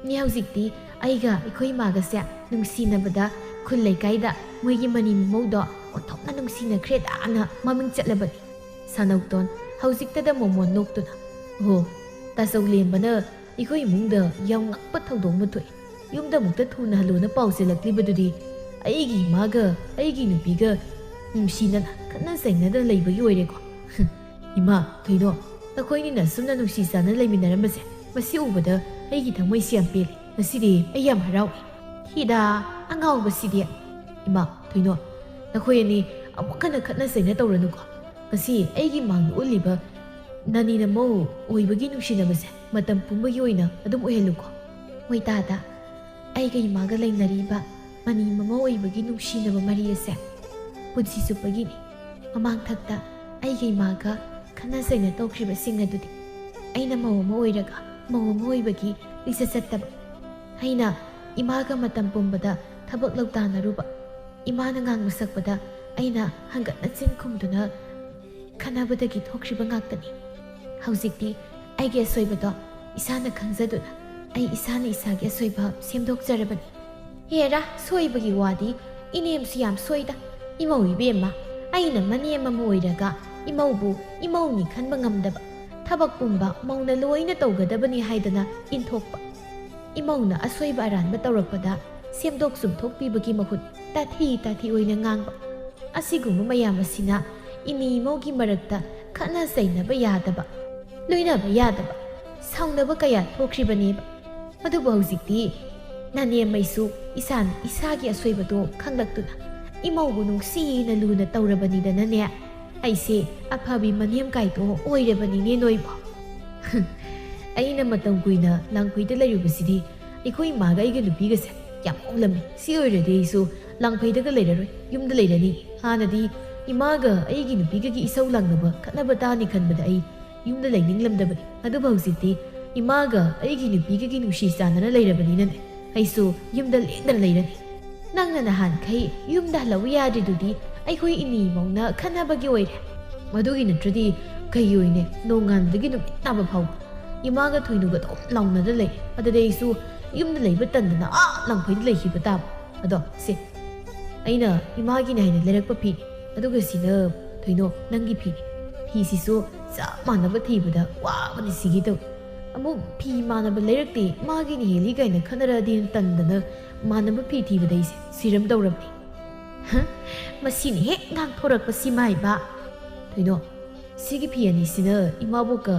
ꯃꯤ ꯍꯧꯖꯤꯛꯇꯤ ꯑꯩꯒ ꯑꯩꯈꯣꯏ ꯏꯃꯥꯒꯁꯦ ꯅꯨꯡꯁꯤꯅꯕꯗ ꯈꯨꯜ ꯂꯩꯀꯥꯏꯗ ꯃꯣꯏꯒꯤ ꯃꯅꯤ ꯃꯃꯧꯗꯣ ꯑꯣꯟꯊꯣꯛꯅ ꯅꯨꯡꯁꯤꯅꯈ꯭ꯔꯦꯗꯥꯅ ꯃꯃꯤꯡ ꯆꯠꯂꯕꯅꯤ ꯁꯅꯧꯇꯣꯟ ꯍꯧꯖꯤꯛꯇꯗ ꯃꯣꯃꯣꯟ ꯅꯣꯛꯇꯨꯅ ꯇꯥꯆꯧ ꯂꯦꯝꯕꯅ ꯑꯩꯈꯣꯏ ꯏꯃꯨꯡꯗ ꯌꯥꯝ ꯉꯛꯄ ꯊꯧꯗꯣꯛ ꯑꯃ ꯊꯣꯛꯏ ꯌꯨꯝꯗ ꯑꯃꯨꯛꯇ ꯊꯨꯅ ꯍꯜꯂꯣꯅ ꯄꯥꯎ ꯆꯦꯜꯂꯛꯂꯤꯕꯗꯨꯗꯤ ꯑꯩꯒꯤ ꯏꯃꯥꯒ ꯑꯩꯒꯤ ꯅꯨꯄꯤꯒ ꯅꯨꯡꯁꯤꯅꯅ ꯈꯠꯅ ꯆꯩꯅꯗꯅ ꯂꯩꯕꯒꯤ ꯑꯣꯏꯔꯦꯀꯣ ꯏꯃꯥ ꯀꯩꯅꯣ ꯅꯈꯣꯏꯅꯤꯅ ꯁꯨꯝꯅ ꯅꯨꯡꯁꯤ ꯆꯥꯟꯅ ꯂꯩꯃꯤꯟꯅꯔꯝꯕꯁꯦ ꯃꯁꯤ ꯎꯕꯗ ꯑꯩꯒꯤ ꯊꯃꯣꯏꯁꯤ ꯌꯥꯝ ꯄꯦꯜꯂꯤ ꯉꯁꯤꯗꯤ ꯑꯩ ꯌꯥꯝ ꯍꯔꯥꯎꯏ ꯍꯤꯗꯥ ꯑꯉꯥꯎꯕꯁꯤꯗꯤ ꯏꯃꯥ ꯊꯣꯏꯅꯣ ꯅꯈꯣꯏ ꯑꯅꯤ ꯑꯃꯨꯛ ꯍꯟꯅ ꯈꯠꯅ ꯆꯩꯅ ꯇꯧꯔꯅꯨꯀꯣ ꯉꯁꯤ ꯑꯩꯒꯤ ꯃꯥꯡꯗ ꯎꯠꯂꯤꯕ ꯅꯅꯤ ꯅꯃꯧ ꯑꯣꯏꯕꯒꯤ ꯅꯨꯡꯁꯤꯅꯕꯁꯦ ꯃꯇꯝ ꯄꯨꯝꯕꯒꯤ ꯑꯣꯏꯅ ꯑꯗꯨꯝ ꯑꯣꯏꯍꯜꯂꯨꯀꯣ ꯃꯣꯏꯇꯥꯗ ꯑꯩꯒ ꯏꯃꯥꯒ ꯂꯩꯅꯔꯤꯕ ꯃꯅꯤ ꯃꯃꯧ ꯑꯣꯏꯕꯒꯤ ꯅꯨꯡꯁꯤꯅꯕ ꯃꯔꯤ ꯑꯁꯦ ꯄꯨꯟꯁꯤ ꯆꯨꯞꯄꯒꯤꯅꯤ ꯃꯃꯥꯡꯊꯛꯇ ꯑꯩꯒ ꯏꯃꯥꯒ ꯈꯠꯅ ꯆꯩꯅ ꯇꯧꯈ꯭ꯔꯤꯕꯁꯤꯡ ꯑꯗꯨꯗꯤ ꯑꯩꯅ ꯃꯧ ꯑꯃ ꯑꯣꯏꯔꯒ ꯃꯧ ꯑꯃ ꯑꯣꯏꯕꯒꯤ ꯂꯤꯆꯠ ꯆꯠꯇꯕ ꯑꯩꯅ ꯏꯃꯥꯒ ꯃꯇꯝ ꯄꯨꯝꯕꯗ ꯊꯕꯛ ꯂꯧꯇꯥꯟꯅꯔꯨꯕ ꯏꯃꯥꯅ ꯉꯥꯡꯕ ꯁꯛꯄꯗ ꯑꯩꯅ ꯍꯪꯒꯠꯅ ꯆꯤꯟ ꯈꯨꯝꯗꯨꯅ ꯈꯠꯅꯕꯗꯒꯤ ꯊꯣꯛꯈ꯭ꯔꯤꯕ ꯉꯥꯛꯇꯅꯤ ꯍꯧꯖꯤꯛꯇꯤ ꯑꯩꯒꯤ ꯑꯁꯣꯏꯕꯗꯣ ꯏꯁꯥꯅ ꯈꯪꯖꯗꯨꯅ ꯑꯩ ꯏꯁꯥꯅ ꯏꯁꯥꯒꯤ ꯑꯁꯣꯏꯕ ꯁꯦꯝꯗꯣꯛꯆꯔꯕꯅꯤ ꯍꯦꯔꯥ ꯁꯣꯏꯕꯒꯤ ꯋꯥꯗꯤ ꯏꯅꯦꯝꯁꯨ ꯌꯥꯝ ꯁꯣꯏꯗ ꯏꯃꯧ ꯏꯕꯦꯝꯃ ꯑꯩꯅ ꯃꯅꯦꯝ ꯑꯃ ꯑꯣꯏꯔꯒ ꯏꯃꯧꯕꯨ ꯏꯃꯧꯅꯤ ꯈꯟꯕ ꯉꯝꯗꯕ ꯊꯕꯛ ꯄꯨꯝꯕ ꯃꯧꯅ ꯂꯣꯏꯅ ꯇꯧꯒꯗꯕꯅꯤ ꯍꯥꯏꯗꯅ ꯏꯟꯊꯣꯛꯄ ꯏꯃꯧꯅ ꯑꯁꯣꯏꯕ ꯑꯔꯥꯟꯕ ꯇꯧꯔꯛꯄꯗ ꯁꯦꯝꯗꯣꯛ ꯆꯨꯝꯊꯣꯛꯄꯤꯕꯒꯤ ꯃꯍꯨꯠ ꯇꯥꯊꯤ ꯑꯣꯏꯅ ꯉꯥꯡꯕ ꯑꯁꯤꯒꯨꯝꯕ ꯃꯌꯥꯝ ꯑꯁꯤꯅ ꯏꯅꯤ ꯏꯃꯧꯒꯤ ꯃꯔꯛꯇ ꯈꯠꯅ ꯆꯩꯅꯕ ꯌꯥꯗꯕ ꯂꯣꯏꯅꯕ ꯌꯥꯗꯕ ꯁꯥꯎꯅꯕ ꯀꯌꯥ ꯊꯣꯛꯈ꯭ꯔꯤꯕꯅꯦꯕ ꯑꯗꯨꯕꯨ ꯍꯧꯖꯤꯛꯇꯤ ꯅꯅꯦꯝꯃꯩꯁꯨ ꯏꯁꯥꯅ ꯏꯁꯥꯒꯤ ꯑꯁꯣꯏꯕꯗꯣ ꯈꯪꯂꯛꯇꯨꯅ ꯏꯃꯧꯕꯨ ꯅꯨꯡꯁꯤꯅ ꯂꯨꯅ ꯇꯧꯔꯕꯅꯤꯗꯅꯅꯦ ꯑꯩꯁꯦ ꯑꯐꯕꯤ ꯃꯅꯦꯝ ꯀꯥꯏꯗꯣ ꯑꯣꯏꯔꯕꯅꯤꯅꯦ ꯅꯣꯏꯕꯣ ꯑꯩꯅ ꯃꯇꯝ ꯀꯨꯏꯅ ꯂꯥꯡꯐꯩꯗ ꯂꯩꯔꯨꯕꯁꯤꯗꯤ ꯑꯩꯈꯣꯏ ꯏꯃꯥꯒ ꯑꯩꯒ ꯅꯨꯄꯤꯒꯁꯦ ꯌꯥꯝ ꯑꯣꯛꯂꯝꯃꯤ ꯁꯤ ꯑꯣꯏꯔꯗꯤ ꯑꯩꯁꯨ ꯂꯥꯡꯐꯩꯗꯒ ꯂꯩꯔꯔꯣꯏ ꯌꯨꯝꯗ ꯂꯩꯔꯅꯤ ꯍꯥꯟꯅꯗꯤ ꯏꯃꯥꯒ ꯑꯩꯒꯤ ꯅꯨꯄꯤꯒꯒꯤ ꯏꯁꯧ ꯂꯥꯡꯅꯕ ꯈꯠꯅꯕ ꯇꯥꯅꯤ ꯈꯟꯕꯗ ꯑꯩ ꯌꯨꯝꯗ ꯂꯩꯅꯤꯡꯂꯝꯗꯕꯅꯤ ꯑꯗꯨꯕꯨ ꯍꯧꯖꯤꯛꯇꯤ ꯏꯃꯥꯒ ꯑꯩꯒꯤ ꯅꯨꯄꯤꯒꯒꯤ ꯅꯨꯡꯁꯤ ꯆꯥꯟꯅꯅ ꯂꯩꯔꯕꯅꯤꯅꯅꯦ ꯑꯩꯁꯨ ꯌꯨꯝꯗ ꯂꯦꯡꯗꯅ ꯂꯩꯔꯅꯤ ꯅꯪꯅ ꯅꯍꯥꯟꯈꯩ ꯌꯨꯝꯗ ꯍꯜꯂꯛꯎ ꯌꯥꯗ꯭ꯔꯤꯗꯨꯗꯤ ꯑꯩꯈꯣꯏ ꯏꯅꯤ ꯏꯃꯧꯅ ꯈꯠꯅꯕꯒꯤ ꯑꯣꯏꯔꯦ ꯃꯗꯨꯒꯤ ꯅꯠꯇ꯭ꯔꯗꯤ ꯀꯩ ꯑꯣꯏꯅꯦ ꯅꯣꯡꯉꯥꯟꯕꯗꯒꯤ ꯅꯨꯃꯤꯠ ꯇꯥꯕ ꯐꯥꯎꯕ ꯏꯃꯥꯒ ꯊꯣꯏꯅꯨꯒ ꯑꯗꯨꯝ ꯂꯥꯎꯅꯗ ꯂꯩ ꯑꯗꯨꯗꯤ ꯑꯩꯁꯨ ꯌꯨꯝꯗ ꯂꯩꯕ ꯇꯟꯗꯅ ꯂꯥꯡꯐꯩꯗ ꯂꯩꯈꯤꯕ ꯇꯥꯕ ꯑꯗꯣ ꯁꯤ ꯑꯩꯅ ꯏꯃꯥꯒꯤꯅ ꯍꯥꯏꯅ ꯂꯩꯔꯛꯄ ꯐꯤꯅꯤ ꯑꯗꯨꯒ ꯁꯤꯅ ꯊꯣꯏꯅꯣ ꯅꯪꯒꯤ ꯐꯤꯅꯤ ꯐꯤꯁꯤꯁꯨ ꯆꯞ ꯃꯥꯟꯅꯕ ꯊꯤꯕꯗ ꯋꯥꯕꯅ ꯁꯤꯒꯤ ꯇꯧꯏ ꯑꯃꯨꯛ ꯐꯤ ꯃꯥꯟꯅꯕ ꯂꯩꯔꯛꯇꯦ ꯃꯥꯒꯤꯅ ꯍꯦꯜꯂꯤ ꯀꯥꯏꯅ ꯈꯟꯅꯔꯛꯑꯗꯤꯅ ꯇꯟꯗꯅ ꯃꯥꯟꯅꯕ ꯐꯤ ꯊꯤꯕꯗ ꯑꯩꯁꯦ ꯁꯤꯔꯝꯗꯧꯔꯕꯅꯤ ꯃꯁꯤꯅ ꯍꯦꯛ ꯉꯥꯡꯊꯣꯔꯛꯄ ꯁꯤꯃꯥꯏꯕ ꯊꯣꯏꯅꯣ ꯁꯤꯒꯤ ꯐꯤ ꯑꯅꯤꯁꯤꯅ ꯏꯃꯥꯕꯣꯛꯀ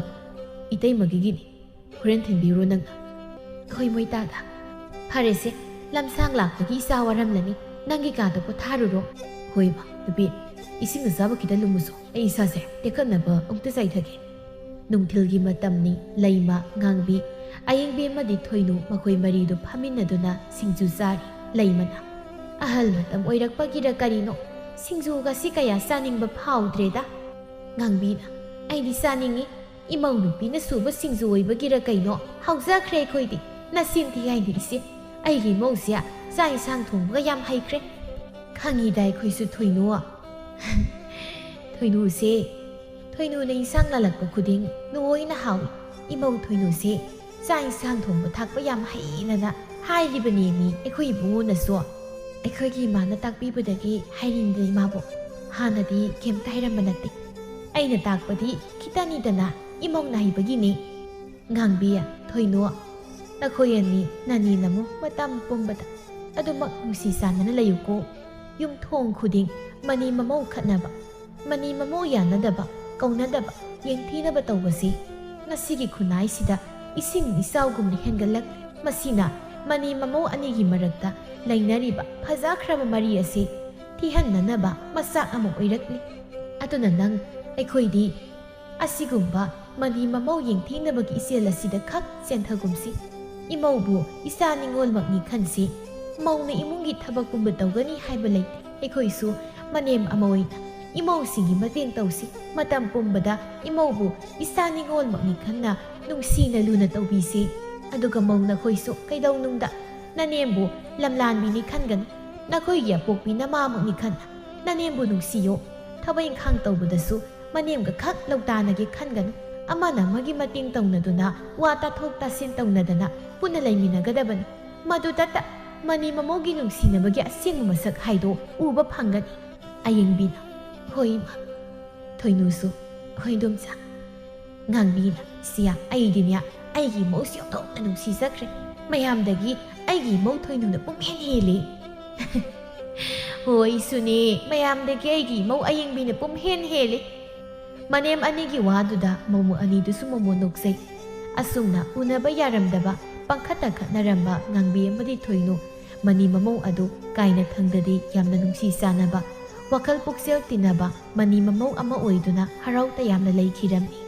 ꯏꯇꯩꯃꯒꯤꯅꯤ ꯍꯣꯔꯦꯟ ꯊꯤꯟꯕꯤꯔꯣ ꯅꯪꯅ ꯍꯣꯏ ꯃꯣꯏꯇꯥꯗ ꯐꯔꯦꯁꯦ ꯂꯝꯁꯥꯡ ꯂꯥꯛꯄꯒꯤ ꯏꯆꯥ ꯋꯥꯔꯝꯂꯅꯤ ꯅꯪꯒꯤ ꯀꯥꯗ ꯄꯣꯊꯥꯔꯨꯔꯣ ꯍꯣꯏ ꯃꯥ ꯅꯨꯄꯤ ꯏꯁꯤꯡ ꯑꯁꯥꯕ ꯈꯤꯇ ꯂꯨꯝꯃꯨꯁꯨ ꯑꯩ ꯏꯁꯥꯁꯦ ꯇꯦꯛꯈꯠꯅꯕ ꯑꯃꯨꯛꯇ ꯆꯥꯏꯊꯒꯦ ꯅꯨꯡꯊꯤꯜꯒꯤ ꯃꯇꯝꯅꯤ ꯂꯩꯃ ꯉꯥꯡꯕꯤ ꯑꯌꯦꯡꯕꯤ ꯑꯃꯗꯤ ꯊꯣꯏꯅꯨ ꯃꯈꯣꯏ ꯃꯔꯤꯗꯨ ꯐꯝꯃꯤꯟꯅꯗꯨꯅ ꯁꯤꯡꯖꯨ ꯆꯥꯔꯤ ꯂꯩꯃꯅ ꯑꯍꯜ ꯃꯇꯝ ꯑꯣꯏꯔꯛꯄꯒꯤꯔ ꯀꯔꯤꯅꯣ ꯁꯤꯡꯖꯨꯒꯁꯤ ꯀꯌꯥ ꯆꯥꯅꯤꯡꯕ ꯐꯥꯎꯗ꯭ꯔꯦꯗ ꯉꯥꯡꯕꯤꯅ ꯑꯩꯗꯤ ꯆꯥꯅꯤꯡꯉꯤ ꯏꯃꯧ ꯅꯨꯄꯤꯅ ꯁꯨꯕ ꯁꯤꯡꯖꯨ ꯑꯣꯏꯕꯒꯤꯔ ꯀꯩꯅꯣ ꯍꯥꯎꯖꯈ꯭ꯔꯦ ꯑꯩꯈꯣꯏꯗꯤ ꯅꯆꯤꯟ ꯊꯤ ꯍꯥꯏꯗꯤ ꯏꯆꯦ ꯑꯩꯒꯤ ꯏꯃꯧꯁꯦ ꯆꯥꯛ ꯏꯟꯁꯥꯡ ꯊꯣꯡꯕꯒ ꯌꯥꯝ ꯍꯩꯈ꯭ꯔꯦ ꯈꯪꯉꯤꯗ ꯑꯩꯈꯣꯏꯁꯨ ꯊꯣꯏꯅꯨ ꯊꯣꯏꯅꯨꯁꯦ ꯊꯣꯏꯅꯨꯅ ꯏꯟꯁꯥꯡ ꯂꯥꯜꯂꯛꯄ ꯈꯨꯗꯤꯡ ꯂꯣꯏꯅ ꯍꯥꯎꯏ ꯏꯃꯧ ꯊꯣꯏꯅꯨꯁꯦ ꯆꯥꯛ ꯏꯟꯁꯥꯡ ꯊꯣꯡꯕ ꯊꯥꯛꯄ ꯌꯥꯝ ꯍꯩꯅꯅ ꯍꯥꯏꯔꯤꯕꯅꯦ ꯃꯤ ꯑꯩꯈꯣꯏ ꯏꯕꯨꯡꯉꯣꯅꯁꯨ ꯑꯩꯈꯣꯏꯒꯤ ꯏꯃꯥꯅ ꯇꯥꯛꯄꯤꯕꯗꯒꯤ ꯍꯩꯔꯤꯅꯤꯗ ꯏꯃꯥꯕꯨ ꯍꯥꯟꯅꯗꯤ ꯀꯩꯝꯇ ꯍꯩꯔꯝꯕ ꯅꯠꯇꯦ ꯑꯩꯅ ꯇꯥꯛꯄꯗꯤ ꯈꯤꯇꯅꯤꯗꯅ ꯏꯃꯧꯅ ꯍꯩꯕꯒꯤꯅꯤ ꯉꯥꯡꯕꯤ ꯊꯣꯏꯅꯨ ꯅꯈꯣꯏ ꯑꯅꯤ ꯅꯅꯤ ꯅꯃꯨ ꯃꯇꯝ ꯄꯨꯝꯕꯗ ꯑꯗꯨꯃꯛ ꯅꯨꯡꯁꯤ ꯆꯥꯟꯅꯅ ꯂꯩꯌꯨꯀꯣ ꯌꯨꯝꯊꯣꯡ ꯈꯨꯗꯤꯡ ꯃꯅꯤ ꯃꯃꯧ ꯈꯠꯅꯕ ꯃꯅꯤ ꯃꯃꯧ ꯌꯥꯅꯗꯕ ꯀꯧꯅꯗꯕ ꯌꯦꯡꯊꯤꯅꯕ ꯇꯧꯕꯁꯤ ꯉꯁꯤꯒꯤ ꯈꯨꯟꯅꯥꯏꯁꯤꯗ ꯏꯁꯤꯡ ꯏꯆꯥꯎꯒꯨꯝꯅ ꯍꯦꯟꯒꯠꯂꯛꯂꯤ ꯃꯁꯤꯅ ꯃꯅꯤ ꯃꯃꯧ ꯑꯅꯤꯒꯤ ꯃꯔꯛꯇ ꯂꯩꯅꯔꯤꯕ ꯐꯖꯈ꯭ꯔꯕ ꯃꯔꯤ ꯑꯁꯤ ꯊꯤꯍꯟꯅꯅꯕ ꯃꯆꯥꯛ ꯑꯃ ꯑꯣꯏꯔꯛꯂꯤ ꯑꯗꯨꯅ ꯅꯪ ꯑꯩꯈꯣꯏꯗꯤ ꯑꯁꯤꯒꯨꯝꯕ ꯃꯅꯤ ꯃꯃꯧ ꯌꯦꯡꯊꯤꯅꯕꯒꯤ ꯏꯆꯦꯜ ꯑꯁꯤꯗ ꯈꯛ ꯆꯦꯟꯊꯒꯨꯝꯁꯤ ꯏꯃꯧꯕꯨ ꯏꯆꯥ ꯅꯤꯡꯉꯣꯜꯃꯛꯅꯤ ꯈꯟꯁꯤ ꯃꯧꯅ ꯏꯃꯨꯡꯒꯤ ꯊꯕꯛꯀꯨꯝꯕ ꯇꯧꯒꯅꯤ ꯍꯥꯏꯕ ꯂꯩꯇꯦ ꯑꯩꯈꯣꯏꯁꯨ ꯃꯅꯦꯝ ꯑꯃ ꯑꯣꯏꯅ ꯏꯃꯧꯁꯤꯡꯒꯤ ꯃꯇꯦꯡ ꯇꯧꯁꯤ ꯃꯇꯝ ꯄꯨꯝꯕꯗ ꯏꯃꯧꯕꯨ ꯏꯆꯥ ꯅꯤꯡꯉꯣꯜꯃꯛꯅꯤ ꯈꯟꯅ ꯅꯨꯡꯁꯤꯅ ꯂꯨꯅ ꯇꯧꯕꯤꯁꯤ ꯑꯗꯨꯒ ꯃꯧ ꯅꯈꯣꯏꯁꯨ ꯀꯩꯗꯧꯅꯨꯡꯗ ꯅꯅꯦꯝꯕꯨ ꯂꯝꯂꯥꯟꯕꯤꯅꯤ ꯈꯟꯒꯅꯨ ꯅꯈꯣꯏꯒꯤ ꯑꯄꯣꯛꯄꯤ ꯅꯃꯥꯃꯛꯅꯤ ꯈꯟꯅ ꯅꯅꯦꯝꯕꯨ ꯅꯨꯡꯁꯤꯌꯣ ꯊꯕꯛ ꯏꯪꯈꯥꯡ ꯇꯧꯕꯗꯁꯨ ꯃꯅꯦꯝꯒ ꯈꯛ ꯂꯧꯇꯥꯅꯒꯦ ꯈꯟꯒꯅꯨ ꯑꯃꯅ ꯑꯃꯒꯤ ꯃꯇꯦꯡ ꯇꯧꯅꯗꯨꯅ ꯋꯥ ꯇꯥꯊꯣꯛ ꯇꯥꯁꯤꯟ ꯇꯧꯅꯗꯅ ꯄꯨꯟꯅ ꯂꯩꯃꯤꯟꯅꯒꯗꯕꯅꯤ ꯃꯗꯨꯗꯇ ꯃꯅꯤ ꯃꯃꯧꯒꯤ ꯅꯨꯡꯁꯤꯅꯕꯒꯤ ꯑꯁꯦꯡꯕ ꯃꯁꯛ ꯍꯥꯏꯗꯣ ꯎꯕ ꯐꯪꯒꯅꯤ ꯑꯌꯦꯡꯕꯤꯅ ꯍꯣꯏ ꯏꯃꯥ ꯊꯣꯏꯅꯨꯁꯨ ꯍꯣꯏ ꯏꯗꯣꯝꯆꯥ ꯉꯥꯡꯕꯤꯅ ꯁꯤꯌꯥ ꯑꯩꯗꯤꯅꯦ ꯑꯩꯒꯤ ꯏꯃꯧꯁꯤ ꯑꯣꯟꯊꯣꯛꯅ ꯅꯨꯡꯁꯤꯖꯈ꯭ꯔꯦ ꯃꯌꯥꯝꯗꯒꯤ ꯑꯩꯒꯤ ꯏꯃꯧ ꯊꯣꯏꯅꯨꯅ ꯄꯨꯡꯍꯦꯟ ꯍꯦꯜꯂꯤ ꯍꯣꯏ ꯁꯨꯅꯦ ꯃꯌꯥꯝꯗꯒꯤ ꯑꯩꯒꯤ ꯏꯃꯧ ꯑꯌꯦꯡꯕꯤꯅ ꯄꯨꯡꯍꯦꯟ ꯍꯦꯜꯂꯤ ꯃꯅꯦꯝ ꯑꯅꯤꯒꯤ ꯋꯥꯗꯨꯗ ꯃꯧ ꯑꯅꯤꯗꯨꯁꯨ ꯃꯃꯣ ꯅꯣꯛꯆꯩ ꯑꯁꯨꯝꯅ ꯎꯅꯕ ꯌꯥꯔꯝꯗꯕ ꯄꯪꯈꯠꯇ ꯈꯠꯅꯔꯝꯕ ꯉꯥꯡꯕꯤ ꯑꯃꯗꯤ ꯊꯣꯏꯅꯨ ꯃꯅꯤ ꯃꯃꯧ ꯑꯗꯨ ꯀꯥꯏꯅ ꯈꯪꯗꯗꯤ ꯌꯥꯝꯅ ꯅꯨꯡꯁꯤ ꯆꯥꯟꯅꯕ ꯋꯥꯈꯜ ꯄꯨꯛꯆꯦꯜ ꯇꯤꯟꯅꯕ ꯃꯅꯤ ꯃꯃꯧ ꯑꯃ ꯑꯣꯏꯗꯨꯅ ꯍꯔꯥꯎ ꯇꯌꯥꯝꯅ ꯂꯩꯈꯤꯔꯝꯃꯤ